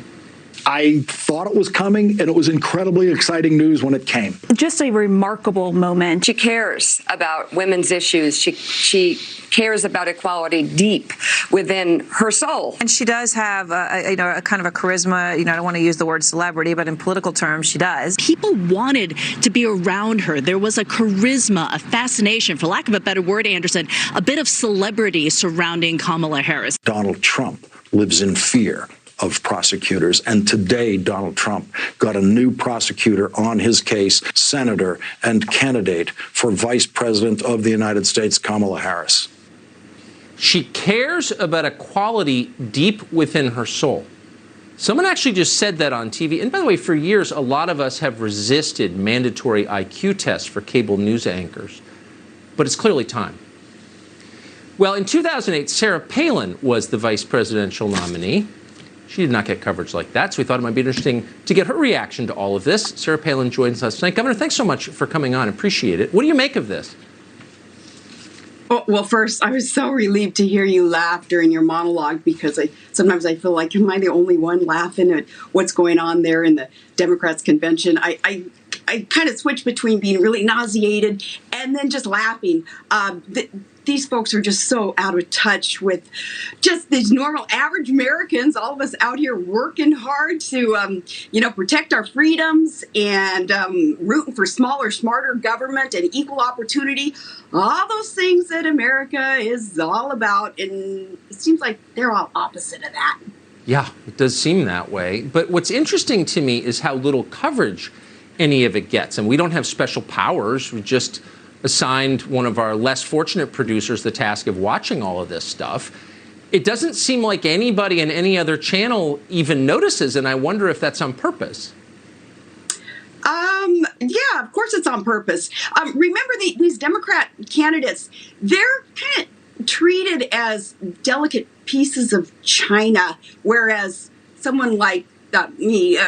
I thought it was coming, and it was incredibly exciting news when it came. Just a remarkable moment. She cares about women's issues. She cares about equality deep within her soul. And she does have a kind of a charisma. I don't want to use the word celebrity, but in political terms, she does. People wanted to be around her. There was a charisma, a fascination, for lack of a better word, Anderson, a bit of celebrity surrounding Kamala Harris. Donald Trump lives in fear of prosecutors. And today, Donald Trump got a new prosecutor on his case, senator and candidate for vice president of the United States, Kamala Harris. She cares about equality deep within her soul. Someone actually just said that on TV. And by the way, for years, a lot of us have resisted mandatory IQ tests for cable news anchors. But it's clearly time. Well, in 2008, Sarah Palin was the vice presidential nominee. She did not get coverage like that, so we thought it might be interesting to get her reaction to all of this. Sarah Palin joins us tonight. Governor, thanks so much for coming on. Appreciate it. What do you make of this? Well, first, I was so relieved to hear you laugh during your monologue, because sometimes I feel like, am I the only one laughing at what's going on there in the Democrats' convention? I kind of switch between being really nauseated and then just laughing. These folks are just so out of touch with just these normal, average Americans, all of us out here working hard to, protect our freedoms and rooting for smaller, smarter government and equal opportunity. All those things that America is all about. And it seems like they're all opposite of that. Yeah, it does seem that way. But what's interesting to me is how little coverage any of it gets. And we don't have special powers. We just assigned one of our less fortunate producers the task of watching all of this stuff. It doesn't seem like anybody in any other channel even notices, and I wonder if that's on purpose. Yeah, of course it's on purpose. Remember these Democrat candidates, they're kind of treated as delicate pieces of china, whereas someone like me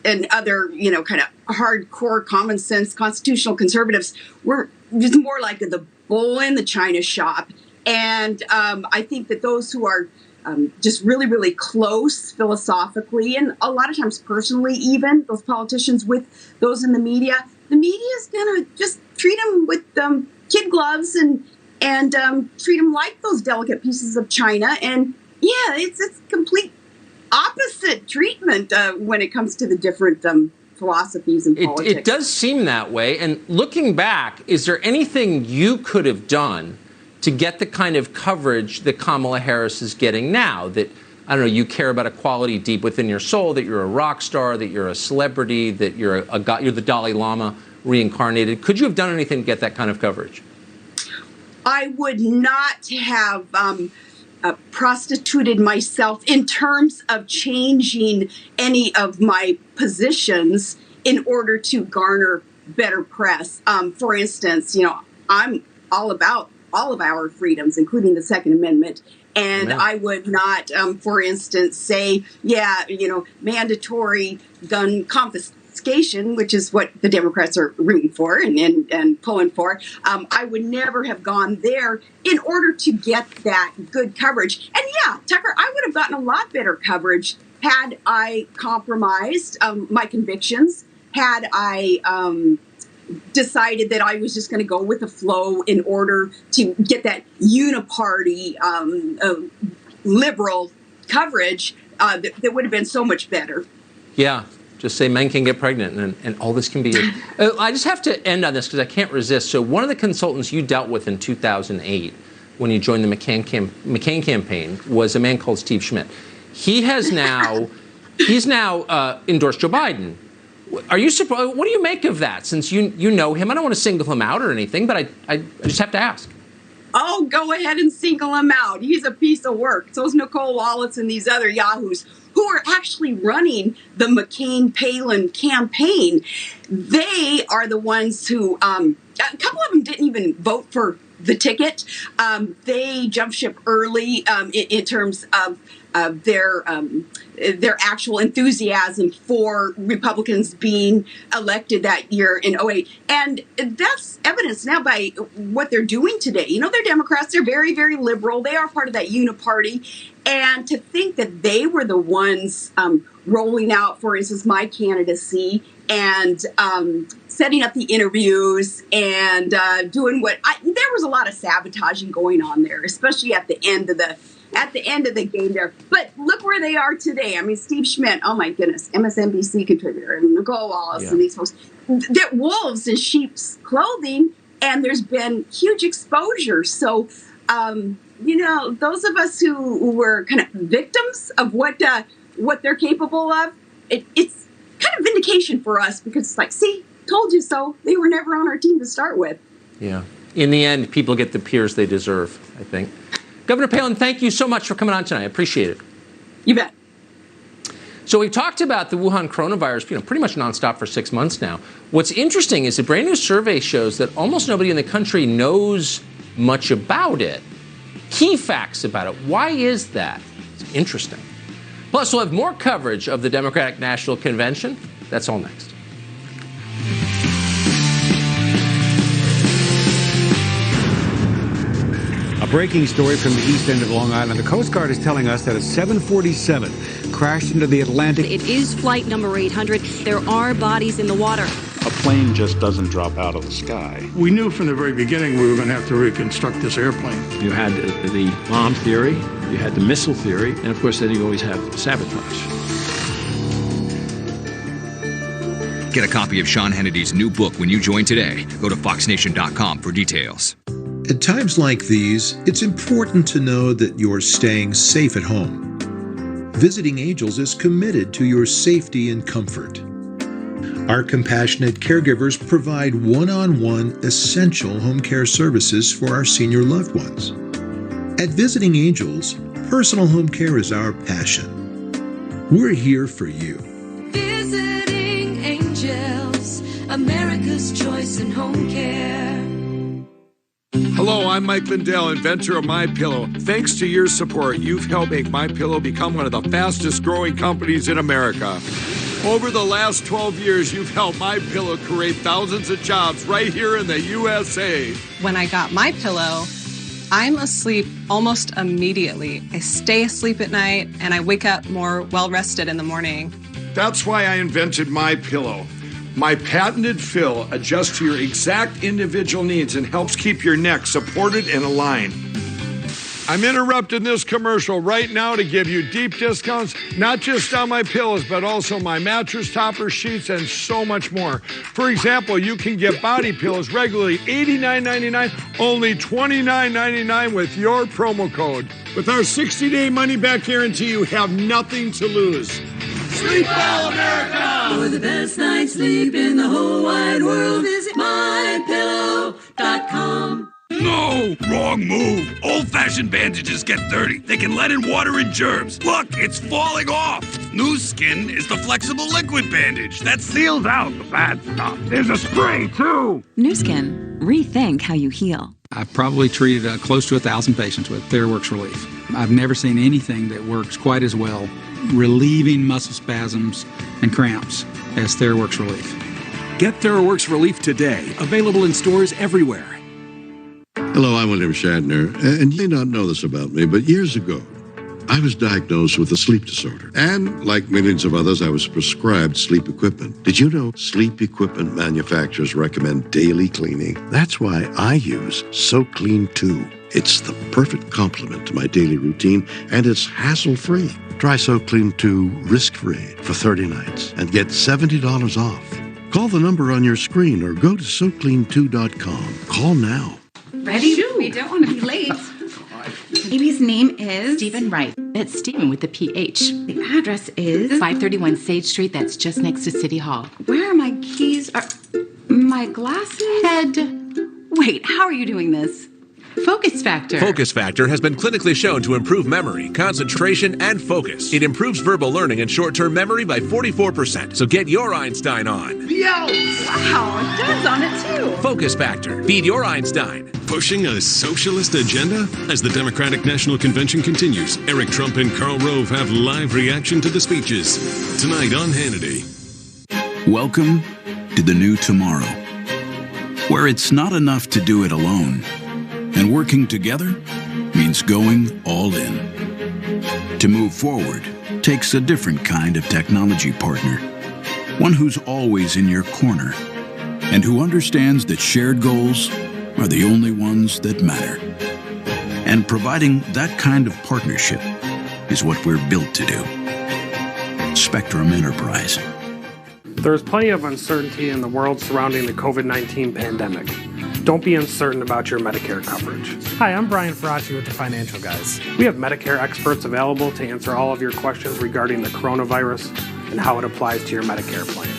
and other, kind of hardcore common sense constitutional conservatives, we're just more like the bull in the china shop. And I think that those who are just really, really close philosophically and a lot of times personally, even those politicians with those in the media is going to just treat them with kid gloves and and treat them like those delicate pieces of china. And yeah, it's complete opposite treatment when it comes to the different philosophies and politics. It does seem that way. And looking back, is there anything you could have done to get the kind of coverage that Kamala Harris is getting now? That, I don't know, you care about equality deep within your soul, that you're a rock star, that you're a celebrity, that you're the Dalai Lama reincarnated. Could you have done anything to get that kind of coverage? I would not have prostituted myself in terms of changing any of my positions in order to garner better press. For instance, I'm all about all of our freedoms, including the Second Amendment. And I would not, for instance, say, mandatory gun confiscation, which is what the Democrats are rooting for and pulling for. I would never have gone there in order to get that good coverage. And yeah, Tucker, I would have gotten a lot better coverage had I compromised my convictions, had I decided that I was just going to go with the flow in order to get that uniparty liberal coverage that would have been so much better. Yeah. Just say men can get pregnant and all this can be. I just have to end on this because I can't resist. So one of the consultants you dealt with in 2008 when you joined the McCain campaign was a man called Steve Schmidt. He's now endorsed Joe Biden. Are you surprised? What do you make of that? Since you know him, I don't want to single him out or anything, but I just have to ask. Oh, go ahead and single him out. He's a piece of work. So is Nicole Wallace and these other yahoos who are actually running the McCain-Palin campaign. They are the ones who, a couple of them didn't even vote for the ticket. They jumped ship early in terms of their actual enthusiasm for Republicans being elected that year in 2008. And that's evidenced now by what they're doing today. They're Democrats. They're very, very liberal. They are part of that uniparty. And to think that they were the ones rolling out, for instance, my candidacy and setting up the interviews and doing there was a lot of sabotaging going on there, especially at the end of the game there. But look where they are today. I mean, Steve Schmidt, oh my goodness, MSNBC contributor, and Nicole Wallace and these folks. They're wolves in sheep's clothing, and there's been huge exposure. So, those of us who were kind of victims of what they're capable of, it's kind of vindication for us because it's like, see, told you so. They were never on our team to start with. Yeah. In the end, people get the peers they deserve, I think. Governor Palin, thank you so much for coming on tonight. I appreciate it. You bet. So we've talked about the Wuhan coronavirus, pretty much nonstop for 6 months now. What's interesting is a brand new survey shows that almost nobody in the country knows much about it. Key facts about it. Why is that? It's interesting. Plus, we'll have more coverage of the Democratic National Convention. That's all next. A breaking story from the east end of Long Island. The Coast Guard is telling us that a 747 crashed into the Atlantic. It is flight number 800. There are bodies in the water. A plane just doesn't drop out of the sky. We knew from the very beginning we were going to have to reconstruct this airplane. You had the bomb theory, you had the missile theory, and of course then you always have sabotage. Get a copy of Sean Hannity's new book when you join today. Go to foxnation.com for details. At times like these, it's important to know that you're staying safe at home. Visiting Angels is committed to your safety and comfort. Our compassionate caregivers provide one-on-one essential home care services for our senior loved ones. At Visiting Angels, personal home care is our passion. We're here for you. Visiting Angels, America's choice in home care. Hello, I'm Mike Lindell, inventor of MyPillow. Thanks to your support, you've helped make MyPillow become one of the fastest growing companies in America. Over the last 12 years, you've helped MyPillow create thousands of jobs right here in the USA. When I got MyPillow, I'm asleep almost immediately. I stay asleep at night and I wake up more well-rested in the morning. That's why I invented MyPillow. My patented fill adjusts to your exact individual needs and helps keep your neck supported and aligned. I'm interrupting this commercial right now to give you deep discounts, not just on my pillows, but also my mattress topper, sheets, and so much more. For example, you can get body pillows regularly $89.99, only $29.99 with your promo code. With our 60-day money-back guarantee, you have nothing to lose. Sleep Well, America! For the best night's sleep in the whole wide world, visit MyPillow.com. No! Wrong move! Old-fashioned bandages get dirty. They can let in water and germs. Look, it's falling off. New Skin is the flexible liquid bandage that seals out the bad stuff. There's a spray, too. New Skin. Rethink how you heal. I've probably treated close to 1,000 patients with TheraWorks Relief. I've never seen anything that works quite as well relieving muscle spasms and cramps as TheraWorks Relief. Get TheraWorks Relief today. Available in stores everywhere. Hello, I'm William Shatner, and you may not know this about me, but years ago, I was diagnosed with a sleep disorder. And like millions of others, I was prescribed sleep equipment. Did you know sleep equipment manufacturers recommend daily cleaning? That's why I use SoClean 2. It's the perfect complement to my daily routine, and it's hassle-free. Try SoClean 2 risk-free for 30 nights and get $70 off. Call the number on your screen or go to SoClean2.com. Call now. Ready? We don't want to be late. Baby's name is Stephen Wright. It's Stephen with the PH. The address is 531 Sage Street. That's just next to City Hall. Where are my keys? My glasses? Wait, how are you doing this? Focus Factor. Focus Factor has been clinically shown to improve memory, concentration, and focus. It improves verbal learning and short-term memory by 44%. So get your Einstein on. Yo! Wow, Dad's on it too. Focus Factor. Feed your Einstein. Pushing a socialist agenda? As the Democratic National Convention continues, Eric Trump and Karl Rove have live reaction to the speeches. Tonight on Hannity. Welcome to the new tomorrow, where it's not enough to do it alone. And working together means going all in. To move forward takes a different kind of technology partner, one who's always in your corner and who understands that shared goals are the only ones that matter. And providing that kind of partnership is what we're built to do. Spectrum Enterprise. There's plenty of uncertainty in the world surrounding the COVID-19 pandemic. Don't be uncertain about your Medicare coverage. Hi, I'm Brian Ferracci with the Financial Guys. We have Medicare experts available to answer all of your questions regarding the coronavirus and how it applies to your Medicare plan.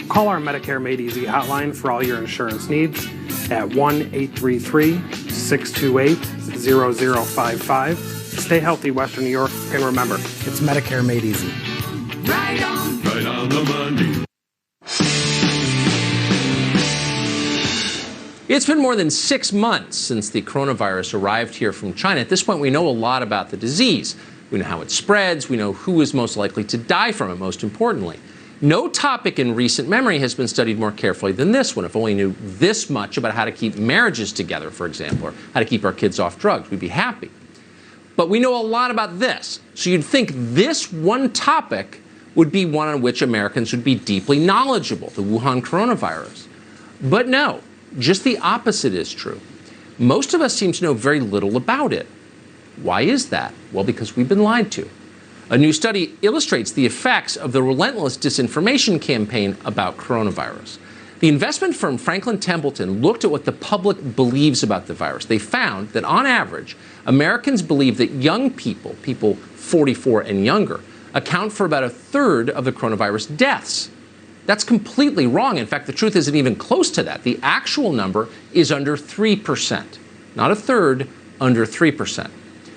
Call our Medicare Made Easy hotline for all your insurance needs at 1-833-628-0055. Stay healthy, Western New York, and remember, it's Medicare Made Easy. Right on the money. It's been more than 6 months since the coronavirus arrived here from China. At this point, we know a lot about the disease. We know how it spreads. We know who is most likely to die from it, most importantly. No topic in recent memory has been studied more carefully than this one. If only knew this much about how to keep marriages together, for example, or how to keep our kids off drugs, we'd be happy. But we know a lot about this. So you'd think this one topic would be one on which Americans would be deeply knowledgeable, the Wuhan coronavirus. But no. Just the opposite is true. Most of us seem to know very little about it. Why is that? Well, because we've been lied to. A new study illustrates the effects of the relentless disinformation campaign about coronavirus. The investment firm Franklin Templeton looked at what the public believes about the virus. They found that on average, Americans believe that young people, people 44 and younger, account for about a third of the coronavirus deaths. That's completely wrong. In fact, the truth isn't even close to that. The actual number is under 3%. Not a third, under 3%.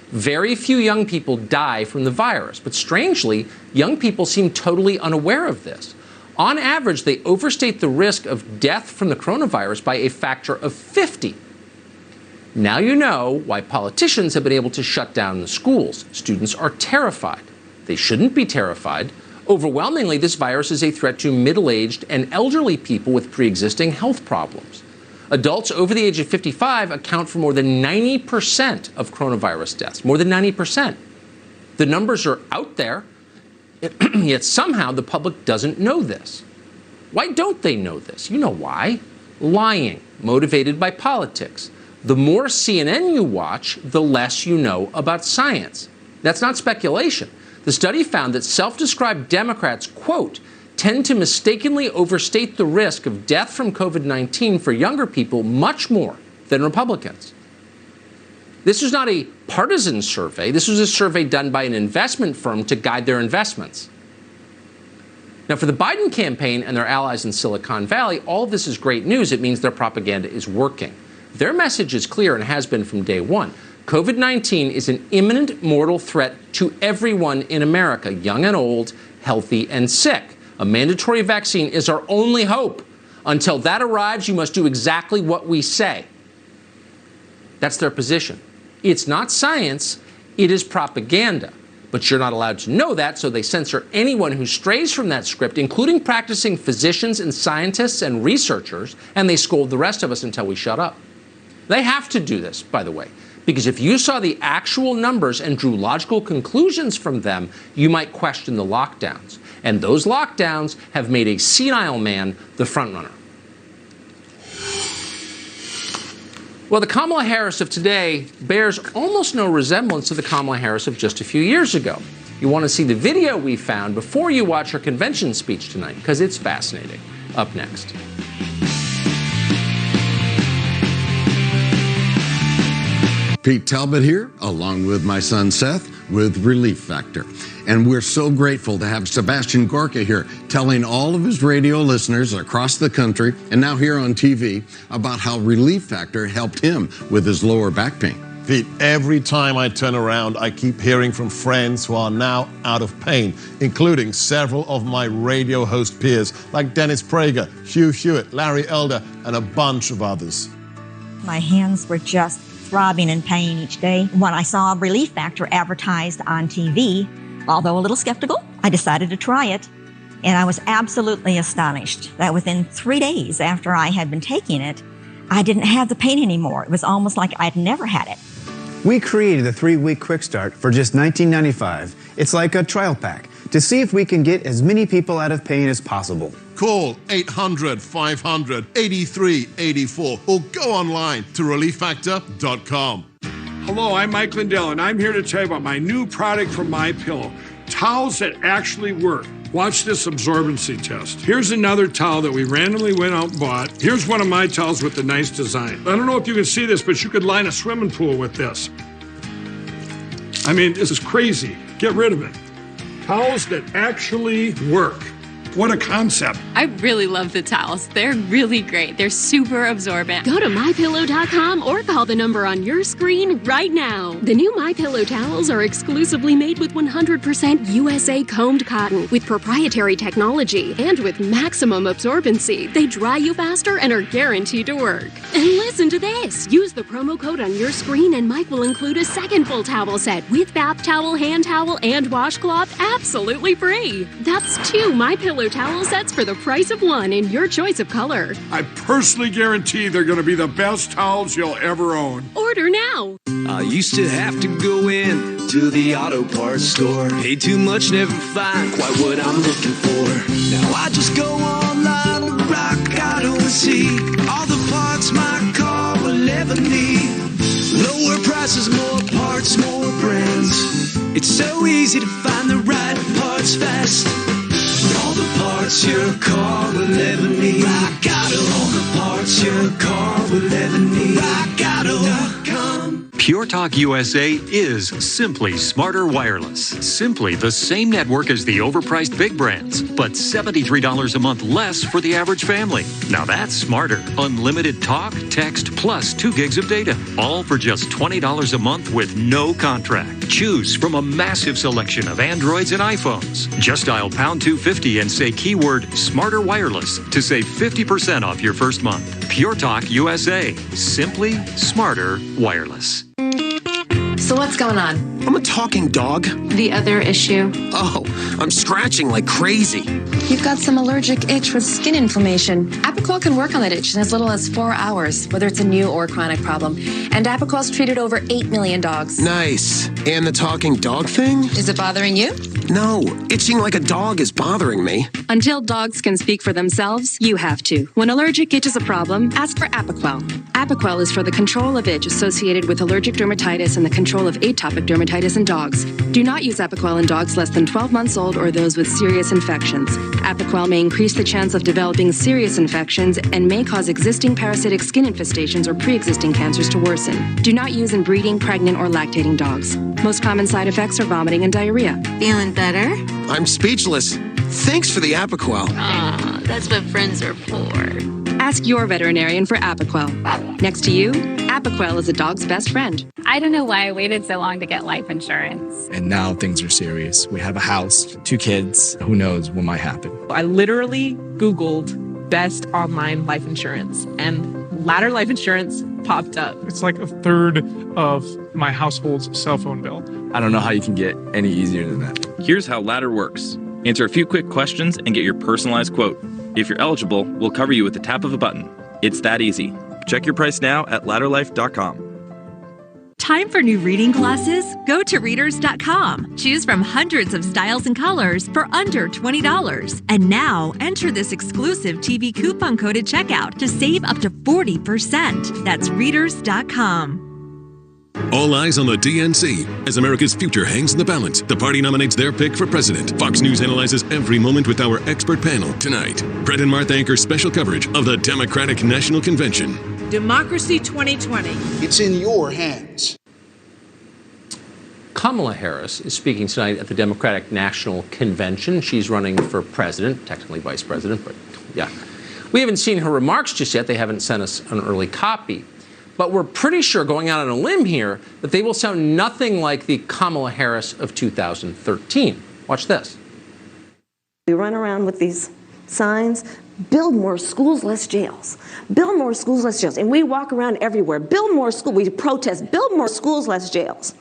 Very few young people die from the virus, but strangely, young people seem totally unaware of this. On average, they overstate the risk of death from the coronavirus by a factor of 50. Now you know why politicians have been able to shut down the schools. Students are terrified. They shouldn't be terrified. Overwhelmingly, this virus is a threat to middle-aged and elderly people with pre-existing health problems. Adults over the age of 55 account for more than 90% of coronavirus deaths, more than 90%. The numbers are out there, yet somehow the public doesn't know this. Why don't they know this? You know why. Lying, motivated by politics. The more CNN you watch, the less you know about science. That's not speculation. The study found that self-described Democrats, quote, tend to mistakenly overstate the risk of death from COVID-19 for younger people much more than Republicans. This was not a partisan survey. This was a survey done by an investment firm to guide their investments. Now, for the Biden campaign and their allies in Silicon Valley, all of this is great news. It means their propaganda is working. Their message is clear and has been from day one. COVID-19 is an imminent mortal threat to everyone in America, young and old, healthy and sick. A mandatory vaccine is our only hope. Until that arrives, you must do exactly what we say. That's their position. It's not science, it is propaganda. But you're not allowed to know that, so they censor anyone who strays from that script, including practicing physicians and scientists and researchers, and they scold the rest of us until we shut up. They have to do this, by the way, because if you saw the actual numbers and drew logical conclusions from them, you might question the lockdowns. And those lockdowns have made a senile man the frontrunner. Well, the Kamala Harris of today bears almost no resemblance to the Kamala Harris of just a few years ago. You want to see the video we found before you watch her convention speech tonight, because it's fascinating. Up next. Pete Talbot here, along with my son Seth, with Relief Factor. And we're so grateful to have Sebastian Gorka here telling all of his radio listeners across the country and now here on TV about how Relief Factor helped him with his lower back pain. Pete, every time I turn around, I keep hearing from friends who are now out of pain, including several of my radio host peers like Dennis Prager, Hugh Hewitt, Larry Elder, and a bunch of others. My hands were just throbbing in pain each day. When I saw Relief Factor advertised on TV, although a little skeptical, I decided to try it. And I was absolutely astonished that within 3 days after I had been taking it, I didn't have the pain anymore. It was almost like I'd never had it. We created the 3-week quick start for just $19.95. It's like a trial pack to see if we can get as many people out of pain as possible. Call 800-500-8384 or go online to relieffactor.com. Hello, I'm Mike Lindell, and I'm here to tell you about my new product from MyPillow. Towels that actually work. Watch this absorbency test. Here's another towel that we randomly went out and bought. Here's one of my towels with the nice design. I don't know if you can see this, but you could line a swimming pool with this. I mean, this is crazy. Get rid of it. Towels that actually work. What a concept. I really love the towels. They're really great. They're super absorbent. Go to MyPillow.com or call the number on your screen right now. The new MyPillow towels are exclusively made with 100% USA combed cotton with proprietary technology and with maximum absorbency. They dry you faster and are guaranteed to work. And listen to this. Use the promo code on your screen and Mike will include a second full towel set with bath towel, hand towel, and washcloth absolutely free. That's 2 MyPillow towel sets for the price of 1 in your choice of color. I personally guarantee they're going to be the best towels you'll ever own. Order now. I used to have to go in to the auto parts store. Pay too much, never find quite what I'm looking for. Now I just go online to Rock Auto and see all the parts my car will ever need. Lower prices, more parts, more brands. It's so easy to find the right parts fast. All the parts your car will ever need. Rock Auto. All the parts your car will ever need. RockAuto.com. Pure Talk USA is simply smarter wireless. Simply the same network as the overpriced big brands, but $73 a month less for the average family. Now that's smarter. Unlimited talk, text, plus 2 gigs of data. All for just $20 a month with no contract. Choose from a massive selection of Androids and iPhones. Just dial pound 250 and say keyword smarter wireless to save 50% off your first month. Pure Talk USA. Simply smarter wireless. So what's going on? I'm a talking dog. The other issue? Oh, I'm scratching like crazy. You've got some allergic itch with skin inflammation. Apoquel can work on that itch in as little as 4 hours, whether it's a new or chronic problem. And Apoquel's treated over 8 million dogs. Nice. And the talking dog thing? Is it bothering you? No, itching like a dog is bothering me. Until dogs can speak for themselves, you have to. When allergic itch is a problem, ask for Apoquel. Apoquel is for the control of itch associated with allergic dermatitis and the control of atopic dermatitis in dogs. Do not use Apoquel in dogs less than 12 months old or those with serious infections. Apoquel may increase the chance of developing serious infections and may cause existing parasitic skin infestations or pre-existing cancers to worsen. Do not use in breeding, pregnant, or lactating dogs. Most common side effects are vomiting and diarrhea. Feeling better? I'm speechless. Thanks for the Apoquel. Aw, that's what friends are for. Ask your veterinarian for Apoquel. Next to you, Apoquel is a dog's best friend. I don't know why I waited so long to get life insurance. And now things are serious. We have a house, 2 kids. Who knows what might happen? I literally Googled best online life insurance, and Ladder Life Insurance popped up. It's like a third of my household's cell phone bill. I don't know how you can get any easier than that. Here's how Ladder works. Answer a few quick questions and get your personalized quote. If you're eligible, we'll cover you with the tap of a button. It's that easy. Check your price now at ladderlife.com. Time for new reading glasses? Go to readers.com. Choose from hundreds of styles and colors for under $20. And now, enter this exclusive TV coupon code at checkout to save up to 40%. That's readers.com. All eyes on the DNC. As America's future hangs in the balance, the party nominates their pick for president. Fox News analyzes every moment with our expert panel. Tonight, Brett and Martha anchor special coverage of the Democratic National Convention. Democracy 2020. It's in your hands. Kamala Harris is speaking tonight at the Democratic National Convention. She's running for president, technically vice president, but yeah. We haven't seen her remarks just yet. They haven't sent us an early copy. But we're pretty sure, going out on a limb here, that they will sound nothing like the Kamala Harris of 2013. Watch this. We run around with these signs, build more schools, less jails. Build more schools, less jails. And we walk around everywhere. Build more schools. We protest. Build more schools, less jails.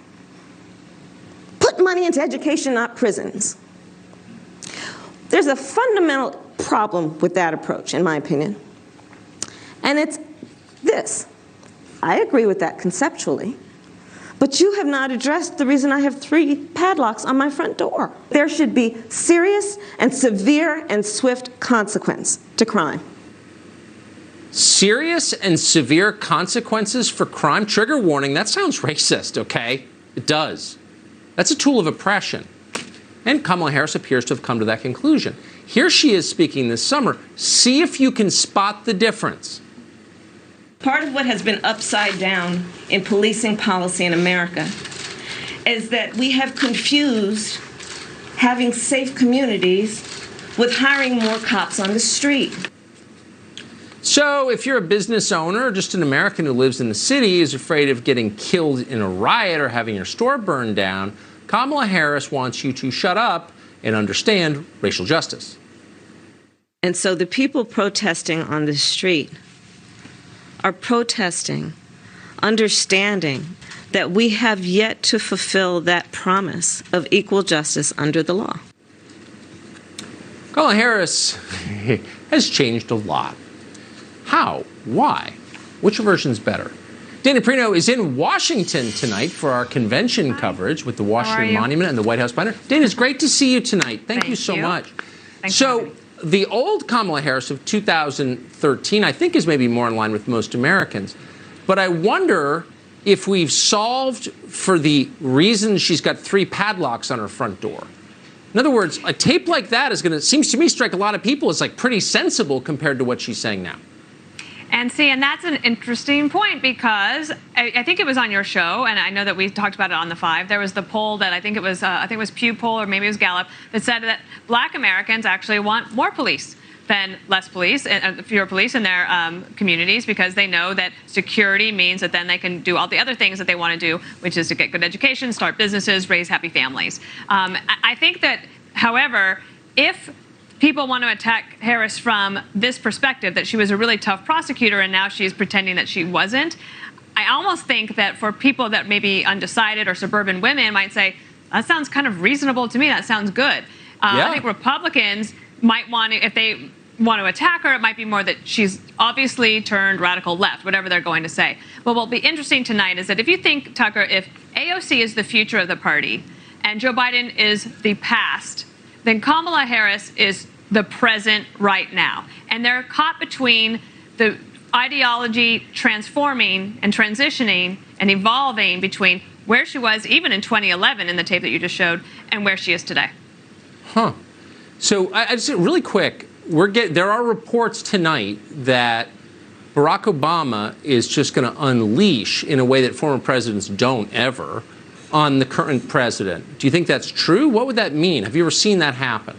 Put money into education, not prisons. There's a fundamental problem with that approach, in my opinion. And it's this. I agree with that conceptually. But you have not addressed the reason I have 3 padlocks on my front door. There should be serious and severe and swift consequence to crime. Serious and severe consequences for crime? Trigger warning, that sounds racist, okay? It does. That's a tool of oppression. And Kamala Harris appears to have come to that conclusion. Here she is speaking this summer. See if you can spot the difference. Part of what has been upside down in policing policy in America is that we have confused having safe communities with hiring more cops on the street. So if you're a business owner or just an American who lives in the city is afraid of getting killed in a riot or having your store burned down, Kamala Harris wants you to shut up and understand racial justice. And so the people protesting on the street are protesting, understanding that we have yet to fulfill that promise of equal justice under the law. Kamala Harris has changed a lot. How? Why? Which version's better? Dana Perino is in Washington tonight for our convention coverage with the Washington Monument and the White House banner. Dana, it's great to see you tonight. Thank you so much. So the old Kamala Harris of 2013, I think, is maybe more in line with most Americans. But I wonder if we've solved for the reason she's got 3 padlocks on her front door. In other words, a tape like that is going to, seems to me, strike a lot of people as like pretty sensible compared to what she's saying now. And see, and that's an interesting point because I think it was on your show, and I know that we talked about it on the 5. There was the poll that I think it was Pew poll or maybe it was Gallup that said that Black Americans actually want more police than less police and fewer police in their communities because they know that security means that then they can do all the other things that they want to do, which is to get good education, start businesses, raise happy families. I think that, however, if people want to attack Harris from this perspective, that she was a really tough prosecutor and now she's pretending that she wasn't, I almost think that for people that may be undecided or suburban women might say, that sounds kind of reasonable to me, that sounds good. I think Republicans might want to, if they want to attack her, it might be more that she's obviously turned radical left, whatever they're going to say. But what'll be interesting tonight is that if you think, Tucker, if AOC is the future of the party, and Joe Biden is the past, then Kamala Harris is the present right now. And they're caught between the ideology transforming and transitioning and evolving between where she was even in 2011 in the tape that you just showed and where she is today. Huh. So I just really quick, there are reports tonight that Barack Obama is just going to unleash, in a way that former presidents don't ever, on the current president. Do you think that's true? What would that mean? Have you ever seen that happen?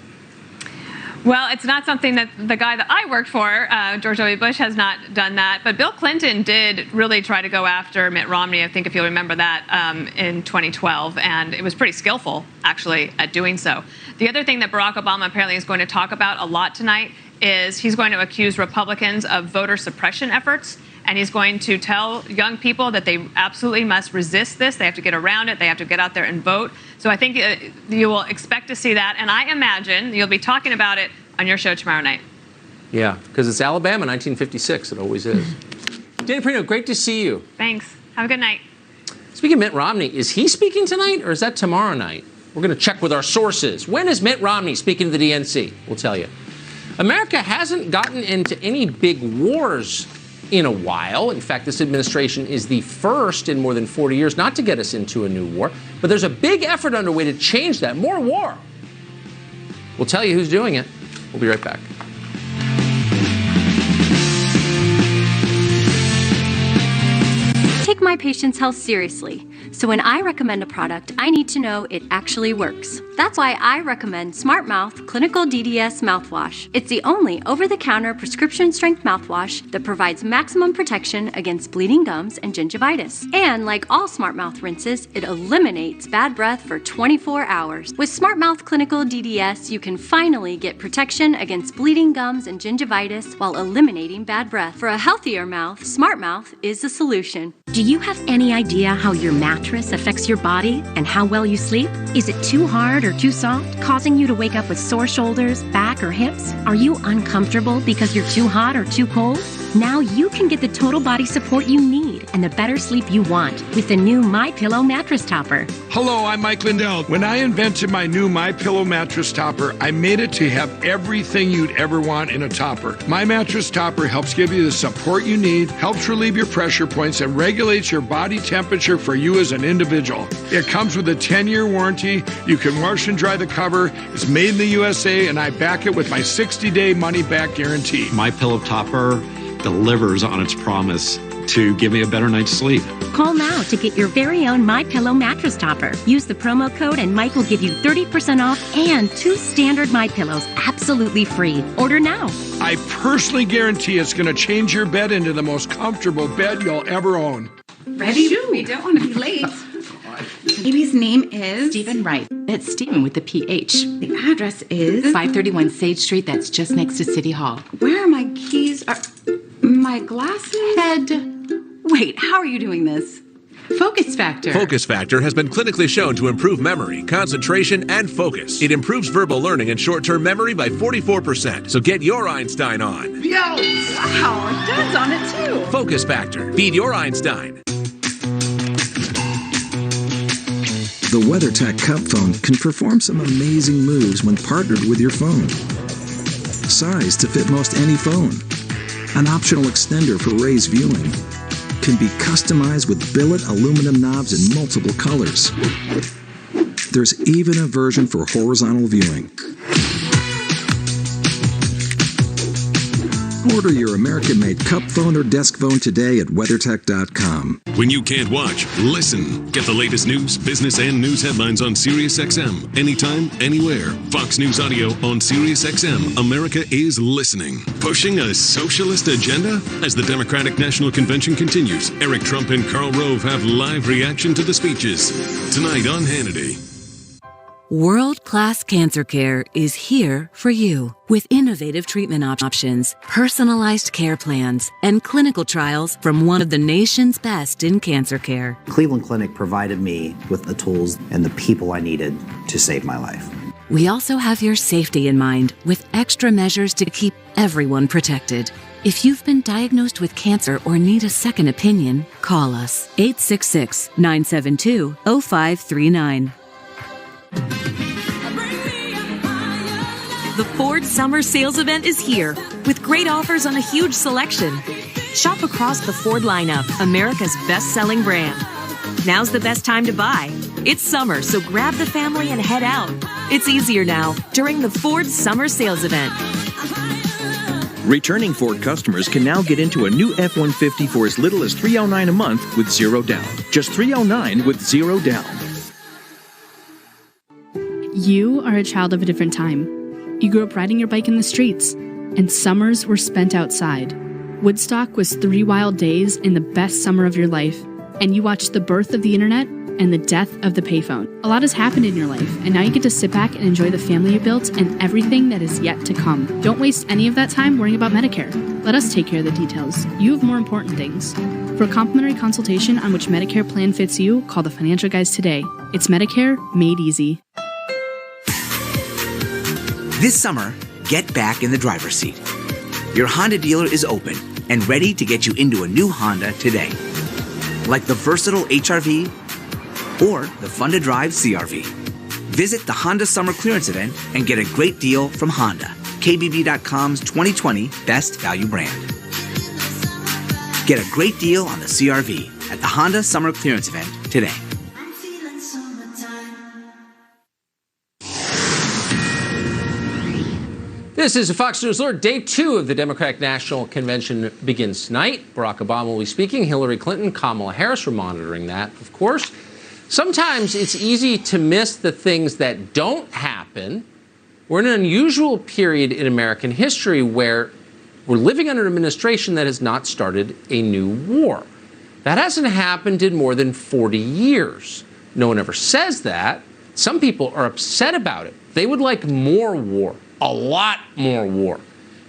Well, it's not something that the guy that I worked for, George W. Bush, has not done that. But Bill Clinton did really try to go after Mitt Romney, I think, if you'll remember that, in 2012. And it was pretty skillful, actually, at doing so. The other thing that Barack Obama apparently is going to talk about a lot tonight is he's going to accuse Republicans of voter suppression efforts. And he's going to tell young people that they absolutely must resist this. They have to get around it. They have to get out there and vote. So I think you will expect to see that. And I imagine you'll be talking about it on your show tomorrow night. Yeah, because it's Alabama 1956. It always is. Dana Perino, great to see you. Thanks. Have a good night. Speaking of Mitt Romney, is he speaking tonight or is that tomorrow night? We're going to check with our sources. When is Mitt Romney speaking to the DNC? We'll tell you. America hasn't gotten into any big wars in a while. In fact, this administration is the first in more than 40 years not to get us into a new war. But there's a big effort underway to change that. More war. We'll tell you who's doing it. We'll be right back. Take my patient's health seriously. So when I recommend a product, I need to know it actually works. That's why I recommend Smart Mouth Clinical DDS Mouthwash. It's the only over-the-counter prescription-strength mouthwash that provides maximum protection against bleeding gums and gingivitis. And like all Smart Mouth rinses, it eliminates bad breath for 24 hours. With Smart Mouth Clinical DDS, you can finally get protection against bleeding gums and gingivitis while eliminating bad breath. For a healthier mouth, Smart Mouth is the solution. Do you have any idea how your mattress affects your body and how well you sleep? Is it too hard or too soft, causing you to wake up with sore shoulders, back, or hips? Are you uncomfortable because you're too hot or too cold? Now you can get the total body support you need and the better sleep you want with the new MyPillow mattress topper. Hello, I'm Mike Lindell. When I invented my new MyPillow mattress topper, I made it to have everything you'd ever want in a topper. My mattress topper helps give you the support you need, helps relieve your pressure points, and regulates your body temperature for you as an individual. It comes with a 10-year warranty. You can wash and dry the cover. It's made in the USA, and I back it with my 60-day money-back guarantee. MyPillow topper delivers on its promise to give me a better night's sleep. Call now to get your very own MyPillow mattress topper. Use the promo code and Mike will give you 30% off and 2 standard MyPillows absolutely free. Order now. I personally guarantee it's going to change your bed into the most comfortable bed you'll ever own. Ready? We don't want to be late. Baby's name is Stephen Wright. It's Stephen with the PH. The address is 531 Sage Street. That's just next to City Hall. Where are my keys? My glasses? Wait, how are you doing this? Focus Factor. Focus Factor has been clinically shown to improve memory, concentration, and focus. It improves verbal learning and short-term memory by 44%. So get your Einstein on. Yo! Wow, Dad's on it too. Focus Factor. Beat your Einstein. The WeatherTech Cup phone can perform some amazing moves when partnered with your phone. Size to fit most any phone. An optional extender for raised viewing. Can be customized with billet aluminum knobs in multiple colors. There's even a version for horizontal viewing. Order your American-made cup phone or desk phone today at WeatherTech.com. When you can't watch, listen. Get the latest news, business, and news headlines on SiriusXM. Anytime, anywhere. Fox News Audio on SiriusXM. America is listening. Pushing a socialist agenda? As the Democratic National Convention continues, Eric Trump and Karl Rove have live reaction to the speeches. Tonight on Hannity. World-class cancer care is here for you with innovative treatment options, personalized care plans, and clinical trials from one of the nation's best in cancer care. Cleveland Clinic provided me with the tools and the people I needed to save my life. We also have your safety in mind with extra measures to keep everyone protected. If you've been diagnosed with cancer or need a second opinion, call us 866-972-0539. The Ford Summer Sales Event is here with great offers on a huge selection. Shop across the Ford lineup, America's best-selling brand. Now's the best time to buy. It's summer, so grab the family and head out. It's easier now during the Ford Summer Sales Event. Returning Ford customers can now get into a new F-150 for as little as $309 a month with zero down. Just $309 with zero down. You are a child of a different time. You grew up riding your bike in the streets, and summers were spent outside. Woodstock was 3 wild days in the best summer of your life, and you watched the birth of the internet and the death of the payphone. A lot has happened in your life, and now you get to sit back and enjoy the family you built and everything that is yet to come. Don't waste any of that time worrying about Medicare. Let us take care of the details. You have more important things. For a complimentary consultation on which Medicare plan fits you, call the Financial Guys today. It's Medicare made easy. This summer, get back in the driver's seat. Your Honda dealer is open and ready to get you into a new Honda today. Like the versatile HR-V or the fun-to-drive CR-V. Visit the Honda Summer Clearance Event and get a great deal from Honda, KBB.com's 2020 Best Value Brand. Get a great deal on the CR-V at the Honda Summer Clearance Event today. This is a Fox News Alert. Day 2 of the Democratic National Convention begins tonight. Barack Obama will be speaking. Hillary Clinton, Kamala Harris are monitoring that, of course. Sometimes it's easy to miss the things that don't happen. We're in an unusual period in American history where we're living under an administration that has not started a new war. That hasn't happened in more than 40 years. No one ever says that. Some people are upset about it. They would like more war. A lot more war.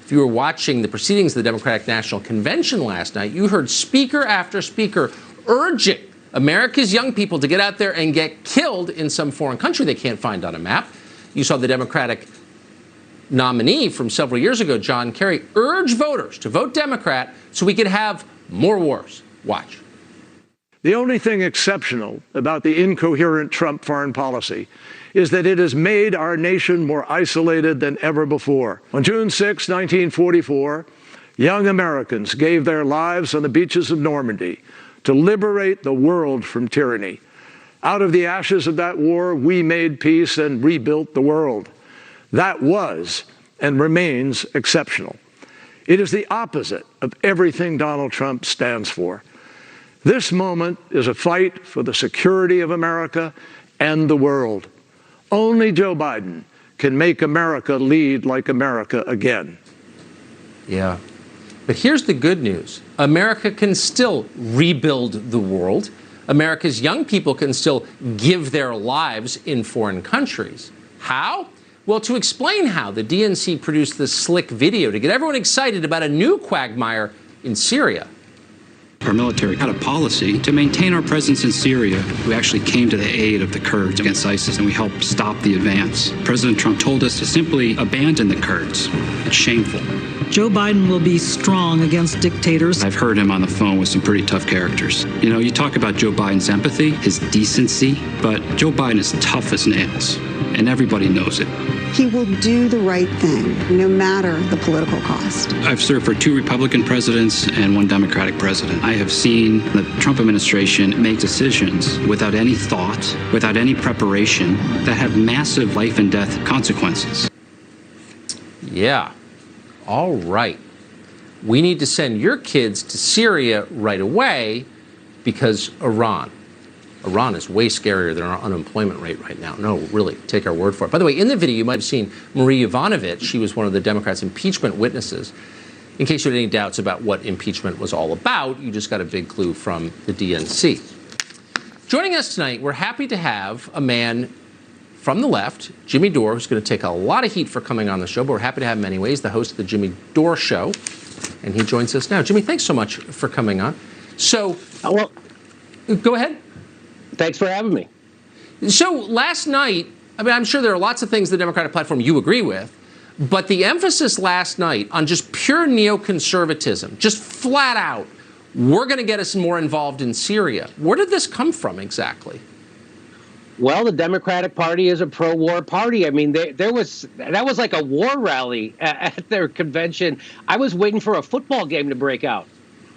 If you were watching the proceedings of the Democratic National Convention last night, you heard speaker after speaker urging America's young people to get out there and get killed in some foreign country they can't find on a map. You saw the Democratic nominee from several years ago, John Kerry, urge voters to vote Democrat so we could have more wars. Watch. The only thing exceptional about the incoherent Trump foreign policy is that it has made our nation more isolated than ever before. On June 6, 1944, young Americans gave their lives on the beaches of Normandy to liberate the world from tyranny. Out of the ashes of that war, we made peace and rebuilt the world. That was and remains exceptional. It is the opposite of everything Donald Trump stands for. This moment is a fight for the security of America and the world. Only Joe Biden can make America lead like America again. Yeah. But here's the good news. America can still rebuild the world. America's young people can still give their lives in foreign countries. How? Well, to explain how, the DNC produced this slick video to get everyone excited about a new quagmire in Syria. Our military had a policy to maintain our presence in Syria. We actually came to the aid of the Kurds against ISIS, and we helped stop the advance. President Trump told us to simply abandon the Kurds. It's shameful. Joe Biden will be strong against dictators. I've heard him on the phone with some pretty tough characters. You know, you talk about Joe Biden's empathy, his decency, but Joe Biden is tough as nails, and everybody knows it. He will do the right thing, no matter the political cost. I've served for 2 Republican presidents and 1 Democratic president. I have seen the Trump administration make decisions without any thought, without any preparation, that have massive life and death consequences. Yeah. All right. We need to send your kids to Syria right away because Iran is way scarier than our unemployment rate right now. No, really, take our word for it. By the way, in the video, you might have seen Marie Yovanovitch. She was one of the Democrats' impeachment witnesses. In case you had any doubts about what impeachment was all about, you just got a big clue from the DNC. Joining us tonight, we're happy to have a man from the left, Jimmy Dore, who's going to take a lot of heat for coming on the show, but we're happy to have him anyways, the host of the Jimmy Dore Show. And he joins us now. Jimmy, thanks so much for coming on. So, go ahead. Thanks for having me. So last night, I mean, I'm sure there are lots of things in the Democratic platform you agree with, but the emphasis last night on just pure neoconservatism, just flat out, we're going to get us more involved in Syria. Where did this come from exactly? Well, the Democratic Party is a pro-war party. I mean, that was like a war rally at their convention. I was waiting for a football game to break out.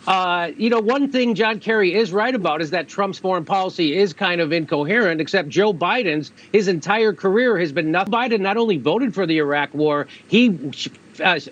One thing John Kerry is right about is that Trump's foreign policy is kind of incoherent, except Joe Biden's, his entire career has been nothing. Biden not only voted for the Iraq war, he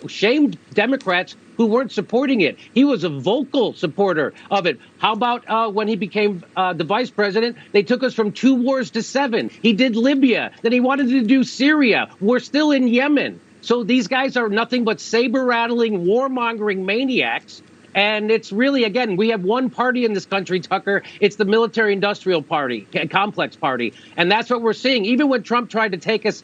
shamed Democrats who weren't supporting it. He was a vocal supporter of it. How about when he became the vice president? They took us from 2 wars to 7. He did Libya. Then he wanted to do Syria. We're still in Yemen. So these guys are nothing but saber-rattling, warmongering maniacs. And it's really, again, we have one party in this country, Tucker. It's the military-industrial party, complex party. And that's what we're seeing. Even when Trump tried to take us,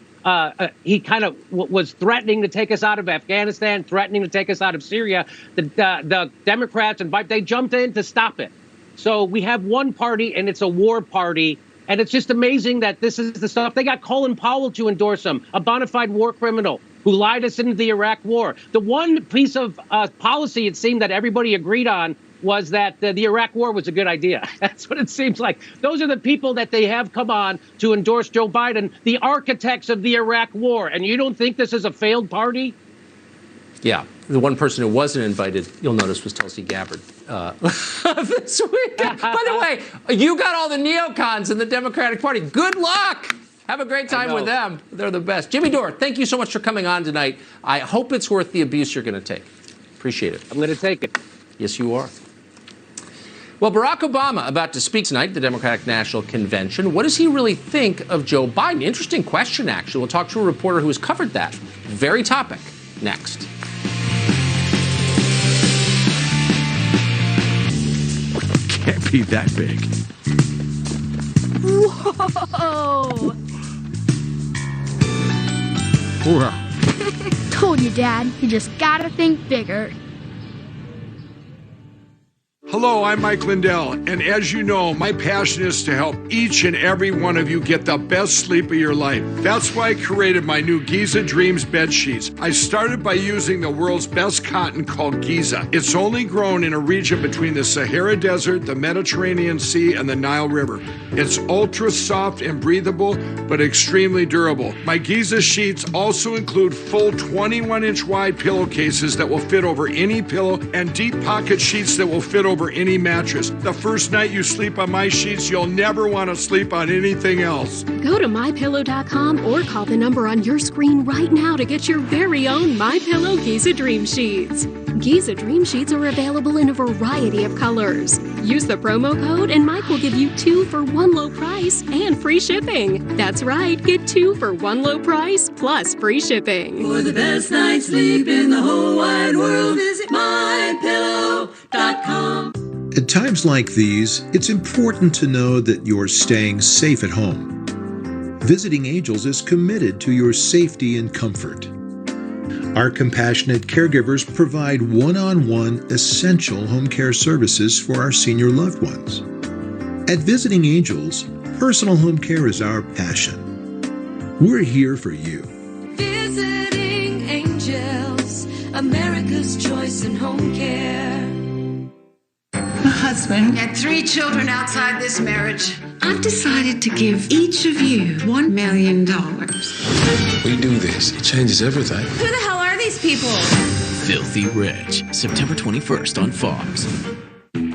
he kind of was threatening to take us out of Afghanistan, threatening to take us out of Syria. The Democrats and they jumped in to stop it. So we have one party, and it's a war party. And it's just amazing that this is the stuff. They got Colin Powell to endorse him, a bona fide war criminal who lied us into the Iraq war. The one piece of policy it seemed that everybody agreed on was that the Iraq war was a good idea. That's what it seems like. Those are the people that they have come on to endorse Joe Biden, the architects of the Iraq war. And you don't think this is a failed party? Yeah. The one person who wasn't invited, you'll notice, was Tulsi Gabbard this week. By the way, you got all the neocons in the Democratic Party. Good luck. Have a great time with them. They're the best. Jimmy Dore, thank you so much for coming on tonight. I hope it's worth the abuse you're going to take. Appreciate it. I'm going to take it. Yes, you are. Well, Barack Obama about to speak tonight at the Democratic National Convention. What does he really think of Joe Biden? Interesting question, actually. We'll talk to a reporter who has covered that very topic next. Can't be that big. Whoa! Told you, Dad. You just gotta think bigger. Hello, I'm Mike Lindell, and as you know, my passion is to help each and every one of you get the best sleep of your life. That's why I created my new Giza Dreams bed sheets. I started by using the world's best cotton called Giza. It's only grown in a region between the Sahara Desert, the Mediterranean Sea, and the Nile River. It's ultra soft and breathable, but extremely durable. My Giza sheets also include full 21-inch wide pillowcases that will fit over any pillow and deep pocket sheets that will fit over any mattress. The first night you sleep on my sheets, you'll never want to sleep on anything else. Go to MyPillow.com or call the number on your screen right now to get your very own MyPillow Giza Dream Sheets. Giza Dream Sheets are available in a variety of colors. Use the promo code and Mike will give you 2 for 1 low price and free shipping. That's right, get 2 for 1 low price plus free shipping. For the best night's sleep in the whole wide world, visit MyPillow.com. At times like these, it's important to know that you're staying safe at home. Visiting Angels is committed to your safety and comfort. Our compassionate caregivers provide one-on-one essential home care services for our senior loved ones. At Visiting Angels, personal home care is our passion. We're here for you. Visiting Angels, America's choice in home care. My husband had 3 children outside this marriage. I've decided to give each of you $1 million. We do this. It changes everything. Who the hell are these people? Filthy Rich, September 21st on Fox.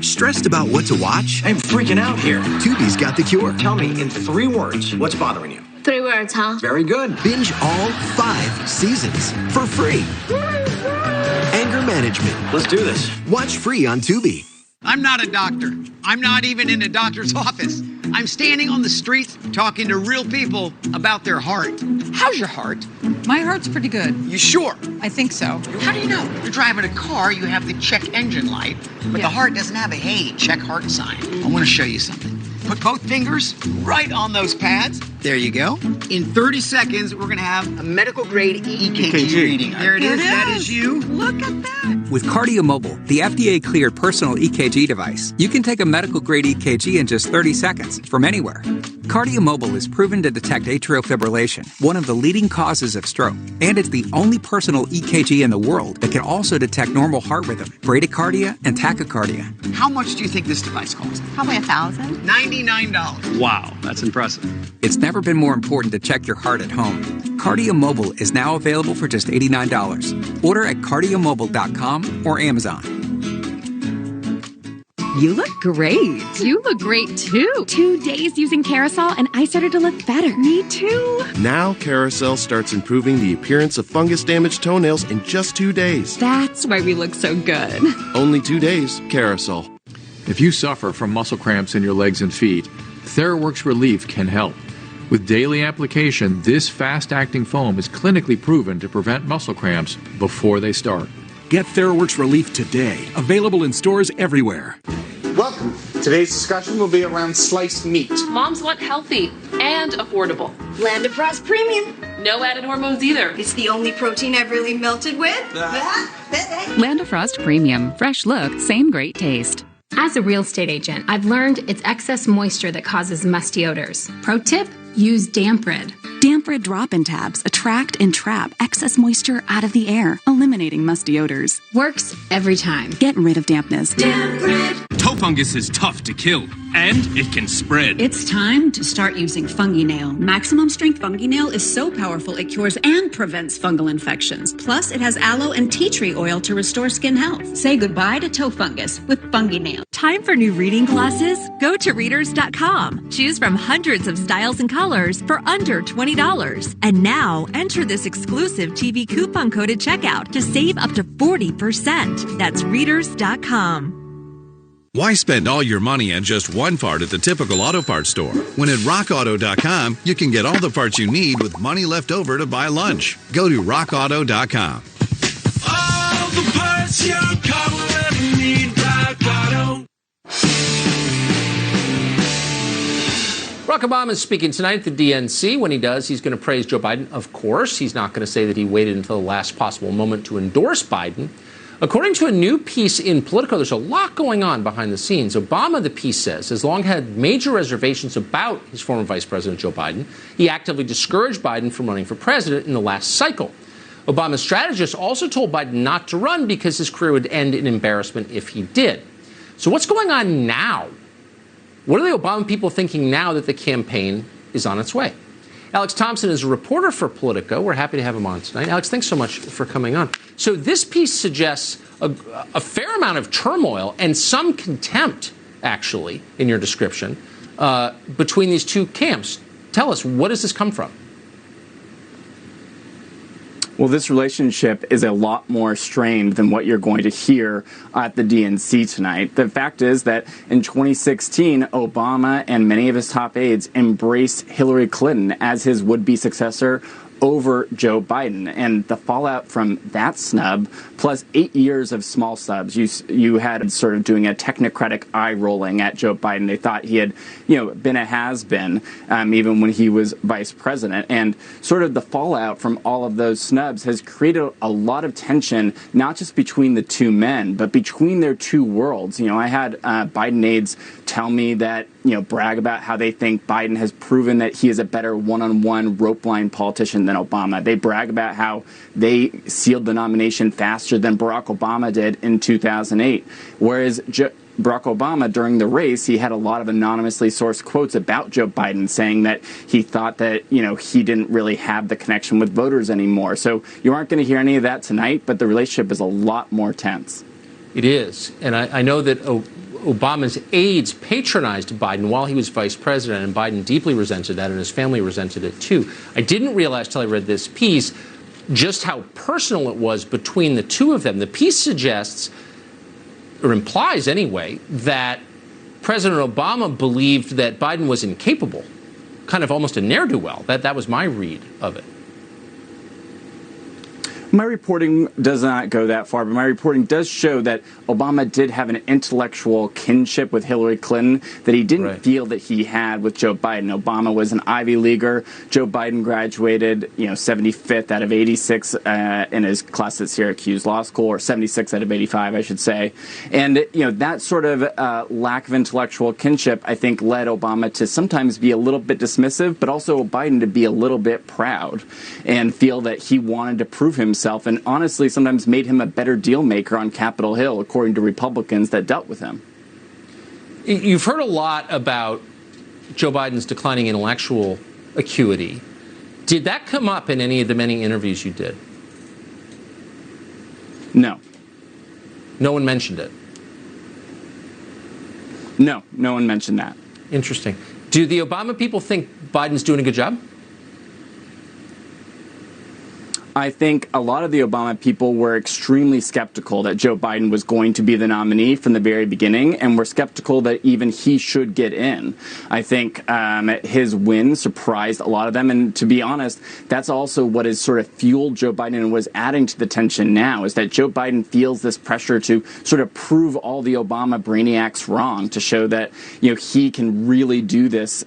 Stressed about what to watch? I'm freaking out here. Tubi's got the cure. Tell me in 3 words, what's bothering you? 3 words, huh? Very good. Binge all 5 seasons for free. Anger management. Let's do this. Watch free on Tubi. I'm not a doctor. I'm not even in a doctor's office. I'm standing on the streets talking to real people about their heart. How's your heart? My heart's pretty good. You sure? I think so. How do you know? You're driving a car, you have the check engine light, but the heart doesn't have a hey, check heart sign. I want to show you something. Put both fingers right on those pads. There you go. In 30 seconds, we're going to have a medical grade EKG reading. There it is. That is you. Look at that. With Cardio Mobile, the FDA-cleared personal EKG device, you can take a medical-grade EKG in just 30 seconds from anywhere. Cardio Mobile is proven to detect atrial fibrillation, one of the leading causes of stroke. And it's the only personal EKG in the world that can also detect normal heart rhythm, bradycardia, and tachycardia. How much do you think this device costs? Probably $1,000. $99. Wow, that's impressive. It's never been more important to check your heart at home. Cardio Mobile is now available for just $89. Order at cardiomobile.com or Amazon. You look great. You look great too. 2 days using Carousel and I started to look better. Me too. Now Carousel starts improving the appearance of fungus-damaged toenails in just 2 days. That's why we look so good. Only 2 days, Carousel. If you suffer from muscle cramps in your legs and feet, TheraWorks Relief can help. With daily application, this fast-acting foam is clinically proven to prevent muscle cramps before they start. Get TheraWorks Relief today. Available in stores everywhere. Welcome. Today's discussion will be around sliced meat. Moms want healthy and affordable. Landa Frost Premium. No added hormones either. It's the only protein I've really melted with. Landa Frost Premium. Fresh look, same great taste. As a real estate agent, I've learned it's excess moisture that causes musty odors. Pro tip, use Damp Rid. Damp Rid drop-in tabs attract and trap excess moisture out of the air, eliminating musty odors. Works every time. Get rid of dampness. Damp Rid. Toe fungus is tough to kill, and it can spread. It's time to start using FungiNail. Maximum Strength FungiNail is so powerful it cures and prevents fungal infections. Plus, it has aloe and tea tree oil to restore skin health. Say goodbye to toe fungus with FungiNail. Time for new reading glasses? Go to readers.com. Choose from hundreds of styles and colors for under $20. And now, enter this exclusive TV coupon code at checkout to save up to 40%. That's readers.com. Why spend all your money on just one part at the typical auto parts store? When at rockauto.com, you can get all the parts you need with money left over to buy lunch. Go to rockauto.com. All the parts your car will ever need, Rock Auto. Barack Obama is speaking tonight at the DNC. When he does, he's going to praise Joe Biden. Of course, he's not going to say that he waited until the last possible moment to endorse Biden. According to a new piece in Politico, there's a lot going on behind the scenes. Obama, the piece says, has long had major reservations about his former Vice President Joe Biden. He actively discouraged Biden from running for president in the last cycle. Obama's strategist also told Biden not to run because his career would end in embarrassment if he did. So what's going on now? What are the Obama people thinking now that the campaign is on its way? Alex Thompson is a reporter for Politico. We're happy to have him on tonight. Alex, thanks so much for coming on. So this piece suggests a fair amount of turmoil and some contempt, actually, in your description, between these two camps. Tell us, what does this come from? Well, this relationship is a lot more strained than what you're going to hear at the DNC tonight. The fact is that in 2016, Obama and many of his top aides embraced Hillary Clinton as his would-be successor over Joe Biden. And the fallout from that snub, plus 8 years of small snubs, you had sort of doing a technocratic eye rolling at Joe Biden. They thought he had, been a has-been, even when he was vice president. And sort of the fallout from all of those snubs has created a lot of tension, not just between the two men, but between their two worlds. I had Biden aides tell me that, brag about how they think Biden has proven that he is a better one-on-one rope line politician than Obama. They brag about how they sealed the nomination faster than Barack Obama did in 2008. Whereas Barack Obama, during the race, he had a lot of anonymously sourced quotes about Joe Biden saying that he thought that, he didn't really have the connection with voters anymore. So you aren't going to hear any of that tonight, but the relationship is a lot more tense. It is. And I know that Obama's aides patronized Biden while he was vice president, and Biden deeply resented that, and his family resented it too. I didn't realize till I read this piece just how personal it was between the two of them. The piece suggests, or implies anyway, that President Obama believed that Biden was incapable, kind of almost a ne'er-do-well. That was my read of it. My reporting does not go that far, but my reporting does show that Obama did have an intellectual kinship with Hillary Clinton that he didn't feel that he had with Joe Biden. Obama was an Ivy Leaguer. Joe Biden graduated, 75th out of 86 in his class at Syracuse Law School, or 76 out of 85, I should say. And, that sort of lack of intellectual kinship, I think, led Obama to sometimes be a little bit dismissive, but also Biden to be a little bit proud and feel that he wanted to prove himself, and honestly sometimes made him a better deal maker on Capitol Hill, according to Republicans that dealt with him. You've heard a lot about Joe Biden's declining intellectual acuity. Did that come up in any of the many interviews you did? No. No one mentioned it? No one mentioned that. Interesting. Do the Obama people think Biden's doing a good job? I think a lot of the Obama people were extremely skeptical that Joe Biden was going to be the nominee from the very beginning, and were skeptical that even he should get in. I think his win surprised a lot of them, and to be honest, that's also what has sort of fueled Joe Biden and was adding to the tension now, is that Joe Biden feels this pressure to sort of prove all the Obama brainiacs wrong, to show that he can really do this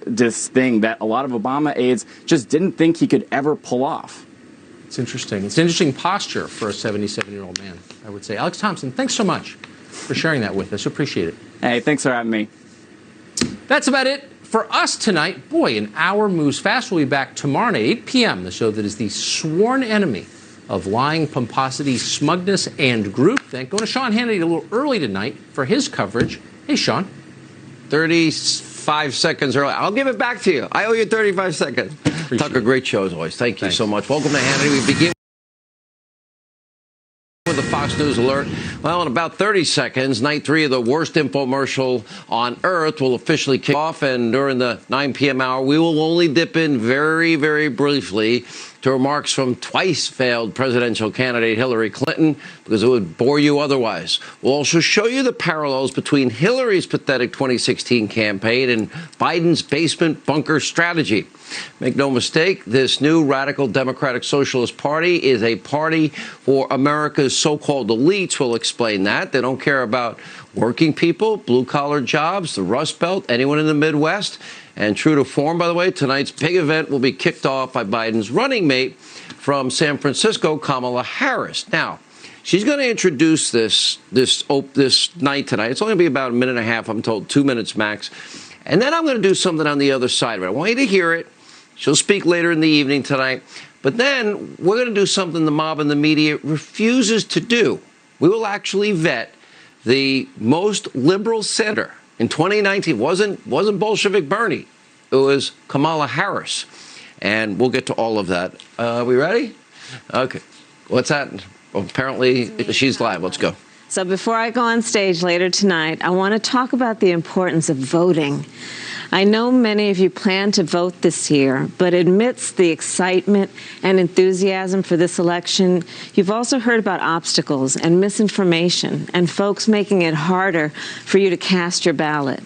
thing that a lot of Obama aides just didn't think he could ever pull off. It's interesting. It's an interesting posture for a 77-year-old man, I would say. Alex Thompson, thanks so much for sharing that with us. Appreciate it. Hey, thanks for having me. That's about it for us tonight. Boy, an hour moves fast. We'll be back tomorrow night, 8 p.m., the show that is the sworn enemy of lying, pomposity, smugness, and groupthink. Going to Sean Hannity a little early tonight for his coverage. Hey, Sean. 35 seconds early. I'll give it back to you. I owe you 35 seconds. Tucker, great show as always. Thank you so much. Welcome to Hannity. We begin with the Fox News alert. Well, in about 30 seconds, night 3 of the worst infomercial on earth will officially kick off, and during the 9 p.m. hour, we will only dip in very, very briefly to remarks from twice-failed presidential candidate Hillary Clinton, because it would bore you otherwise. We'll also show you the parallels between Hillary's pathetic 2016 campaign and Biden's basement bunker strategy. Make no mistake, this new radical Democratic Socialist Party is a party for America's so-called elites. We'll explain that. They don't care about working people, blue-collar jobs, the Rust Belt, anyone in the Midwest. And true to form, by the way, tonight's big event will be kicked off by Biden's running mate from San Francisco, Kamala Harris. Now, she's going to introduce this night tonight. It's only going to be about a minute and a half, I'm told, 2 minutes max. And then I'm going to do something on the other side of it. I want you to hear it. She'll speak later in the evening tonight. But then we're going to do something the mob and the media refuses to do. We will actually vet the most liberal senator in 2019. Wasn't Bolshevik Bernie. It was Kamala Harris. And we'll get to all of that. Are we ready? Okay. What's that? Well, apparently she's live. Let's go. So before I go on stage later tonight, I want to talk about the importance of voting. I know many of you plan to vote this year, but amidst the excitement and enthusiasm for this election, you've also heard about obstacles and misinformation and folks making it harder for you to cast your ballot.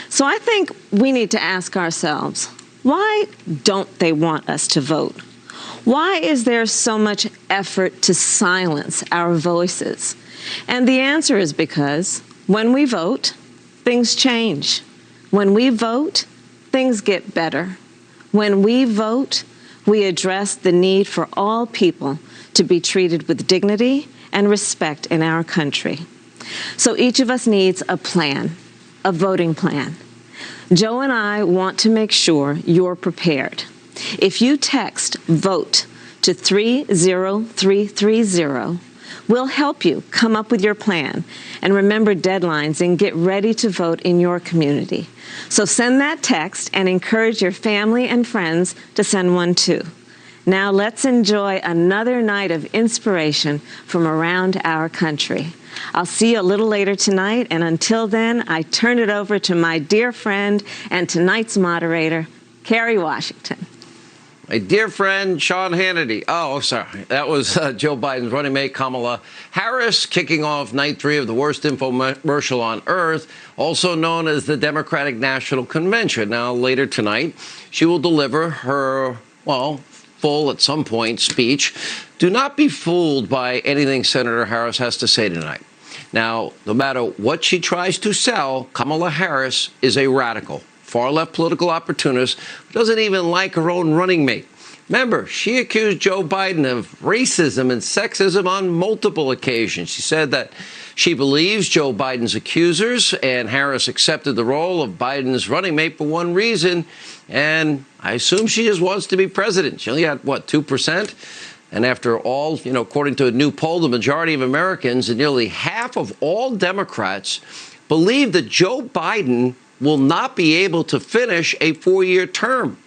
So I think we need to ask ourselves, why don't they want us to vote? Why is there so much effort to silence our voices? And the answer is because when we vote, things change. When we vote, things get better. When we vote, we address the need for all people to be treated with dignity and respect in our country. So each of us needs a plan, a voting plan. Joe and I want to make sure you're prepared. If you text VOTE to 30330, we'll help you come up with your plan and remember deadlines and get ready to vote in your community. So send that text and encourage your family and friends to send one too. Now let's enjoy another night of inspiration from around our country. I'll see you a little later tonight, and until then, I turn it over to my dear friend and tonight's moderator, Kerry Washington. My dear friend, Sean Hannity. Oh, sorry. That was Joe Biden's running mate, Kamala Harris, kicking off night 3 of the worst infomercial on earth, also known as the Democratic National Convention. Now, later tonight, she will deliver her, full at some point speech. Do not be fooled by anything Senator Harris has to say tonight. Now, no matter what she tries to sell, Kamala Harris is a radical, far-left political opportunist who doesn't even like her own running mate. Remember, she accused Joe Biden of racism and sexism on multiple occasions. She said that she believes Joe Biden's accusers, and Harris accepted the role of Biden's running mate for one reason, and I assume she just wants to be president. She only got, 2%? And after all, according to a new poll, the majority of Americans and nearly half of all Democrats believe that Joe Biden will not be able to finish a 4-year term.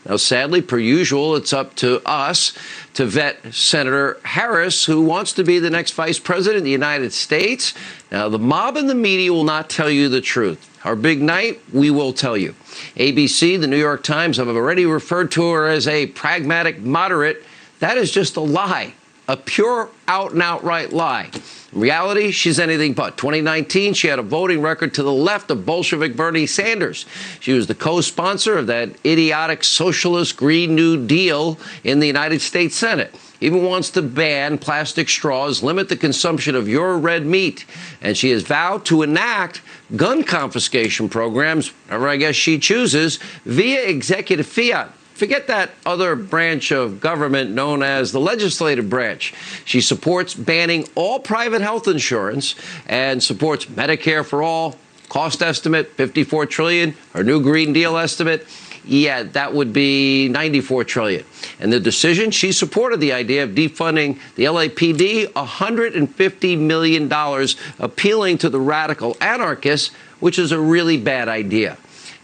Now, sadly, per usual, it's up to us to vet Senator Harris, who wants to be the next vice president of the United States. Now, the mob and the media will not tell you the truth. Our big night, we will tell you. ABC, the New York Times, have already referred to her as a pragmatic moderate. That is just a lie, a pure out and outright lie. In reality, she's anything but. 2019, she had a voting record to the left of Bolshevik Bernie Sanders. She was the co-sponsor of that idiotic socialist Green New Deal in the United States Senate. Even wants to ban plastic straws, limit the consumption of your red meat. And she has vowed to enact gun confiscation programs, whenever I guess she chooses, via executive fiat. Forget that other branch of government known as the legislative branch. She supports banning all private health insurance and supports Medicare for all. Cost estimate, $54 trillion. Her new Green Deal estimate, that would be $94 trillion. And the decision, she supported the idea of defunding the LAPD, $150 million, appealing to the radical anarchists, which is a really bad idea.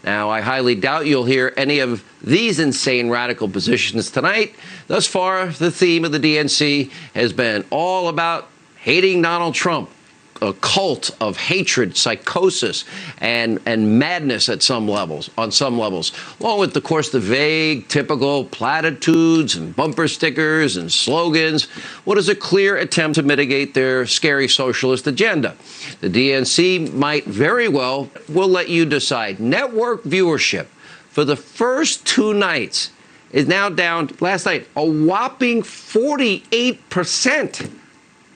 Now, I highly doubt you'll hear any of these insane radical positions tonight. Thus far, the theme of the DNC has been all about hating Donald Trump, a cult of hatred, psychosis, and madness on some levels, along with, of course, the vague, typical platitudes and bumper stickers and slogans. What is a clear attempt to mitigate their scary socialist agenda? The DNC might very well, we'll let you decide. Network viewership for the first 2 nights is now down, last night, a whopping 48%.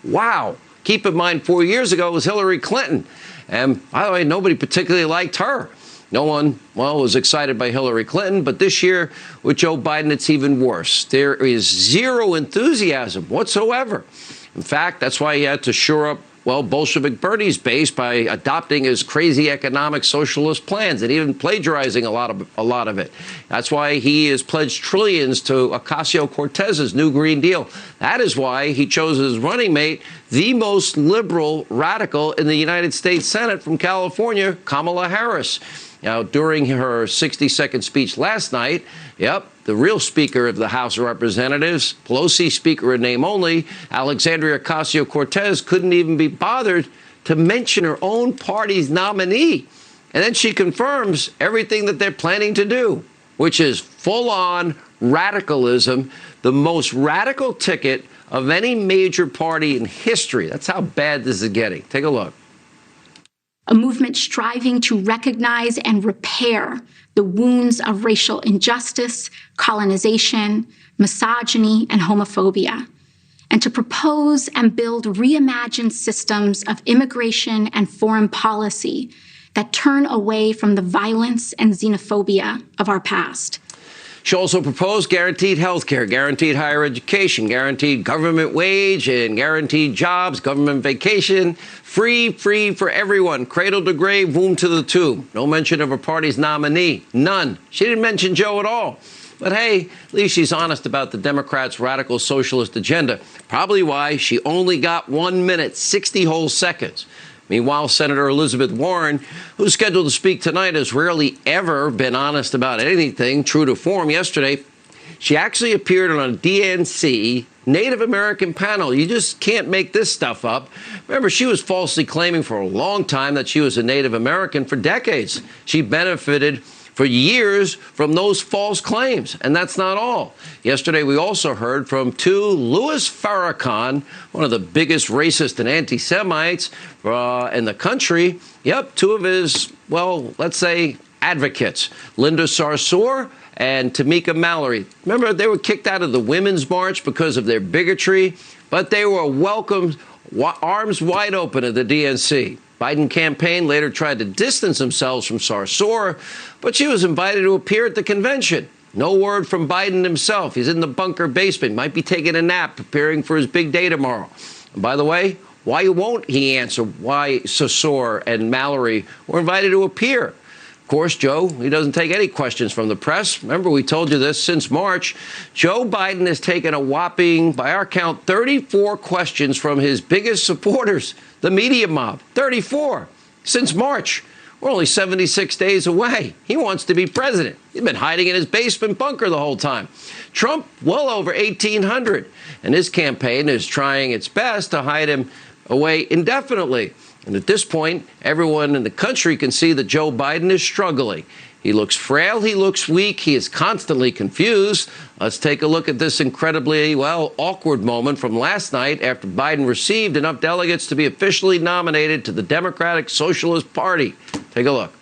Wow. Keep in mind, 4 years ago, it was Hillary Clinton. And by the way, nobody particularly liked her. No one, was excited by Hillary Clinton. But this year, with Joe Biden, it's even worse. There is zero enthusiasm whatsoever. In fact, that's why he had to shore up, Bolshevik Bernie's base by adopting his crazy economic socialist plans and even plagiarizing a lot of it. That's why he has pledged trillions to Ocasio-Cortez's new Green Deal. That is why he chose his running mate, the most liberal radical in the United States Senate from California, Kamala Harris. Now, during her 60-second speech last night, the real Speaker of the House of Representatives, Pelosi Speaker in name only, Alexandria Ocasio-Cortez, couldn't even be bothered to mention her own party's nominee. And then she confirms everything that they're planning to do, which is full-on radicalism, the most radical ticket of any major party in history. That's how bad this is getting. Take a look. A movement striving to recognize and repair the wounds of racial injustice, colonization, misogyny, and homophobia, and to propose and build reimagined systems of immigration and foreign policy that turn away from the violence and xenophobia of our past. She also proposed guaranteed health care, guaranteed higher education, guaranteed government wage and guaranteed jobs, government vacation, free for everyone, cradle to grave, womb to the tomb. No mention of her party's nominee, none. She didn't mention Joe at all. But hey, at least she's honest about the Democrats' radical socialist agenda. Probably why she only got 1 minute, 60 whole seconds. Meanwhile, Senator Elizabeth Warren, who's scheduled to speak tonight, has rarely ever been honest about anything, true to form. Yesterday, she actually appeared on a DNC Native American panel. You just can't make this stuff up. Remember, she was falsely claiming for a long time that she was a Native American for decades. She benefited for years from those false claims. And that's not all. Yesterday, we also heard from Louis Farrakhan, one of the biggest racist and anti-Semites in the country. Yep, 2 of his, let's say, advocates, Linda Sarsour and Tamika Mallory. Remember, they were kicked out of the Women's March because of their bigotry, but they were welcomed arms wide open at the DNC. Biden campaign later tried to distance themselves from Sarsour, but she was invited to appear at the convention. No word from Biden himself. He's in the bunker basement, might be taking a nap, preparing for his big day tomorrow. And by the way, why won't he answer why Sarsour and Mallory were invited to appear? Of course, Joe, he doesn't take any questions from the press. Remember, we told you this since March. Joe Biden has taken a whopping, by our count, 34 questions from his biggest supporters, the media mob. 34 since March. We're only 76 days away. He wants to be president. He's been hiding in his basement bunker the whole time. Trump, well over 1,800. And his campaign is trying its best to hide him away indefinitely. And at this point, everyone in the country can see that Joe Biden is struggling. He looks frail. He looks weak. He is constantly confused. Let's take a look at this incredibly, awkward moment from last night after Biden received enough delegates to be officially nominated to the Democratic Socialist Party. Take a look.